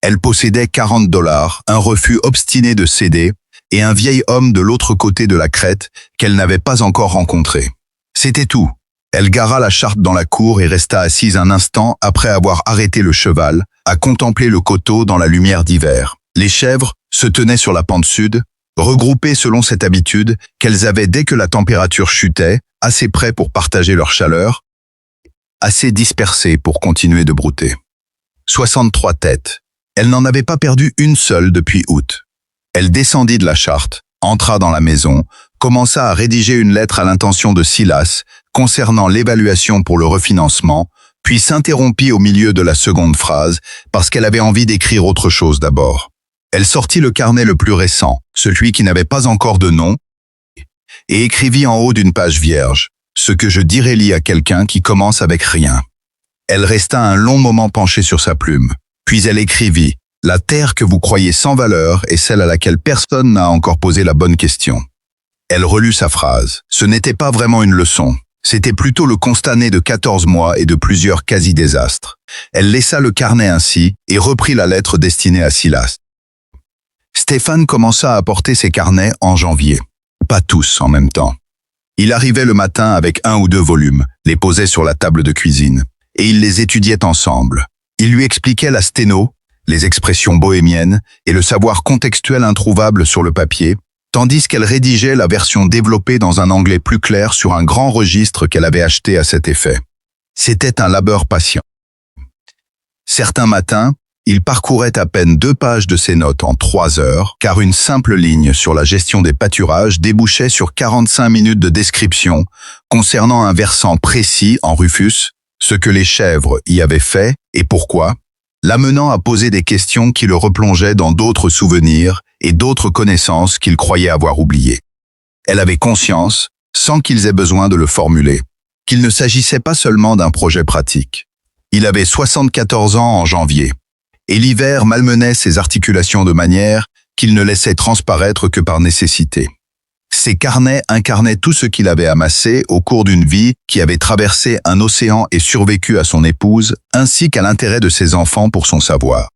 Elle possédait $40, un refus obstiné de céder, et un vieil homme de l'autre côté de la crête qu'elle n'avait pas encore rencontré. C'était tout. Elle gara la charte dans la cour et resta assise un instant après avoir arrêté le cheval, à contempler le coteau dans la lumière d'hiver. Les chèvres se tenaient sur la pente sud, regroupées selon cette habitude qu'elles avaient dès que la température chutait, assez près pour partager leur chaleur, assez dispersées pour continuer de brouter. 63 têtes. Elle n'en avait pas perdu une seule depuis août. Elle descendit de la charte, entra dans la maison, commença à rédiger une lettre à l'intention de Silas concernant l'évaluation pour le refinancement, puis s'interrompit au milieu de la seconde phrase parce qu'elle avait envie d'écrire autre chose d'abord. Elle sortit le carnet le plus récent, celui qui n'avait pas encore de nom, et écrivit en haut d'une page vierge, ce que je dirais lire à quelqu'un qui commence avec rien. Elle resta un long moment penchée sur sa plume, puis elle écrivit « La terre que vous croyez sans valeur est celle à laquelle personne n'a encore posé la bonne question ». Elle relut sa phrase. Ce n'était pas vraiment une leçon. C'était plutôt le constat né de 14 mois et de plusieurs quasi-désastres. Elle laissa le carnet ainsi et reprit la lettre destinée à Silas. Stéphane commença à apporter ses carnets en janvier. Pas tous en même temps. Il arrivait le matin avec 1 ou 2 volumes, les posait sur la table de cuisine, et ils les étudiaient ensemble. Il lui expliquait la sténo, les expressions bohémiennes et le savoir contextuel introuvable sur le papier, tandis qu'elle rédigeait la version développée dans un anglais plus clair sur un grand registre qu'elle avait acheté à cet effet. C'était un labeur patient. Certains matins, il parcourait à peine 2 pages de ses notes en 3 heures, car une simple ligne sur la gestion des pâturages débouchait sur 45 minutes de description concernant un versant précis en Rufus, ce que les chèvres y avaient fait et pourquoi, l'amenant à poser des questions qui le replongeaient dans d'autres souvenirs et d'autres connaissances qu'il croyait avoir oubliées. Elle avait conscience, sans qu'ils aient besoin de le formuler, qu'il ne s'agissait pas seulement d'un projet pratique. Il avait 74 ans en janvier, et l'hiver malmenait ses articulations de manière qu'il ne laissait transparaître que par nécessité. Ses carnets incarnaient tout ce qu'il avait amassé au cours d'une vie qui avait traversé un océan et survécu à son épouse, ainsi qu'à l'intérêt de ses enfants pour son savoir.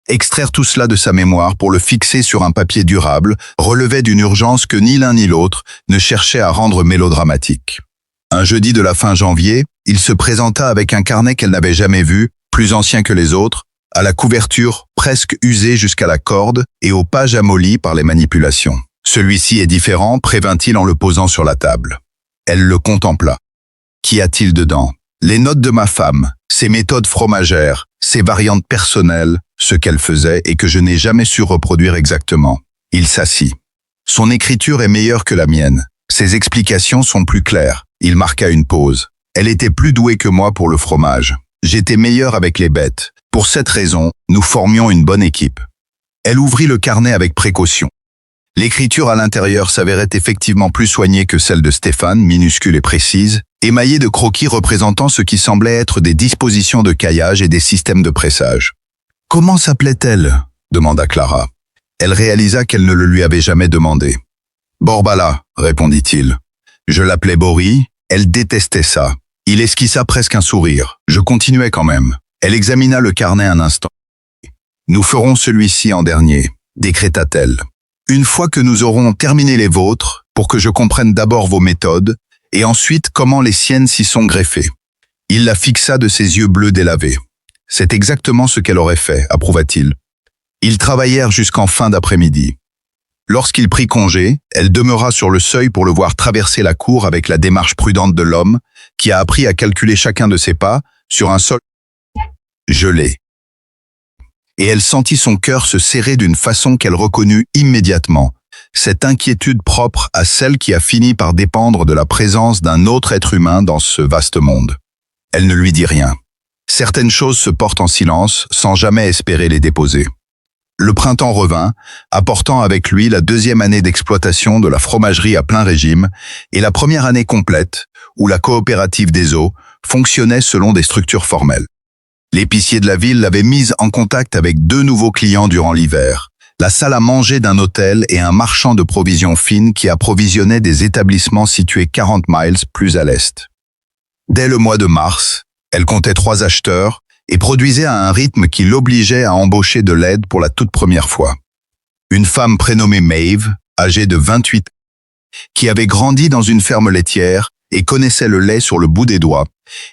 Extraire tout cela de sa mémoire pour le fixer sur un papier durable relevait d'une urgence que ni l'un ni l'autre ne cherchait à rendre mélodramatique. Un jeudi de la fin janvier, il se présenta avec un carnet qu'elle n'avait jamais vu, plus ancien que les autres, à la couverture presque usée jusqu'à la corde et aux pages amollies par les manipulations. Celui-ci est différent, prévint-il en le posant sur la table. Elle le contempla. Qu'y a-t-il dedans? Les notes de ma femme, ses méthodes fromagères, ses variantes personnelles, ce qu'elle faisait et que je n'ai jamais su reproduire exactement. Il s'assit. Son écriture est meilleure que la mienne. Ses explications sont plus claires. Il marqua une pause. Elle était plus douée que moi pour le fromage. J'étais meilleur avec les bêtes. Pour cette raison, nous formions une bonne équipe. Elle ouvrit le carnet avec précaution. L'écriture à l'intérieur s'avérait effectivement plus soignée que celle de Stéphane, minuscule et précise, émaillée de croquis représentant ce qui semblait être des dispositions de caillage et des systèmes de pressage. « Comment s'appelait-elle » demanda Clara. Elle réalisa qu'elle ne le lui avait jamais demandé. « Borbala », répondit-il. Je l'appelais Bori, elle détestait ça. Il esquissa presque un sourire. Je continuais quand même. Elle examina le carnet un instant. « Nous ferons celui-ci en dernier », décréta-t-elle. « Une fois que nous aurons terminé les vôtres, pour que je comprenne d'abord vos méthodes, et ensuite comment les siennes s'y sont greffées. » Il la fixa de ses yeux bleus délavés. « C'est exactement ce qu'elle aurait fait », approuva-t-il. Ils travaillèrent jusqu'en fin d'après-midi. Lorsqu'il prit congé, elle demeura sur le seuil pour le voir traverser la cour avec la démarche prudente de l'homme qui a appris à calculer chacun de ses pas sur un sol gelé. Et elle sentit son cœur se serrer d'une façon qu'elle reconnut immédiatement, cette inquiétude propre à celle qui a fini par dépendre de la présence d'un autre être humain dans ce vaste monde. Elle ne lui dit rien. Certaines choses se portent en silence sans jamais espérer les déposer. Le printemps revint, apportant avec lui la deuxième année d'exploitation de la fromagerie à plein régime et la première année complète où la coopérative des eaux fonctionnait selon des structures formelles. L'épicier de la ville l'avait mise en contact avec 2 nouveaux clients durant l'hiver, la salle à manger d'un hôtel et un marchand de provisions fines qui approvisionnait des établissements situés 40 miles plus à l'est. Dès le mois de mars, elle comptait 3 acheteurs et produisait à un rythme qui l'obligeait à embaucher de l'aide pour la toute première fois. Une femme prénommée Maeve, âgée de 28 ans, qui avait grandi dans une ferme laitière et connaissait le lait sur le bout des doigts,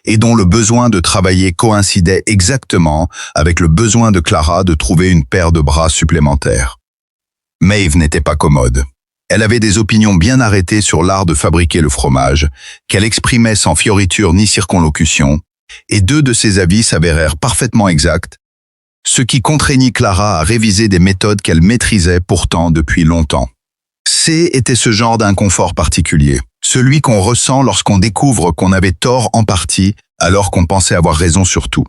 et dont le besoin de travailler coïncidait exactement avec le besoin de Clara de trouver une paire de bras supplémentaires. Maeve n'était pas commode. Elle avait des opinions bien arrêtées sur l'art de fabriquer le fromage, qu'elle exprimait sans fioriture ni circonlocution, et 2 de ses avis s'avérèrent parfaitement exacts, ce qui contraignit Clara à réviser des méthodes qu'elle maîtrisait pourtant depuis longtemps. C était ce genre d'inconfort particulier, celui qu'on ressent lorsqu'on découvre qu'on avait tort en partie alors qu'on pensait avoir raison sur tout.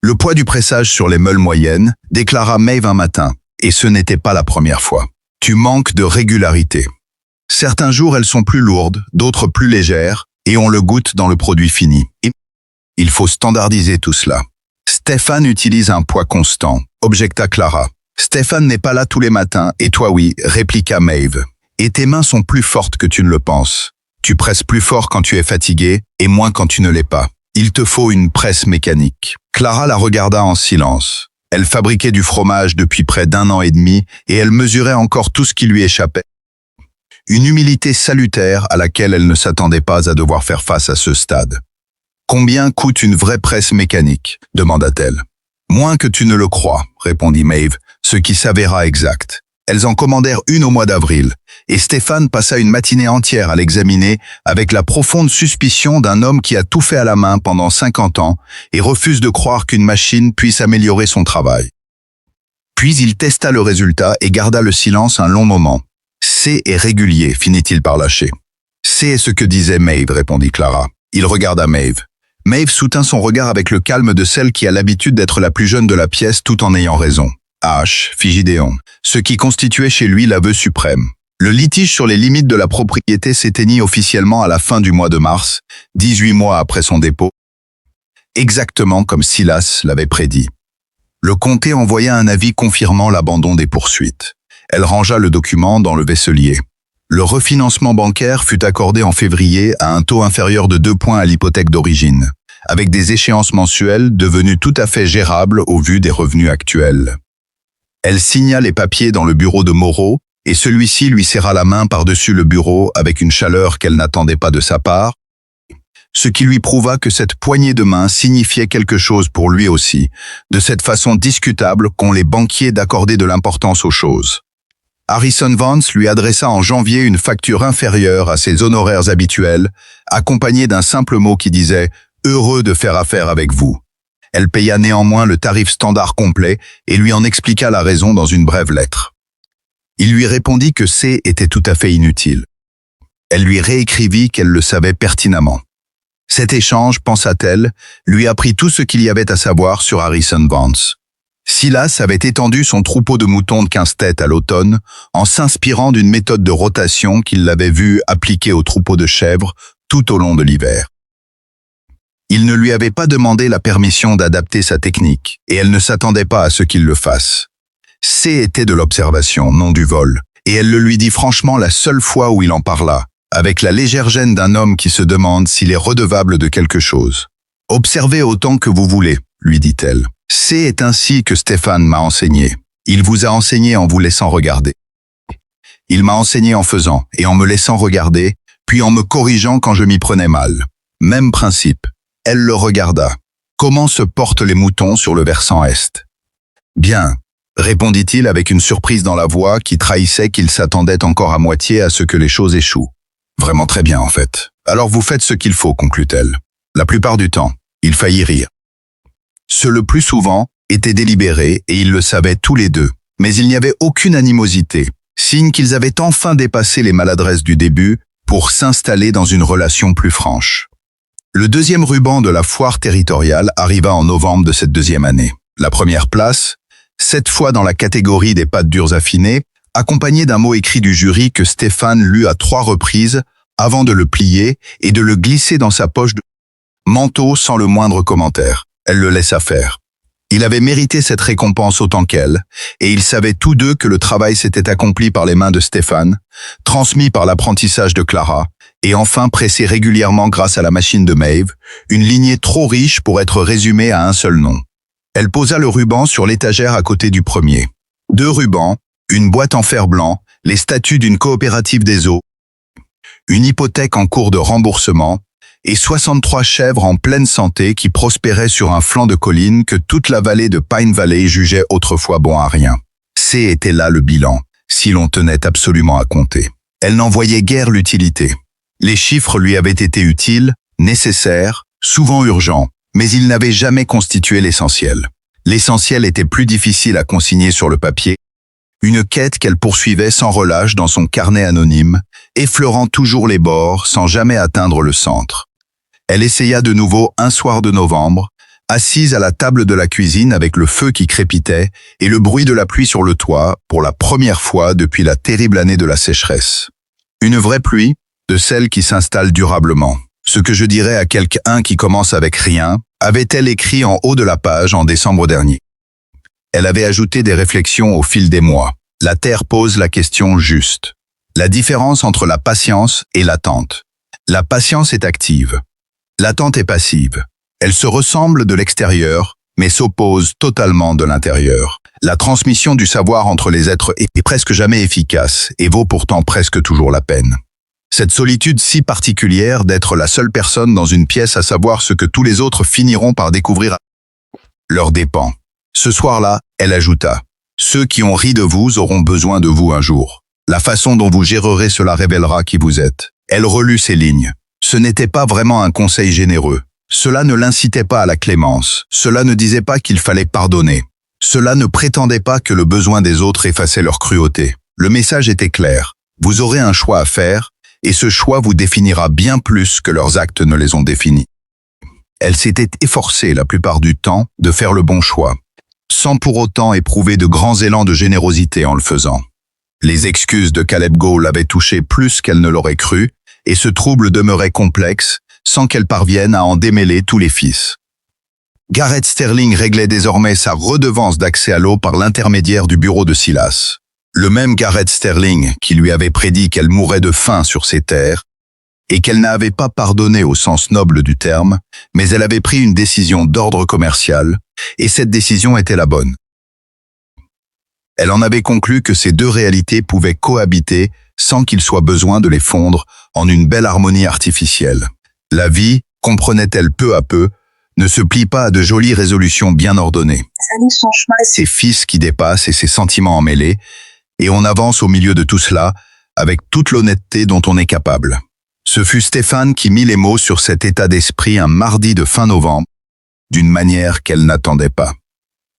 Le poids du pressage sur les meules moyennes, déclara Maeve un matin, et ce n'était pas la première fois. Tu manques de régularité. Certains jours elles sont plus lourdes, d'autres plus légères, et on le goûte dans le produit fini. Il faut standardiser tout cela. Stéphane utilise un poids constant, objecta Clara. Stéphane n'est pas là tous les matins, et toi oui, répliqua Maeve. Et tes mains sont plus fortes que tu ne le penses. Tu presses plus fort quand tu es fatigué, et moins quand tu ne l'es pas. Il te faut une presse mécanique. Clara la regarda en silence. Elle fabriquait du fromage depuis près d'1 an et demi, et elle mesurait encore tout ce qui lui échappait. Une humilité salutaire à laquelle elle ne s'attendait pas à devoir faire face à ce stade. « Combien coûte une vraie presse mécanique ?» demanda-t-elle. « Moins que tu ne le crois », répondit Maeve, ce qui s'avéra exact. Elles en commandèrent une au mois d'avril, et Stéphane passa une matinée entière à l'examiner avec la profonde suspicion d'un homme qui a tout fait à la main pendant 50 ans et refuse de croire qu'une machine puisse améliorer son travail. Puis il testa le résultat et garda le silence un long moment. « C est régulier », finit-il par lâcher. « C est ce que disait Maeve », répondit Clara. Il regarda Maeve. Maeve soutint son regard avec le calme de celle qui a l'habitude d'être la plus jeune de la pièce tout en ayant raison. H, fit Gideon, ce qui constituait chez lui l'aveu suprême. Le litige sur les limites de la propriété s'éteignit officiellement à la fin du mois de mars, 18 mois après son dépôt, exactement comme Silas l'avait prédit. Le comté envoya un avis confirmant l'abandon des poursuites. Elle rangea le document dans le vaisselier. Le refinancement bancaire fut accordé en février à un taux inférieur de 2 points à l'hypothèque d'origine, avec des échéances mensuelles devenues tout à fait gérables au vu des revenus actuels. Elle signa les papiers dans le bureau de Moreau, et celui-ci lui serra la main par-dessus le bureau avec une chaleur qu'elle n'attendait pas de sa part, ce qui lui prouva que cette poignée de main signifiait quelque chose pour lui aussi, de cette façon discutable qu'ont les banquiers d'accorder de l'importance aux choses. Harrison Vance lui adressa en janvier une facture inférieure à ses honoraires habituels, accompagnée d'un simple mot qui disait « Heureux de faire affaire avec vous ». Elle paya néanmoins le tarif standard complet et lui en expliqua la raison dans une brève lettre. Il lui répondit que C était tout à fait inutile. Elle lui réécrivit qu'elle le savait pertinemment. Cet échange, pensa-t-elle, lui apprit tout ce qu'il y avait à savoir sur Harrison Vance. Silas avait étendu son troupeau de moutons de 15 têtes à l'automne en s'inspirant d'une méthode de rotation qu'il l'avait vu appliquer au troupeau de chèvres tout au long de l'hiver. Il ne lui avait pas demandé la permission d'adapter sa technique, et elle ne s'attendait pas à ce qu'il le fasse. C était de l'observation, non du vol, et elle le lui dit franchement la seule fois où il en parla, avec la légère gêne d'un homme qui se demande s'il est redevable de quelque chose. « Observez autant que vous voulez », lui dit-elle. « C est ainsi que Stéphane m'a enseigné. Il vous a enseigné en vous laissant regarder. Il m'a enseigné en faisant et en me laissant regarder, puis en me corrigeant quand je m'y prenais mal. Même principe. Elle le regarda. Comment se portent les moutons sur le versant est? Bien, répondit-il avec une surprise dans la voix qui trahissait qu'il s'attendait encore à moitié à ce que les choses échouent. Vraiment très bien, en fait. Alors vous faites ce qu'il faut, conclut-elle. La plupart du temps, il faillit rire. Ce le plus souvent était délibéré et ils le savaient tous les deux. Mais il n'y avait aucune animosité, signe qu'ils avaient enfin dépassé les maladresses du début pour s'installer dans une relation plus franche. Le deuxième ruban de la foire territoriale arriva en novembre de cette deuxième année. La première place, cette fois dans la catégorie des pâtes dures affinées, accompagné d'un mot écrit du jury que Stéphane lut à 3 reprises avant de le plier et de le glisser dans sa poche de manteau sans le moindre commentaire. Elle le laissa faire. Il avait mérité cette récompense autant qu'elle, et ils savaient tous deux que le travail s'était accompli par les mains de Stéphane, transmis par l'apprentissage de Clara, et enfin pressé régulièrement grâce à la machine de Maeve, une lignée trop riche pour être résumée à un seul nom. Elle posa le ruban sur l'étagère à côté du premier. 2 rubans, une boîte en fer blanc, les statuts d'une coopérative des eaux, une hypothèque en cours de remboursement, et 63 chèvres en pleine santé qui prospéraient sur un flanc de colline que toute la vallée de Pine Valley jugeait autrefois bon à rien. C était là le bilan, si l'on tenait absolument à compter. Elle n'en voyait guère l'utilité. Les chiffres lui avaient été utiles, nécessaires, souvent urgents, mais ils n'avaient jamais constitué l'essentiel. L'essentiel était plus difficile à consigner sur le papier, une quête qu'elle poursuivait sans relâche dans son carnet anonyme, effleurant toujours les bords sans jamais atteindre le centre. Elle essaya de nouveau un soir de novembre, assise à la table de la cuisine avec le feu qui crépitait et le bruit de la pluie sur le toit pour la première fois depuis la terrible année de la sécheresse. Une vraie pluie, de celle qui s'installe durablement. Ce que je dirais à quelqu'un qui commence avec rien, avait-elle écrit en haut de la page en décembre dernier. Elle avait ajouté des réflexions au fil des mois. La Terre pose la question juste. La différence entre la patience et l'attente. La patience est active. L'attente est passive. Elle se ressemble de l'extérieur, mais s'oppose totalement de l'intérieur. La transmission du savoir entre les êtres est presque jamais efficace et vaut pourtant presque toujours la peine. Cette solitude si particulière d'être la seule personne dans une pièce à savoir ce que tous les autres finiront par découvrir à leurs dépens. Ce soir-là, elle ajouta, « Ceux qui ont ri de vous auront besoin de vous un jour. La façon dont vous gérerez cela révélera qui vous êtes. » Elle relut ces lignes. Ce n'était pas vraiment un conseil généreux. Cela ne l'incitait pas à la clémence. Cela ne disait pas qu'il fallait pardonner. Cela ne prétendait pas que le besoin des autres effaçait leur cruauté. Le message était clair. Vous aurez un choix à faire, et ce choix vous définira bien plus que leurs actes ne les ont définis. Elle s'était efforcée la plupart du temps de faire le bon choix, sans pour autant éprouver de grands élans de générosité en le faisant. Les excuses de Caleb Gall l'avaient touchée plus qu'elle ne l'aurait cru, et ce trouble demeurait complexe, sans qu'elle parvienne à en démêler tous les fils. Gareth Sterling réglait désormais sa redevance d'accès à l'eau par l'intermédiaire du bureau de Silas. Le même Gareth Sterling qui lui avait prédit qu'elle mourrait de faim sur ses terres, et qu'elle n'avait pas pardonné au sens noble du terme, mais elle avait pris une décision d'ordre commercial, et cette décision était la bonne. Elle en avait conclu que ces 2 réalités pouvaient cohabiter sans qu'il soit besoin de les fondre en une belle harmonie artificielle. La vie, comprenait-elle peu à peu, ne se plie pas à de jolies résolutions bien ordonnées. Ses fils qui dépassent et ses sentiments emmêlés, et on avance au milieu de tout cela avec toute l'honnêteté dont on est capable. Ce fut Stéphane qui mit les mots sur cet état d'esprit un mardi de fin novembre, d'une manière qu'elle n'attendait pas.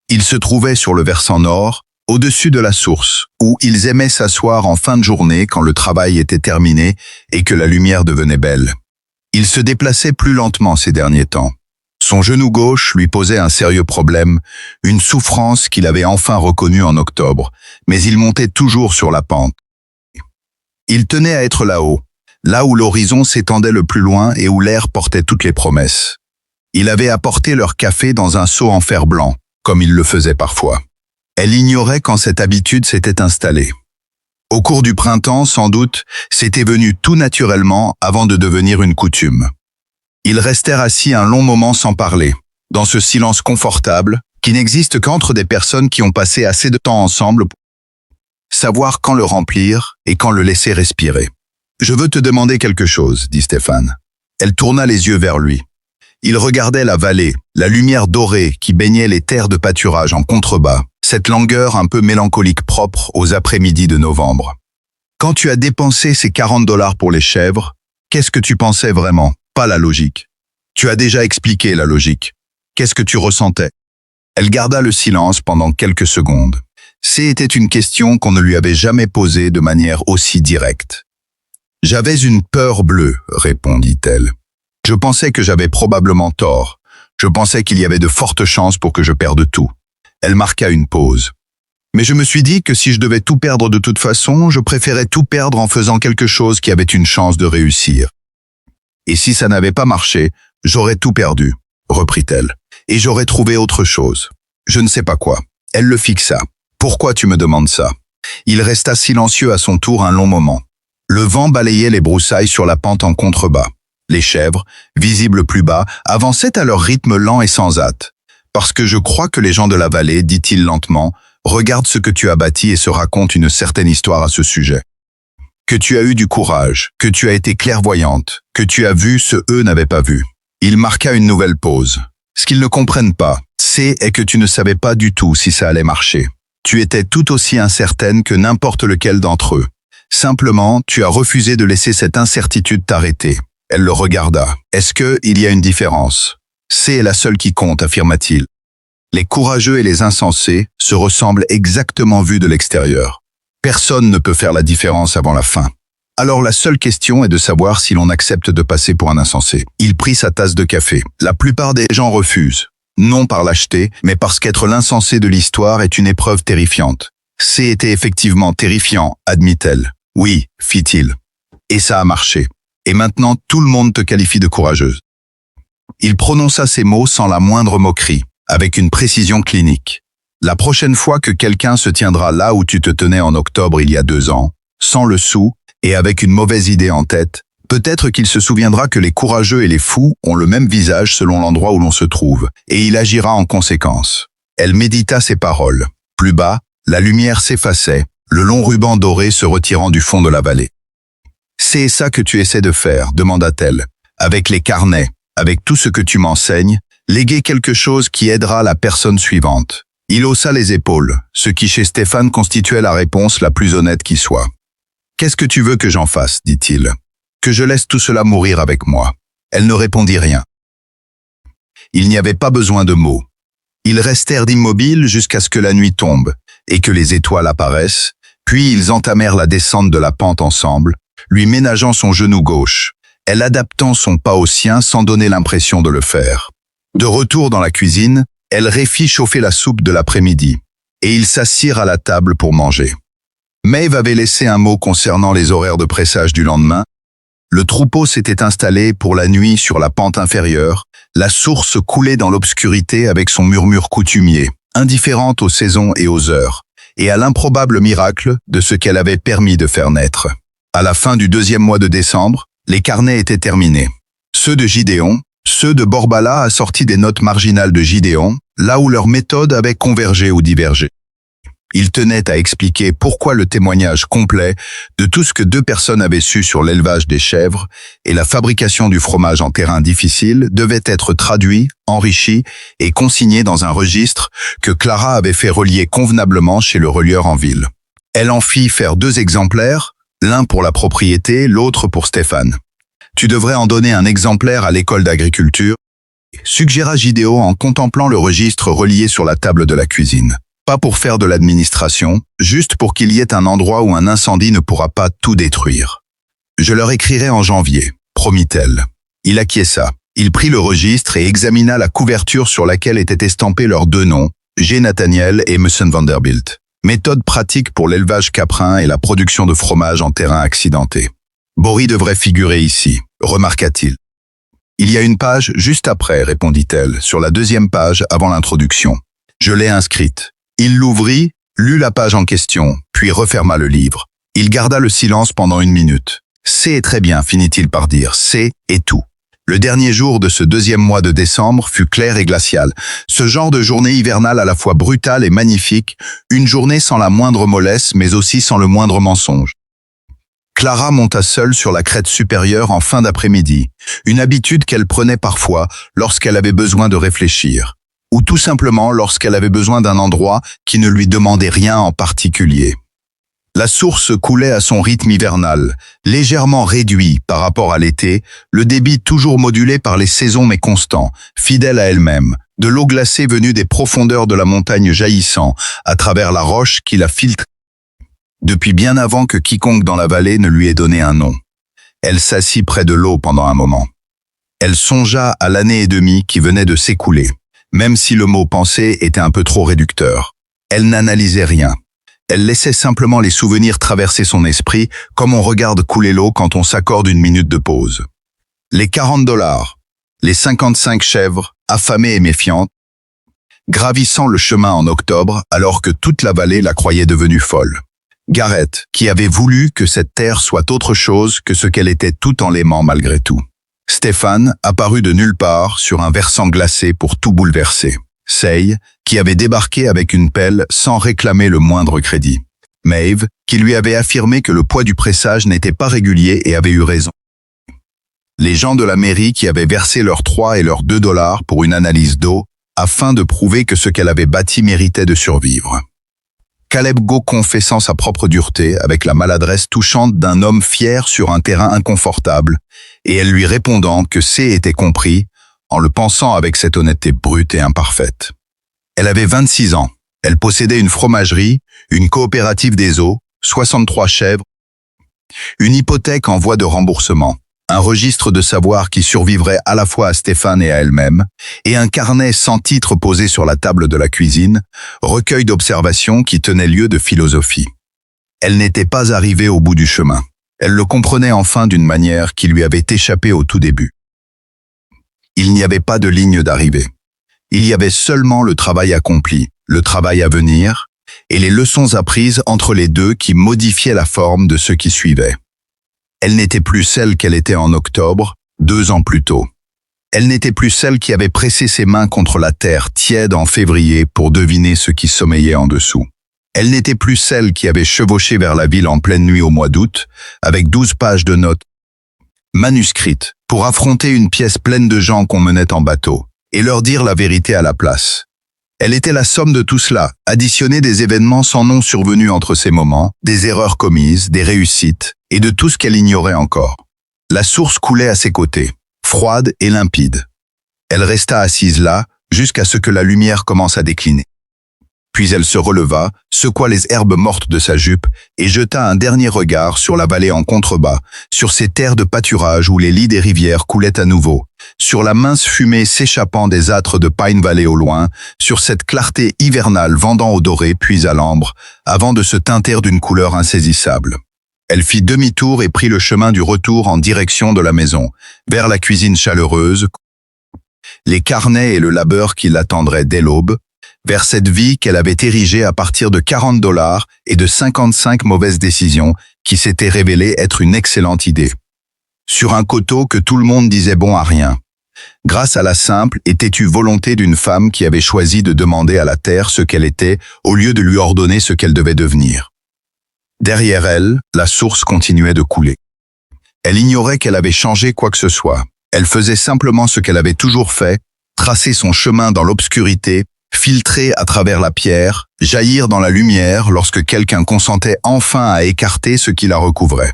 Il se trouvait sur le versant nord, au-dessus de la source, où ils aimaient s'asseoir en fin de journée quand le travail était terminé et que la lumière devenait belle. Il se déplaçait plus lentement ces derniers temps. Son genou gauche lui posait un sérieux problème, une souffrance qu'il avait enfin reconnue en octobre, mais il montait toujours sur la pente. Il tenait à être là-haut, là où l'horizon s'étendait le plus loin et où l'air portait toutes les promesses. Il avait apporté leur café dans un seau en fer blanc, comme il le faisait parfois. Elle ignorait quand cette habitude s'était installée. Au cours du printemps, sans doute, c'était venu tout naturellement avant de devenir une coutume. Ils restèrent assis un long moment sans parler, dans ce silence confortable qui n'existe qu'entre des personnes qui ont passé assez de temps ensemble pour savoir quand le remplir et quand le laisser respirer. « Je veux te demander quelque chose, » dit Stéphane. Elle tourna les yeux vers lui. Il regardait la vallée, la lumière dorée qui baignait les terres de pâturage en contrebas, cette langueur un peu mélancolique propre aux après-midi de novembre. « Quand tu as dépensé ces $40 pour les chèvres, qu'est-ce que tu pensais vraiment, pas la logique? Tu as déjà expliqué la logique. Qu'est-ce que tu ressentais ?» Elle garda le silence pendant quelques secondes. C'était une question qu'on ne lui avait jamais posée de manière aussi directe. « J'avais une peur bleue, » répondit-elle. « Je pensais que j'avais probablement tort. Je pensais qu'il y avait de fortes chances pour que je perde tout. » Elle marqua une pause. « Mais je me suis dit que si je devais tout perdre de toute façon, je préférais tout perdre en faisant quelque chose qui avait une chance de réussir. Et si ça n'avait pas marché, j'aurais tout perdu, » reprit-elle. « Et j'aurais trouvé autre chose. Je ne sais pas quoi. » Elle le fixa. « Pourquoi tu me demandes ça ?» Il resta silencieux à son tour un long moment. Le vent balayait les broussailles sur la pente en contrebas. Les chèvres, visibles plus bas, avançaient à leur rythme lent et sans hâte. « Parce que je crois que les gens de la vallée, dit-il lentement, regardent ce que tu as bâti et se racontent une certaine histoire à ce sujet. Que tu as eu du courage, que tu as été clairvoyante, que tu as vu ce eux n'avaient pas vu. » Il marqua une nouvelle pause. « Ce qu'ils ne comprennent pas, est que tu ne savais pas du tout si ça allait marcher. Tu étais tout aussi incertaine que n'importe lequel d'entre eux. Simplement, tu as refusé de laisser cette incertitude t'arrêter. » Elle le regarda. « Est-ce qu'il y a une différence ? C'est la seule qui compte, affirma-t-il. Les courageux et les insensés se ressemblent exactement vus de l'extérieur. Personne ne peut faire la différence avant la fin. Alors la seule question est de savoir si l'on accepte de passer pour un insensé. » Il prit sa tasse de café. La plupart des gens refusent. Non par lâcheté, mais parce qu'être l'insensé de l'histoire est une épreuve terrifiante. « C'était effectivement terrifiant, admit-elle. »« Oui, fit-il. Et ça a marché. Et maintenant tout le monde te qualifie de courageuse. » Il prononça ces mots sans la moindre moquerie, avec une précision clinique. La prochaine fois que quelqu'un se tiendra là où tu te tenais en octobre il y a 2 ans, sans le sou et avec une mauvaise idée en tête, peut-être qu'il se souviendra que les courageux et les fous ont le même visage selon l'endroit où l'on se trouve, et il agira en conséquence. Elle médita ces paroles. Plus bas, la lumière s'effaçait, le long ruban doré se retirant du fond de la vallée. « C'est ça que tu essaies de faire, demanda-t-elle, avec les carnets, avec tout ce que tu m'enseignes, léguer quelque chose qui aidera la personne suivante. » Il haussa les épaules, ce qui chez Stéphane constituait la réponse la plus honnête qui soit. « Qu'est-ce que tu veux que j'en fasse ?» dit-il. « Que je laisse tout cela mourir avec moi. » Elle ne répondit rien. Il n'y avait pas besoin de mots. Ils restèrent immobiles jusqu'à ce que la nuit tombe et que les étoiles apparaissent, puis ils entamèrent la descente de la pente ensemble, lui ménageant son genou gauche, elle adaptant son pas au sien sans donner l'impression de le faire. De retour dans la cuisine, elle réfit chauffer la soupe de l'après-midi, et ils s'assirent à la table pour manger. Maeve avait laissé un mot concernant les horaires de pressage du lendemain. Le troupeau s'était installé pour la nuit sur la pente inférieure, la source coulait dans l'obscurité avec son murmure coutumier, indifférente aux saisons et aux heures, et à l'improbable miracle de ce qu'elle avait permis de faire naître. À la fin du 2e mois de décembre, les carnets étaient terminés. Ceux de Gideon, ceux de Borbala assortis des notes marginales de Gideon, là où leurs méthodes avaient convergé ou divergé. Il tenait à expliquer pourquoi le témoignage complet de tout ce que 2 personnes avaient su sur l'élevage des chèvres et la fabrication du fromage en terrain difficile devait être traduit, enrichi et consigné dans un registre que Clara avait fait relier convenablement chez le relieur en ville. Elle en fit faire 2 exemplaires, l'un pour la propriété, l'autre pour Stéphane. « Tu devrais en donner un exemplaire à l'école d'agriculture », suggéra Gideon en contemplant le registre relié sur la table de la cuisine. Pas pour faire de l'administration, juste pour qu'il y ait un endroit où un incendie ne pourra pas tout détruire. « Je leur écrirai en janvier », promit-elle. Il acquiesça. Il prit le registre et examina la couverture sur laquelle étaient estampés leurs 2 noms, G. Nathaniel et Emerson Vanderbilt. Méthode pratique pour l'élevage caprin et la production de fromage en terrain accidenté. Bory devrait figurer ici, remarqua-t-il. Il y a une page juste après, répondit-elle, sur la 2e page avant l'introduction. Je l'ai inscrite. Il l'ouvrit, lut la page en question, puis referma le livre. Il garda le silence pendant 1 minute. « C'est très bien », finit-il par dire, « c'est et tout ». Le dernier jour de ce 2e mois de décembre fut clair et glacial. Ce genre de journée hivernale à la fois brutale et magnifique, une journée sans la moindre mollesse, mais aussi sans le moindre mensonge. Clara monta seule sur la crête supérieure en fin d'après-midi, une habitude qu'elle prenait parfois lorsqu'elle avait besoin de réfléchir, ou tout simplement lorsqu'elle avait besoin d'un endroit qui ne lui demandait rien en particulier. La source coulait à son rythme hivernal, légèrement réduit par rapport à l'été, le débit toujours modulé par les saisons mais constant, fidèle à elle-même, de l'eau glacée venue des profondeurs de la montagne jaillissant à travers la roche qui la filtrait depuis bien avant que quiconque dans la vallée ne lui ait donné un nom. Elle s'assit près de l'eau pendant un moment. Elle songea à l'année et demie qui venait de s'écouler, même si le mot pensée était un peu trop réducteur. Elle n'analysait rien. Elle laissait simplement les souvenirs traverser son esprit comme on regarde couler l'eau quand on s'accorde 1 minute de pause. Les $40, les 55 chèvres, affamées et méfiantes, gravissant le chemin en octobre alors que toute la vallée la croyait devenue folle. Gareth, qui avait voulu que cette terre soit autre chose que ce qu'elle était tout en l'aimant malgré tout. Stéphane, apparu de nulle part sur un versant glacé pour tout bouleverser. Say, qui avait débarqué avec une pelle sans réclamer le moindre crédit. Maeve, qui lui avait affirmé que le poids du pressage n'était pas régulier et avait eu raison. Les gens de la mairie qui avaient versé leurs 3 et leurs $2 pour une analyse d'eau, afin de prouver que ce qu'elle avait bâti méritait de survivre. Caleb Go confessant sa propre dureté avec la maladresse touchante d'un homme fier sur un terrain inconfortable, et elle lui répondant que C était compris, en le pensant avec cette honnêteté brute et imparfaite. Elle avait 26 ans. Elle possédait une fromagerie, une coopérative des eaux, 63 chèvres, une hypothèque en voie de remboursement, un registre de savoir qui survivrait à la fois à Stéphane et à elle-même, et un carnet sans titre posé sur la table de la cuisine, recueil d'observations qui tenait lieu de philosophie. Elle n'était pas arrivée au bout du chemin. Elle le comprenait enfin d'une manière qui lui avait échappé au tout début. Il n'y avait pas de ligne d'arrivée. Il y avait seulement le travail accompli, le travail à venir, et les leçons apprises entre les deux qui modifiaient la forme de ce qui suivait. Elle n'était plus celle qu'elle était en octobre, 2 ans plus tôt. Elle n'était plus celle qui avait pressé ses mains contre la terre tiède en février pour deviner ce qui sommeillait en dessous. Elle n'était plus celle qui avait chevauché vers la ville en pleine nuit au mois d'août, avec 12 pages de notes manuscrites, pour affronter une pièce pleine de gens qu'on menait en bateau, et leur dire la vérité à la place. Elle était la somme de tout cela, additionnée des événements sans nom survenus entre ces moments, des erreurs commises, des réussites, et de tout ce qu'elle ignorait encore. La source coulait à ses côtés, froide et limpide. Elle resta assise là, jusqu'à ce que la lumière commence à décliner. Puis elle se releva, secoua les herbes mortes de sa jupe et jeta un dernier regard sur la vallée en contrebas, sur ces terres de pâturage où les lits des rivières coulaient à nouveau, sur la mince fumée s'échappant des âtres de Pine Valley au loin, sur cette clarté hivernale vendant au doré puis à l'ambre, avant de se teinter d'une couleur insaisissable. Elle fit demi-tour et prit le chemin du retour en direction de la maison, vers la cuisine chaleureuse, les carnets et le labeur qui l'attendraient dès l'aube, vers cette vie qu'elle avait érigée à partir de $40 et de 55 mauvaises décisions qui s'étaient révélées être une excellente idée. Sur un coteau que tout le monde disait bon à rien, grâce à la simple et têtue volonté d'une femme qui avait choisi de demander à la terre ce qu'elle était au lieu de lui ordonner ce qu'elle devait devenir. Derrière elle, la source continuait de couler. Elle ignorait qu'elle avait changé quoi que ce soit. Elle faisait simplement ce qu'elle avait toujours fait, tracer son chemin dans l'obscurité, filtrer à travers la pierre, jaillir dans la lumière lorsque quelqu'un consentait enfin à écarter ce qui la recouvrait.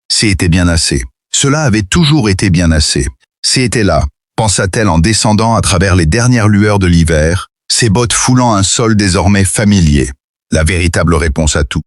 C'était bien assez. Cela avait toujours été bien assez. C'était là, pensa-t-elle en descendant à travers les dernières lueurs de l'hiver, ses bottes foulant un sol désormais familier. La véritable réponse à tout.